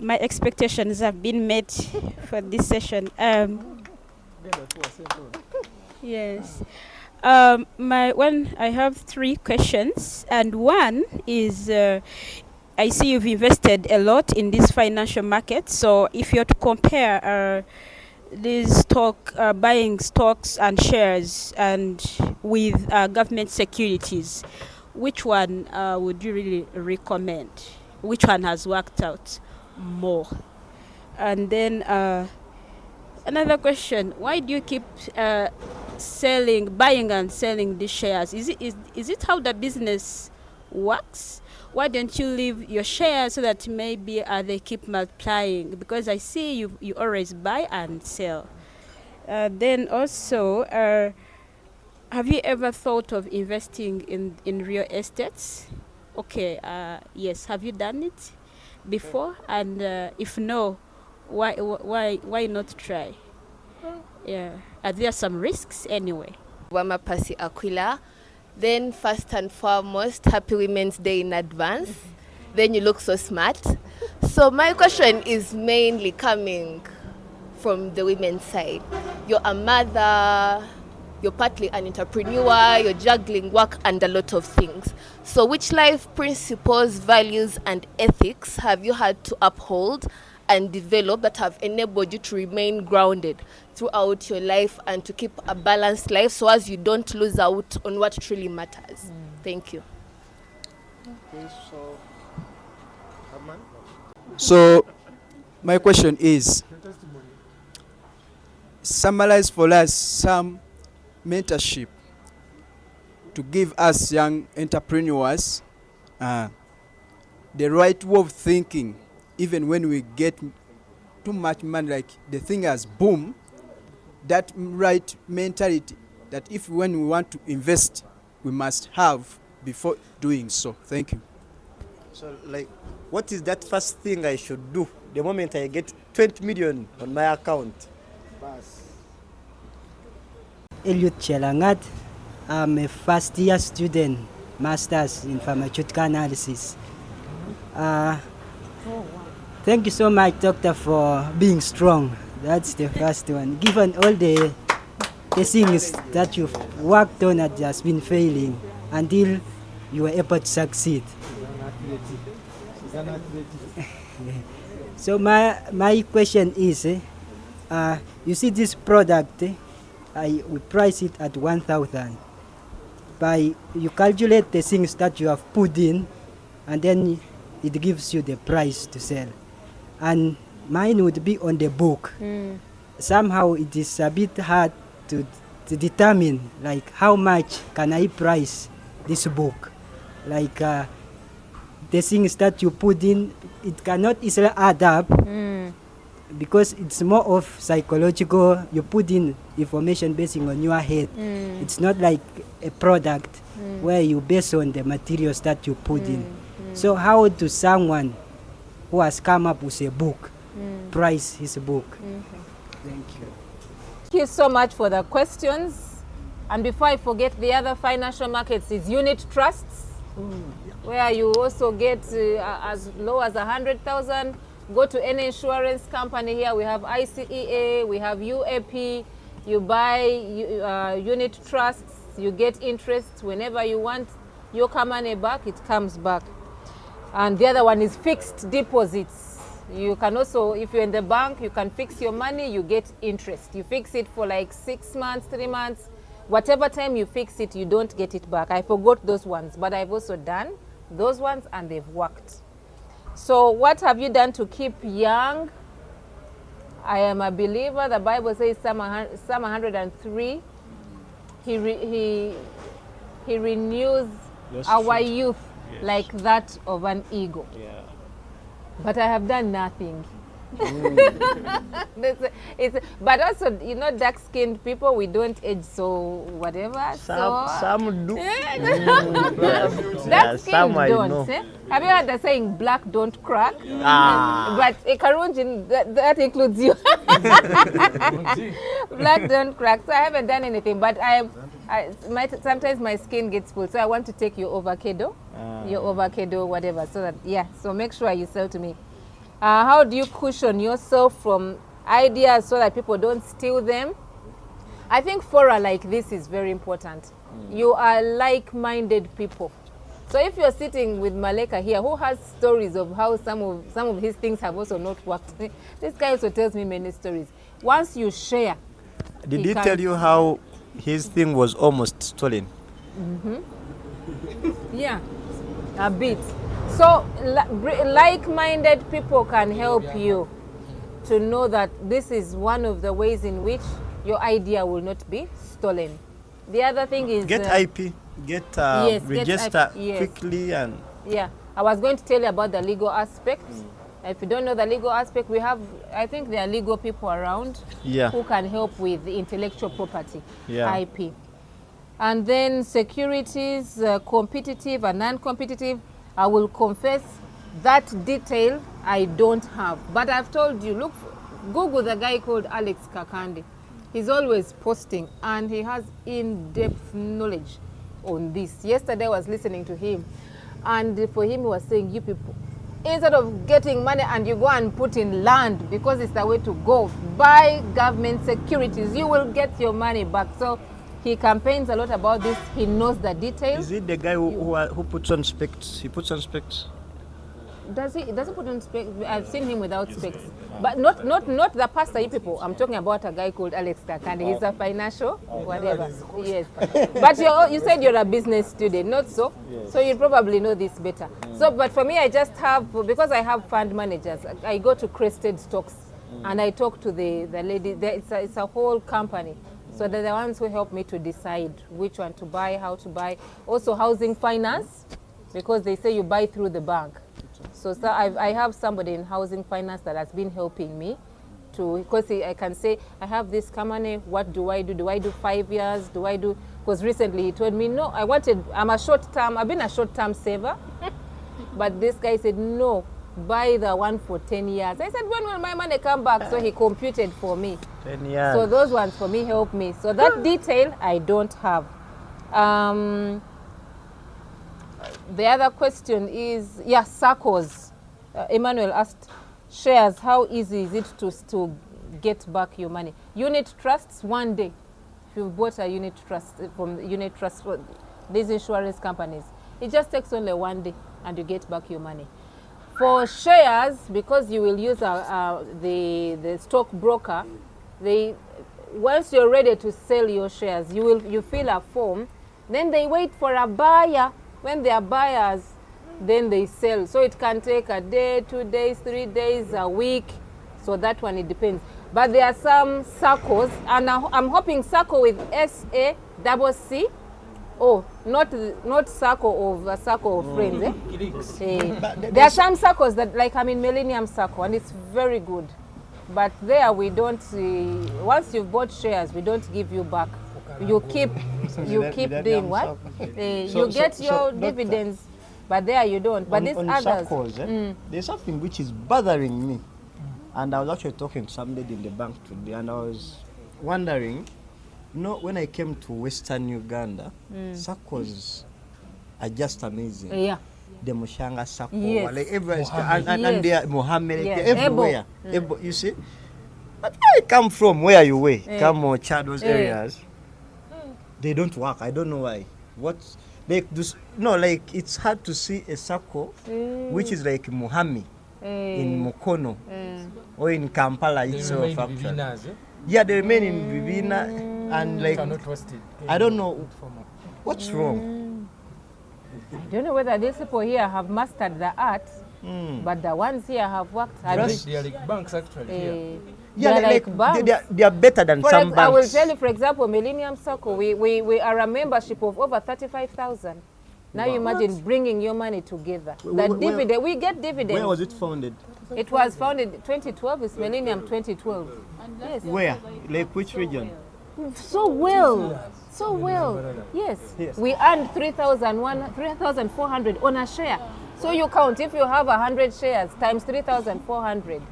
my expectations have been met for this session. Yes. I have 3 questions, and one is I see you've invested a lot in this financial market. So if you're to compare these buying stocks and shares and with government securities, which one would you really recommend? Which one has worked out more? And then another question: why do you keep buying and selling these shares? Is it how the business works? Why don't you leave your shares so that maybe they keep multiplying? Because I see you always buy and sell. Then also, have you ever thought of investing in real estates? Okay, yes. Have you done it before? And if no, why not try? Yeah. Are there some risks anyway? Twinamasi Aquila. Then first and foremost, happy Women's Day in advance. Then you look so smart. So my question is mainly coming from the women's side. You're a mother, you're partly an entrepreneur, you're juggling work and a lot of things. So which life principles, values and ethics have you had to uphold and develop that have enabled you to remain grounded throughout your life and to keep a balanced life so as you don't lose out on what truly matters? Thank you. So My question is, summarize for us some mentorship to give us young entrepreneurs the right way of thinking, even when we get too much money, like the thing has boom, that right mentality that if when we want to invest, we must have before doing so. Thank you. So, like, what is that first thing I should do the moment I get 20 million on my account? Eliud Chelangat. I'm a first year student, master's in pharmaceutical analysis. Thank you so much, doctor, for being strong. That's the first one. Given all the things that you've worked on that has been failing until you were able to succeed. So my question is, you see this product, we price it at 1,000. You calculate the things that you have put in, and then it gives you the price to sell. And mine would be on the book. Somehow it is a bit hard to determine, like, how much can I price this book. Like the things that you put in, it cannot easily add up because it's more of psychological. You put in information based on your head. It's not like a product where you base on the materials that you put in. So how does someone who has come up with a book price his book? Thank you. Thank you so much for the questions. And before I forget, the other financial markets is unit trusts, where you also get as low as 100,000. Go to any insurance company here. We have ICEA, we have UAP. You buy unit trusts, you get interest whenever you want your money back, it comes back. And the other one is fixed deposits. You can also, if you're in the bank, you can fix your money, you get interest. You fix it for like 6 months, 3 months. Whatever time you fix it, you don't get it back. I forgot those ones, but I've also done those ones and they've worked. So what have you done to keep young? I am a believer. The Bible says Psalm 103, he renews our youth like that of an eagle. But I have done nothing. But also, you know, dark-skinned people, we don't age, so whatever. Some do. Dark-skinned don't. Have you heard the saying, black don't crack? But a Karunjin, that includes you. Black don't crack. So I haven't done anything, but sometimes my skin gets full, so I want to take your avocado, whatever, so that, so make sure you sell to me. How do you cushion yourself from ideas so that people don't steal them? I think fora like this is very important. You are like-minded people. So if you're sitting with Maleka here, who has stories of how some of his things have also not worked, this guy also tells me many stories. Once you share, did he tell you how his thing was almost stolen? Yeah, a bit. So like-minded people can help you to know that this is one of the ways in which your idea will not be stolen. The other thing is get IP, register quickly, and I was going to tell you about the legal aspect. If you don't know the legal aspect, we have, I think there are legal people around who can help with the intellectual property, IP. And then securities, competitive and non-competitive. I will confess that detail I don't have. But I've told you, look, Google the guy called Alex Kakande. He's always posting and he has in-depth knowledge on this. Yesterday I was listening to him, and for him he was saying, you people, instead of getting money and you go and put in land, because it's the way to go, buy government securities, you will get your money back. So he campaigns a lot about this. He knows the details. Is it the guy who puts on specs? He puts on specs. Does he put on specs? I've seen him without specs. But not the pastor people. I'm talking about a guy called Alex Kakande. He's a financial whatever. Yes. But you said you're a business student, not so? Yes. So you probably know this better. So, but for me, I just have, because I have fund managers, I go to Crested Stocks and I talk to the lady. It's a whole company. So they're the ones who help me to decide which one to buy, how to buy. Also housing finance, because they say you buy through the bank. So I have somebody in housing finance that has been helping me to, because I can say, I have this company, what do I do? Do I do 5 years? Do I do, because recently he told me, no, I've been a short-term saver. But this guy said, no, buy the one for 10 years. I said, when will my money come back? So he computed for me. 10 years. So those ones for me help me. So that detail I don't have. The other question is, SACCOs. Emmanuel asked, shares, how easy is it to get back your money? Unit trusts, one day. If you bought a unit trust from unit trust for these insurance companies, it just takes only 1 day and you get back your money. For shares, because you will use the stock broker, once you're ready to sell your shares, you fill a form, then they wait for a buyer. When they are buyers, then they sell. So it can take a day, 2 days, 3 days, a week. So that one, it depends. But there are some SACCOs, and I'm hoping SACCO with SACC. Oh, not SACCO of SACCO of friends. There are some SACCOs that, like I'm in Millennium SACCO, and it's very good. But there we don't, once you've bought shares, we don't give you back. You keep doing what? You get your dividends, but there you don't. But these others, SACCOs, there's something which is bothering me. And I was actually talking to somebody in the bank today, and I was wondering, when I came to Western Uganda, SACCOs are just amazing. Yeah. The Mushanga SACCO, yes. like everywhere, and they are Mohammed, everywhere. You see? But where I come from, where you were, come on, Chad, those areas, they don't work. I don't know why. It's hard to see a SACCO which is like Muhammed in Mukono or in Kampala itself. Yeah, they remain in Bibina and like I don't know what's wrong. I don't know whether these people here have mastered the art, but the ones here have worked. They are like banks actually. They are better than some banks. I will tell you, for example, Millennium SACCO, we are a membership of over 35,000. Now you imagine bringing your money together. We get dividends. Where was it founded? It was founded in 2012. It's Millennium 2012. Yes. Where? Like which region? So well. Yes. We earned 3,400 on a share. So you count, if you have 100 shares times 3,400.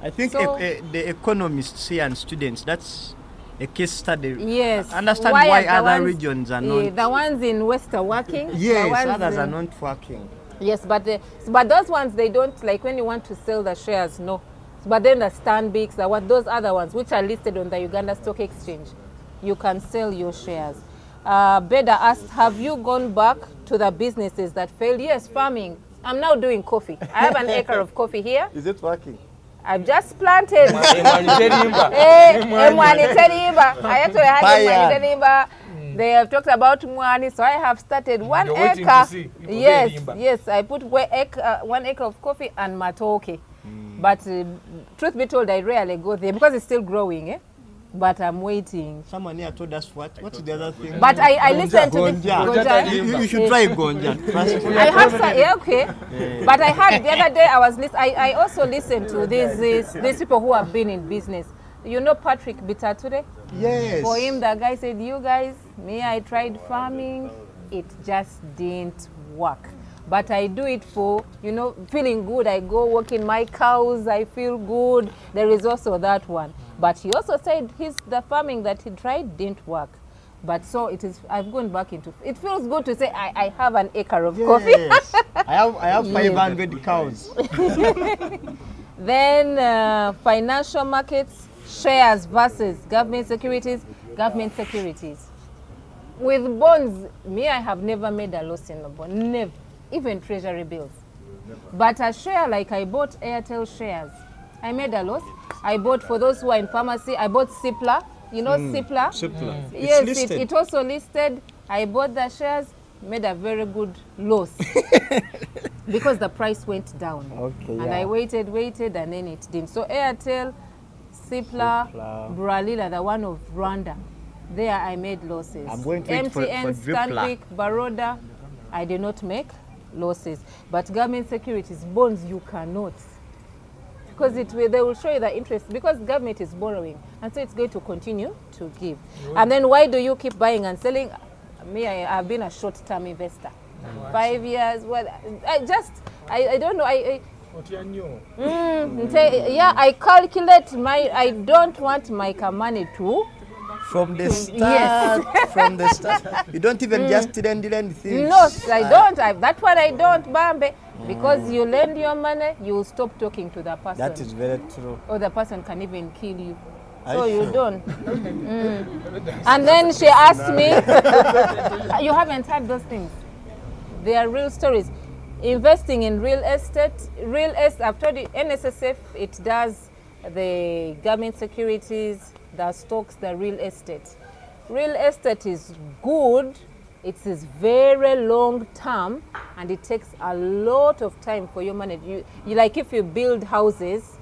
I think the economists here and students, that's a case study. Yes. Understand why other regions are not. The ones in West are working. Yes, others are not working. Yes, but those ones, they don't, like when you want to sell the shares, no. But then the Stanbics, those other ones, which are listed on the Uganda Stock Exchange, you can sell your shares. Beda asked, have you gone back to the businesses that failed? Yes, farming. I'm now doing coffee. I have an acre of coffee here. Is it working? I've just planted. I actually had Mwani. They have talked about Mwani, so I have started 1 acre. Yes, I put 1 acre of coffee and matoke. But truth be told, I rarely go there because it's still growing. But I'm waiting. Someone here told us what's the other thing? But I listened to Gonja. You should try Gonja. I have some, okay. But I heard the other day I also listened to these people who have been in business. You know Patrick Bitature? Yes. For him, the guy said, you guys, I tried farming, it just didn't work. But I do it for, feeling good. I go walking my cows, I feel good. There is also that one. But he also said the farming that he tried didn't work. But so I've gone back into, it feels good to say I have an acre of coffee. I have 500 cows. Then financial markets, shares versus government securities. With bonds, I have never made a loss in a bond. Never. Even treasury bills. But a share, like I bought Airtel shares, I made a loss. I bought, for those who are in pharmacy, I bought Cipla. You know Cipla? Cipla. It's Yes, listed. it also listed. I bought the shares, made a very good loss because the price went down. Okay, And yeah. I waited, and then it didn't. So Airtel, Cipla, Bralila, the one of Rwanda, there I made losses. I'm going to wait for MTN, Dripla. Stanbic, Baroda, I did not make losses. But government securities, bonds, you cannot. Because they will show you the interest, because government is borrowing, and so it's going to continue to give. And then why do you keep buying and selling? Me, I've been a short-term investor. 5 years, well, I don't know, yeah, I calculate I don't want my money to. From the start, Yes. from the start. You don't even just lend things. No, I don't. That's what I don't, Bambe. Because you lend your money, you will stop talking to the person. That is very true. Or the person can even kill you. Are So you you sure? don't. And then she asked me, you haven't heard those things. They are real stories. Investing in real estate, I've told you, NSSF, it does the government securities, the stocks, the real estate. Real estate is good. It is very long term, and it takes a lot of time for your money. You like if you build houses,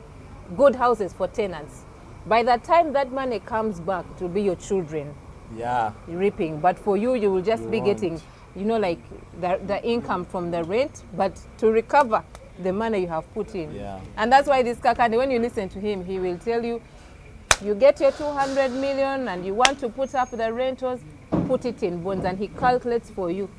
good houses for tenants, by the time that money comes back, it will be your children Yeah. reaping. But for you, you will just You be won't. getting, like the income from the rent, but to recover the money you have put in. Yeah. And that's why this Kakande, when you listen to him, he will tell you, you get your 200 million and you want to put up the rentals, put it in bonds, and he calculates for you.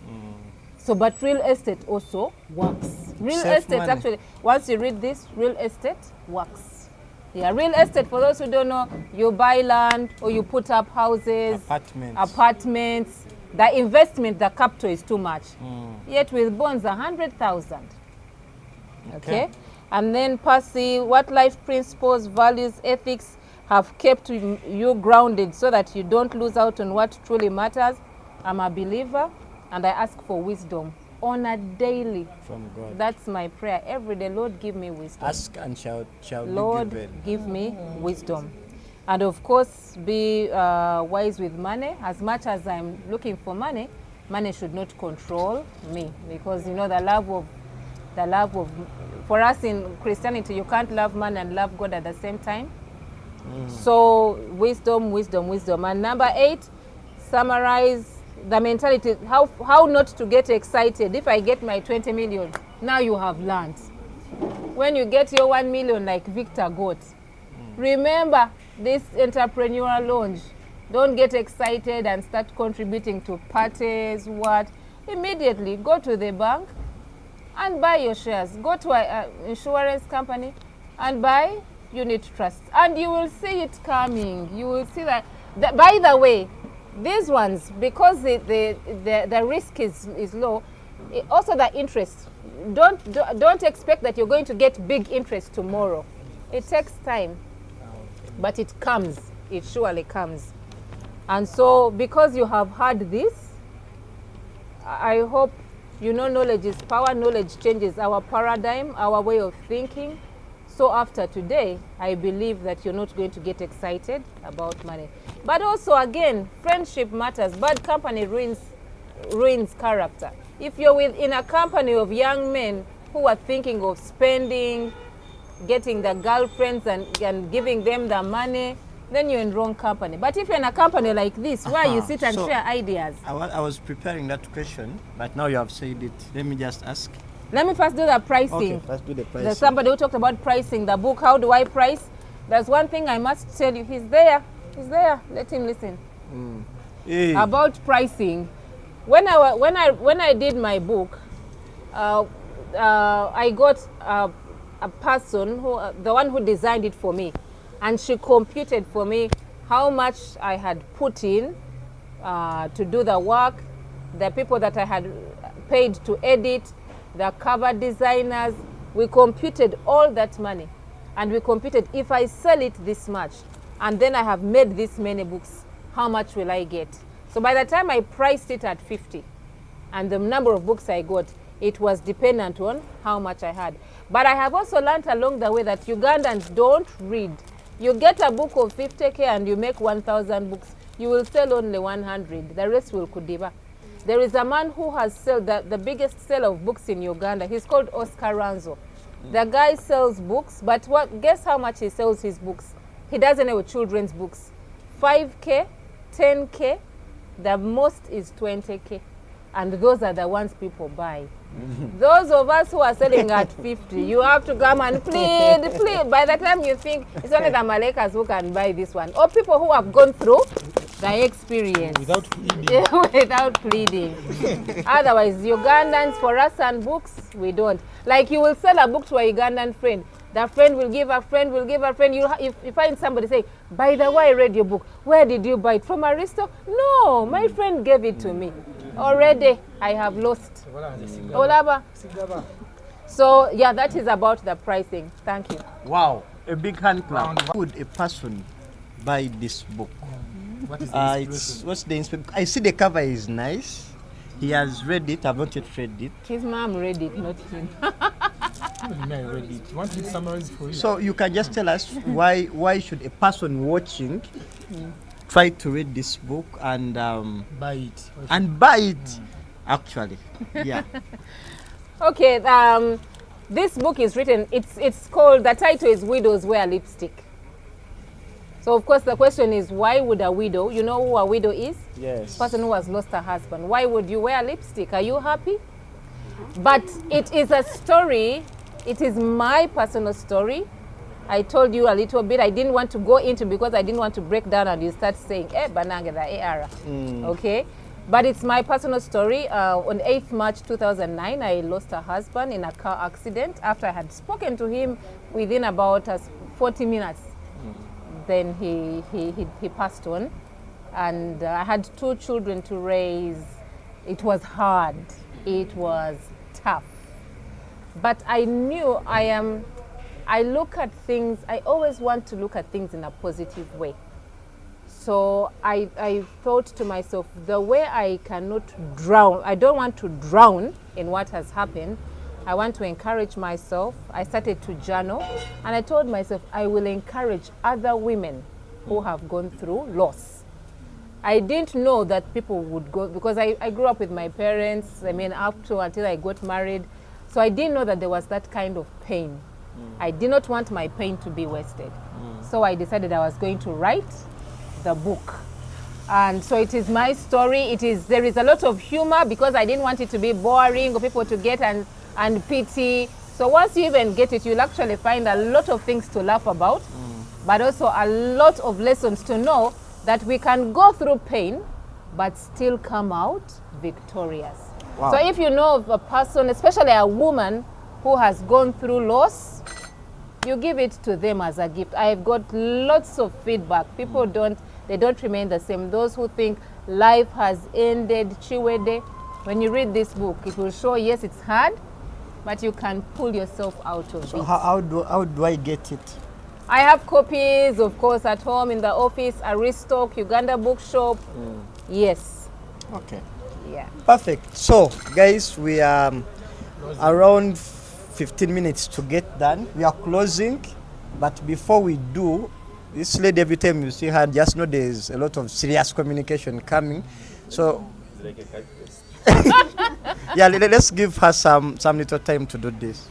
So, but real estate also works. Real Save estate, money. actually, once you read this, real estate works. Yeah, real estate, for those who don't know, you buy land or you put up houses, apartments. The investment, the capital is too much. Yet with bonds, 100,000. Okay. And then Percy, what life principles, values, ethics have kept you grounded so that you don't lose out on what truly matters? I'm a believer, and I ask for wisdom on a daily. From God. That's my prayer every day. Lord, give me wisdom. Ask and shall Lord, be given. give me wisdom. And of course, be wise with money. As much as I'm looking for money, money should not control me, because the love of, for us in Christianity, you can't love money and love God at the same time. So wisdom. And number 8, summarize the mentality, how not to get excited. If I get my 20 million, now you have learned. When you get your 1 million, like Victor got, remember this entrepreneurial launch. Don't get excited and start contributing to parties. Immediately go to the bank and buy your shares. Go to an insurance company and buy unit trusts, and you will see it coming. You will see that by the way, these ones, because the risk is low, also the interest, don't expect that you're going to get big interest tomorrow. It takes time, but it comes. It surely comes. And so because you have heard this, I hope knowledge is power. Knowledge changes our paradigm, our way of thinking. So after today, I believe that you're not going to get excited about money. But also, again, friendship matters. Bad company ruins character. If you're in a company of young men who are thinking of spending, getting the girlfriends and giving them the money, then you're in wrong company. But if you're in a company like this, where you sit and share ideas. I was preparing that question, but now you have said it. Let me just ask. Let me first do the pricing. Okay, let's do the pricing. There's somebody who talked about pricing, the book, How Do I Price? There's one thing I must tell you. He's there. Let him listen. Hey. About pricing. When I did my book, I got a person the one who designed it for me, and she computed for me how much I had put in to do the work, the people that I had paid to edit, the cover designers. We computed all that money, and we computed, if I sell it this much and then I have made this many books, how much will I get? So by the time I priced it at 50 and the number of books I got, It was dependent on how much I had. But I have also learned along the way that Ugandans don't read. You get a book of 50k and you make 1,000 books, you will sell only 100. The rest will kudiba. There is a man who has sold the biggest seller of books in Uganda. He's called Oscar Ranzo. The guy sells books, but guess how much he sells his books? He doesn't have children's books. 5k, 10k, the most is 20k. And those are the ones people buy. Those of us who are selling at 50, you have to come and plead. By the time you think it's only the Malakas who can buy this one, or people who have gone through the experience Without pleading. without pleading. Otherwise, Ugandans, for us and books, we don't. Like, you will sell a book to a Ugandan friend. The friend will give a friend, will give a friend. If you find somebody saying, by the way, I read your book. Where did you buy it? From Aristo? No, my friend gave it to me. Already, I have lost. Olaba. So, yeah, that is about the pricing. Thank you. Wow, a big hand clap. Would a person buy this book? What is the inspiration? What's the inspiration? I see the cover is nice. He has read it. I've not yet read it. His mom read it, not him. Even I read it. You want me to summarize for you? So you can just tell us why should a person watching try to read this book and buy it. And buy it, actually. Yeah. Okay, this book is written, it's called, the title is Widows Wear Lipstick. So of course the question is, why would a widow, you know who a widow is? Yes. Person who has lost a husband. Why would you wear lipstick? Are you happy? But it is a story, it is my personal story. I told you a little bit, I didn't want to go into because I didn't want to break down and you start saying, bananga da era. Okay? But it's my personal story. On 8th March 2009, I lost a husband in a car accident after I had spoken to him within about 40 minutes. Then he passed on. And I had 2 children to raise. It was hard. It was tough. But I knew I look at things, I always want to look at things in a positive way. So I thought to myself, the way I cannot drown, I don't want to drown in what has happened. I want to encourage myself. I started to journal and I told myself I will encourage other women who have gone through loss. I didn't know that people would go, because I grew up with my parents, up to until I got married. So I didn't know that there was that kind of pain. I did not want my pain to be wasted. So I decided I was going to write the book. And so it is my story. There is a lot of humor because I didn't want it to be boring or people to get and pity. So once you even get it, you'll actually find a lot of things to laugh about, but also a lot of lessons to know that we can go through pain, but still come out victorious. Wow. So if you know of a person, especially a woman who has gone through loss, you give it to them as a gift. I've got lots of feedback. People don't remain the same. Those who think life has ended, chiwede, when you read this book, it will show, yes, it's hard, but you can pull yourself out of it. So how do I get it? I have copies, of course, at home, in the office, Aristo, Uganda Bookshop. Yes. Okay. Yeah. Perfect. So, guys, we are around 15 minutes to get done. We are closing, but before we do, this lady, every time you see her, just know there's a lot of serious communication coming. So, yeah, let's give her some little time to do this.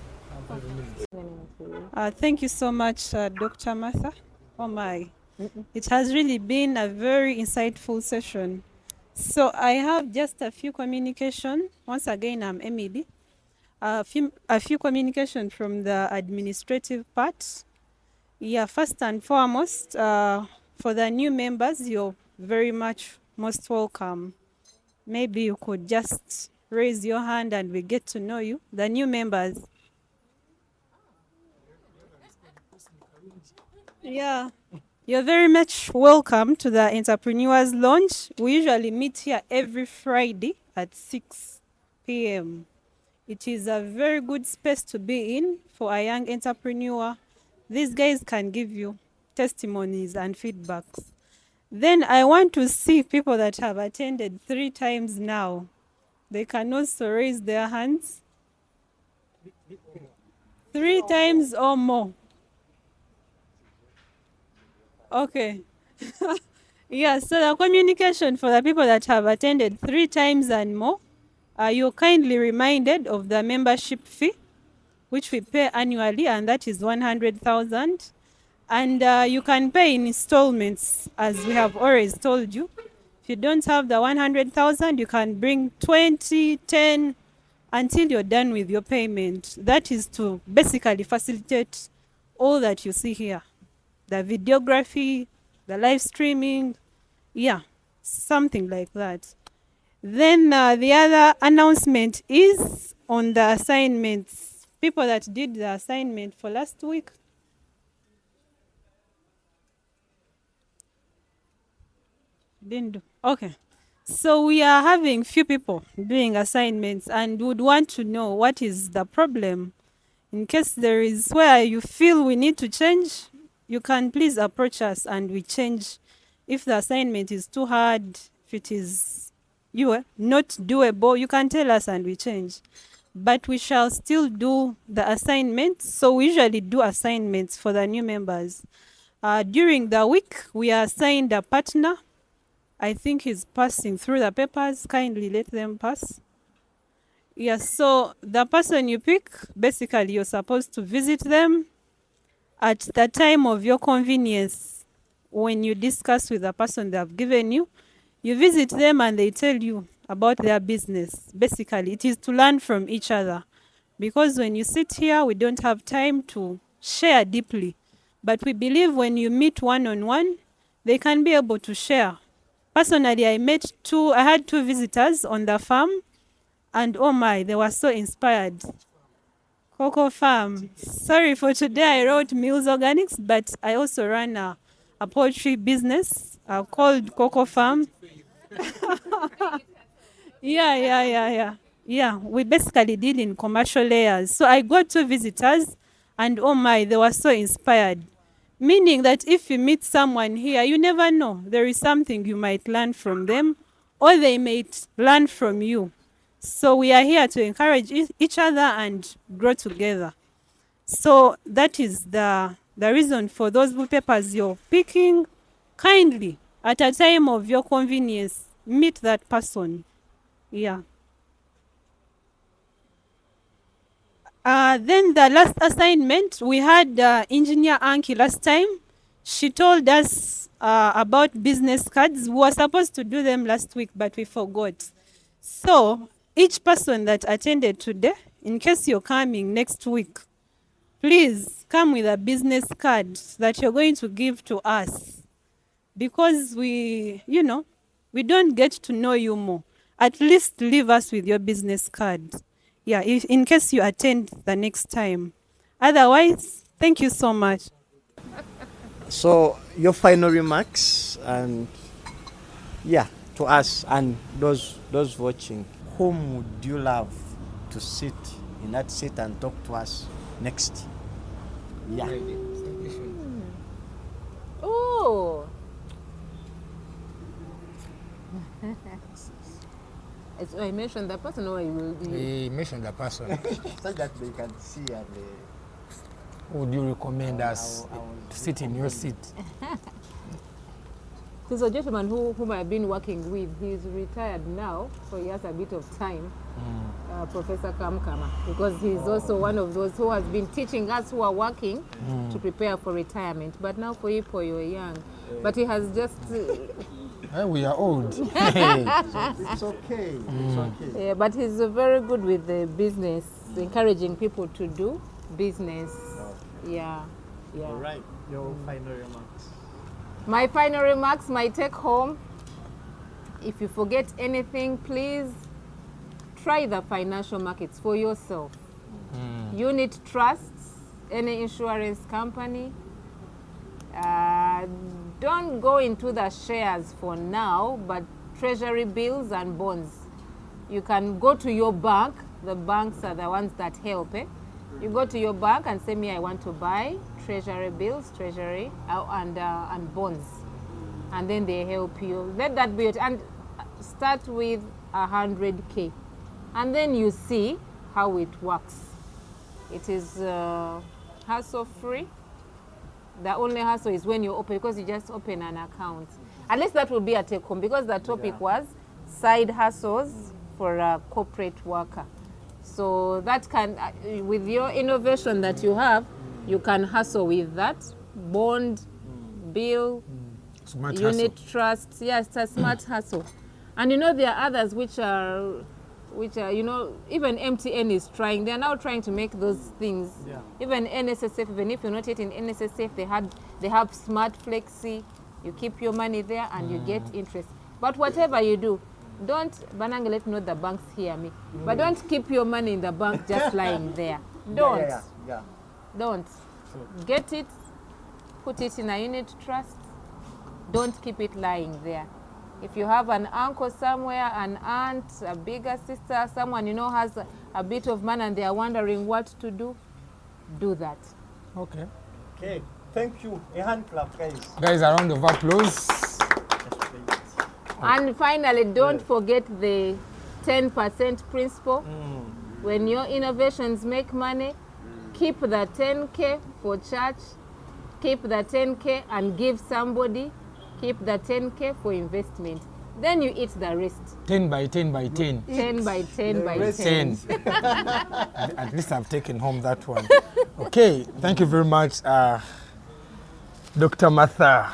Thank you so much, Dr. Martha. Oh my, it has really been a very insightful session. So I have just a few communication. Once again, I'm MED. A few communication from the administrative part. Yeah, first and foremost, for the new members, you're very much most welcome. Maybe you could just raise your hand and we get to know you. The new members. Yeah, you're very much welcome to the Entrepreneurs Lounge. We usually meet here every Friday at 6 p.m. It is a very good space to be in for a young entrepreneur. These guys can give you testimonies and feedbacks. Then I want to see people that have attended 3 times now. They can also raise their hands. 3 times or more. Okay. Yeah, so the communication for the people that have attended 3 times and more, you're kindly reminded of the membership fee, which we pay annually, and that is 100,000. And you can pay in installments, as we have always told you. If you don't have the 100,000, you can bring 20, 10, until you're done with your payment. That is to basically facilitate all that you see here. The videography, the live streaming, yeah, something like that. Then the other announcement is on the assignments. People that did the assignment for last week. Didn't do. Okay. So we are having few people doing assignments and would want to know what is the problem. In case there is where you feel we need to change, you can please approach us and we change. If the assignment is too hard, if it is not doable, you can tell us and we change. But we shall still do the assignments. So we usually do assignments for the new members. During the week, we assigned a partner. I think he's passing through the papers. Kindly let them pass. Yes, so the person you pick, basically you're supposed to visit them at the time of your convenience. When you discuss with the person they have given you, you visit them and they tell you about their business. Basically, it is to learn from each other. Because when you sit here, we don't have time to share deeply. But we believe when you meet one-on-one, they can be able to share. Personally, I had 2 visitors on the farm, and oh my, they were so inspired. Cocoa Farm. Sorry for today, I wrote Mills Organics, but I also run a poultry business called Cocoa Farm. Yeah, we basically deal in commercial layers. So I got 2 visitors, and oh my, they were so inspired. Meaning that if you meet someone here, you never know. There is something you might learn from them, or they might learn from you. So we are here to encourage each other and grow together. So that is the reason for those blue papers you're picking. Kindly, at a time of your convenience, meet that person. Yeah. Then the last assignment, we had Engineer Anki last time. She told us about business cards. We were supposed to do them last week, but we forgot. So each person that attended today, in case you're coming next week, please come with a business card that you're going to give to us. Because we don't get to know you more. At least leave us with your business card. Yeah, in case you attend the next time. Otherwise, thank you so much. So your final remarks and to us and those watching, whom would you love to sit in that seat and talk to us next? Yeah. Oh. So I mentioned the person, or I will be. He mentioned the person. So that they can see and would you recommend us to sit in your seat? There's a gentleman whom I've been working with. He's retired now, so he has a bit of time. Professor Kamkama, because he's also one of those who has been teaching us who are working to prepare for retirement. But now for Ipo, you're young. But he has just... we are old. It's okay. It's okay. Yeah, but he's very good with the business, encouraging people to do business. Yeah. All right. Your final remarks. My final remarks, my take home. If you forget anything, please try the financial markets for yourself. Unit trusts, any insurance company. Don't go into the shares for now, but treasury bills and bonds. You can go to your bank. The banks are the ones that help. You go to your bank and say, I want to buy treasury bills, and bonds. And then they help you. Let that be it. And start with 100K. And then you see how it works. It is hassle-free. The only hassle is when you open, because you just open an account. At least that will be a take-home, because the topic was side hustles for a corporate worker. So that can, with your innovation that you have, you can hustle with that. Bond, bill, Smart unit hustle. trust. Yes, it's a smart hustle. And you know, there are others which are, you know, even MTN is trying. They're now trying to make those things. Yeah. Even NSSF, even if you're not yet in NSSF, they have smart flexi. You keep your money there and you get interest. But whatever you do, don't, Banange, let me know the banks hear me. But don't keep your money in the bank just lying there. Don't. Yeah. Don't. Get it, put it in a unit trust. Don't keep it lying there. If you have an uncle somewhere, an aunt, a bigger sister, someone you know has a bit of money and they are wondering what to do that. Okay. Okay, thank you. A hand clap, guys. Guys, a round of applause. And finally, don't forget the 10% principle. When your innovations make money, keep the 10K for church, keep the 10K and give somebody, keep the 10K for investment. Then you eat the rest. 10 by 10 by 10. 10 by 10 by 10. At least I've taken home that one. Okay, thank you very much, Dr. Martha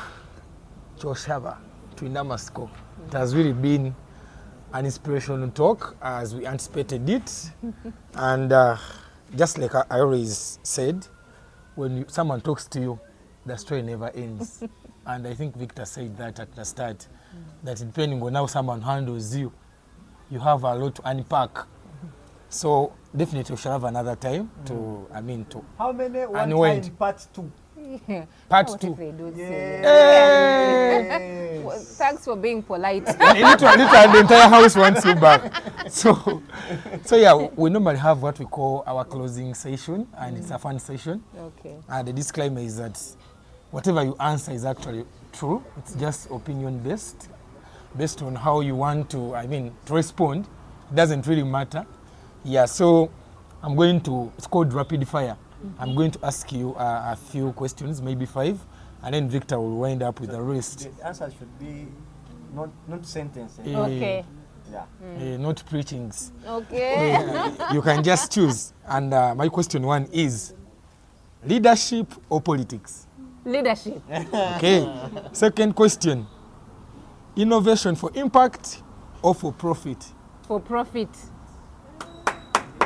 Kyoshaba Twinamasiko. It has really been an inspirational talk as we anticipated it. And just like I always said, when someone talks to you, the story never ends. And I think Victor said that at the start, that depending on how someone handles you, you have a lot to unpack. So definitely we shall have another time to, How many one unwind. time part 2? Part What 2. if they don't Yes. say? Well, thanks for being polite. Literally, the entire house wants you back. So yeah, we normally have what we call our closing session, and it's a fun session. Okay. And the disclaimer is that whatever you answer is actually true. It's just opinion based on how you want to, to respond. It doesn't really matter. Yeah, so it's called rapid fire. I'm going to ask you a few questions, maybe 5, and then Victor will wind up with the rest. The answer should be not sentences. Okay. Yeah. Not preachings. Okay. You can just choose. And my question 1 is, leadership or politics? Leadership. Okay. Second question, innovation for impact or for profit? For profit.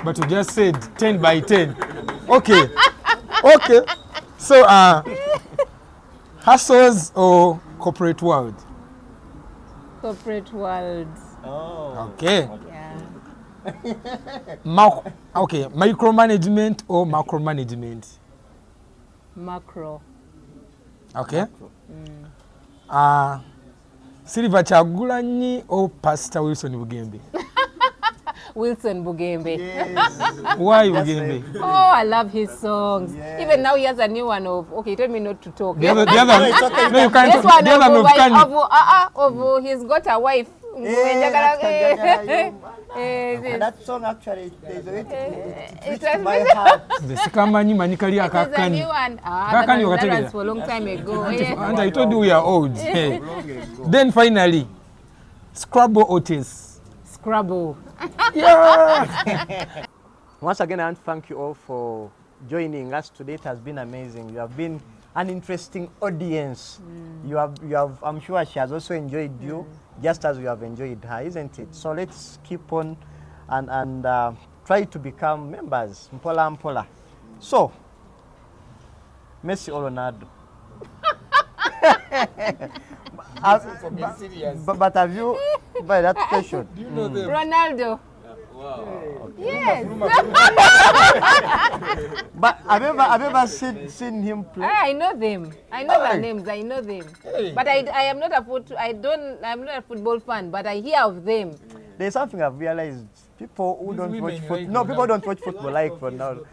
But you just said 10 by 10. Okay. Okay. So, hustles or corporate world? Corporate world. Oh. Okay. Yeah. Okay. Micromanagement or macromanagement? Macro. Okay. Silver Chagulanyi or Pastor Wilson Bugembe? Wilson Bugembe. Yes. Why Bugembe? Oh, I love his songs. Yes. Even now he has a new one of, okay, tell me not to talk. The other no, you can't this talk. one The other of he's got a wife. And that song actually, there's a way it reached my heart. The Sikamanyi Manikali It is a Akakani. new one. That was for a long time ago. And I told you we are old. Then finally, Scrabble or chess? Scrabble. Yeah. Once again, I want to thank you all for joining us today. It has been amazing. You have been an interesting audience. You have. I'm sure she has also enjoyed you, just as you have enjoyed her, isn't it? So let's keep on and try to become members. Mpola mpola. So, Messi or Ronaldo? But have you, by that question? Do you know them? Ronaldo. Wow. Yes. But have you ever seen him play? I know them. I know their names. I know them. Hey. But I am not I'm not a football fan, but I hear of them. There's something I've realized. People who don't watch football. No, people don't watch football like Ronaldo.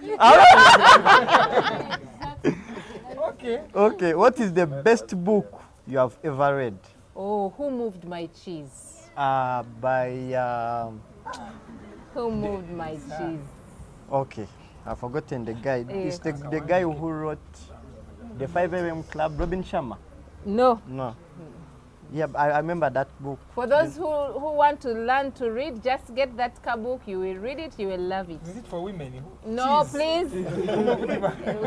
Okay. Okay. What is the best book you have ever read? Oh, Who Moved My Cheese? By. Who Moved My Cheese? Okay. I've forgotten the guy. It's the guy who wrote the 5 a.m. Club, Robin Sharma. No. No. Yeah, I remember that book. For those who want to learn to read, just get that book. You will read it. You will love it. Is it for women? No, Jeez. please.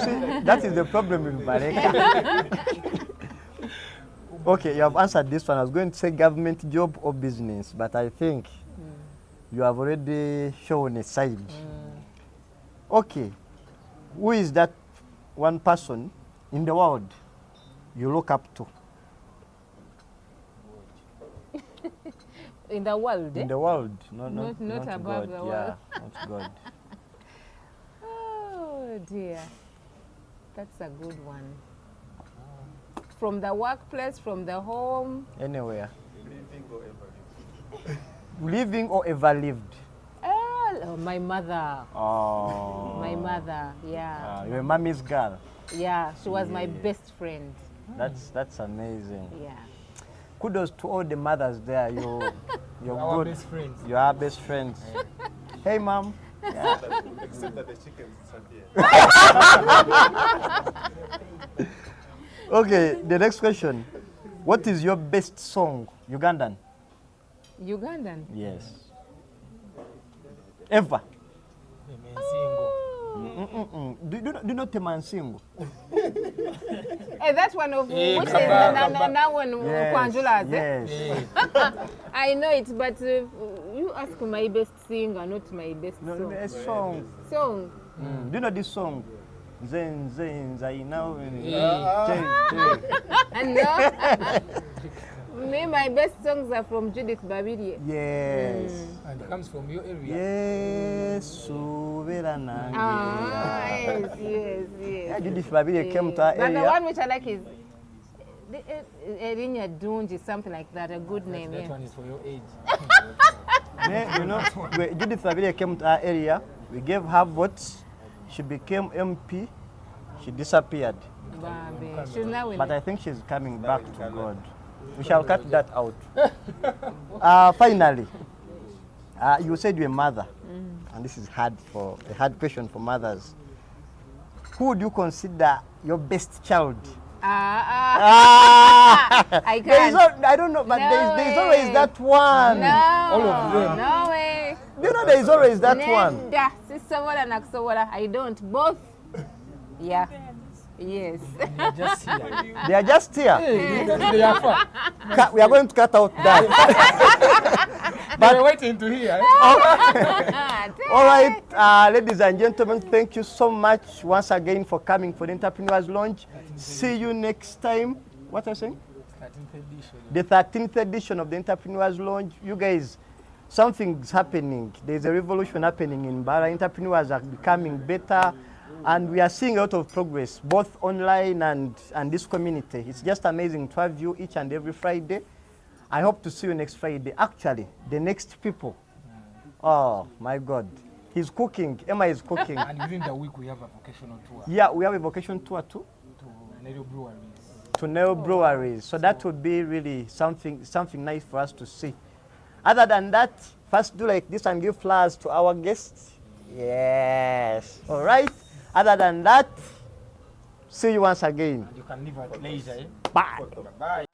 See, that is the problem with Mareka. Okay, you have answered this one. I was going to say government job or business, but I think you have already shown a side. Okay, who is that one person in the world you look up to? In the world? In the world, not above God. the world. Yeah, not God. Oh dear, that's a good one. From the workplace, from the home. Anywhere. Living or ever lived? Oh, my mother. Oh. My mother, yeah. Your mommy's girl. Yeah, she was my best friend. That's amazing. Yeah. Kudos to all the mothers there. You're our good. best friends. You are best friends. Hey, mom. Yeah. Except that the chickens disappear. Okay, the next question. What is your best song, Ugandan? Ugandan? Yes. Ever? Do you know Temansingo? Hey, that's one of which is now one Kwanjula's. Yes. I know it, but you ask my best singer, not my best song. No, a song. Song. Do you know this song? Zen Zen Zainao. Me, my best songs are from Judith Babiri. Yes. And it comes from your area. Yes, yes. Judith Babiri came to our But area. the one which I like is Erinya Dunji, something like that, a good name. That Yeah. one is for your age. You know, when Judith Babiri came to our area, we gave her votes. She became MP. She disappeared. She's now in But I think she's coming back to God. We shall cut that out. Finally, you said you're a mother, and this is a hard question for mothers. Who would you consider your best child? I can't. I don't know, but there's always that one. No. All of them. No way. You know there is always that one. I don't. Both. Yeah. Yes. They are just here. They are far. We are going to cut out that. But we're waiting to hear. All right, ladies and gentlemen, thank you so much once again for coming for the Entrepreneurs Lounge. See you next time. What are you saying? 13th edition. The 13th edition of the Entrepreneurs Lounge. You guys, something's happening. There's a revolution happening in Bara. Entrepreneurs are becoming better. And we are seeing a lot of progress, both online and this community. It's just amazing to have you each and every Friday. I hope to see you next Friday. Actually, the next people. Oh, my God. He's cooking. Emma is cooking. And within the week, we have a vocational tour. Yeah, we have a vocation tour too. To Nero Breweries. To Nero Breweries. So that would be really something nice for us to see. Other than that, first do like this and give flowers to our guests. Yes. All right. Other than that, see you once again. You can leave at leisure. Bye. Bye.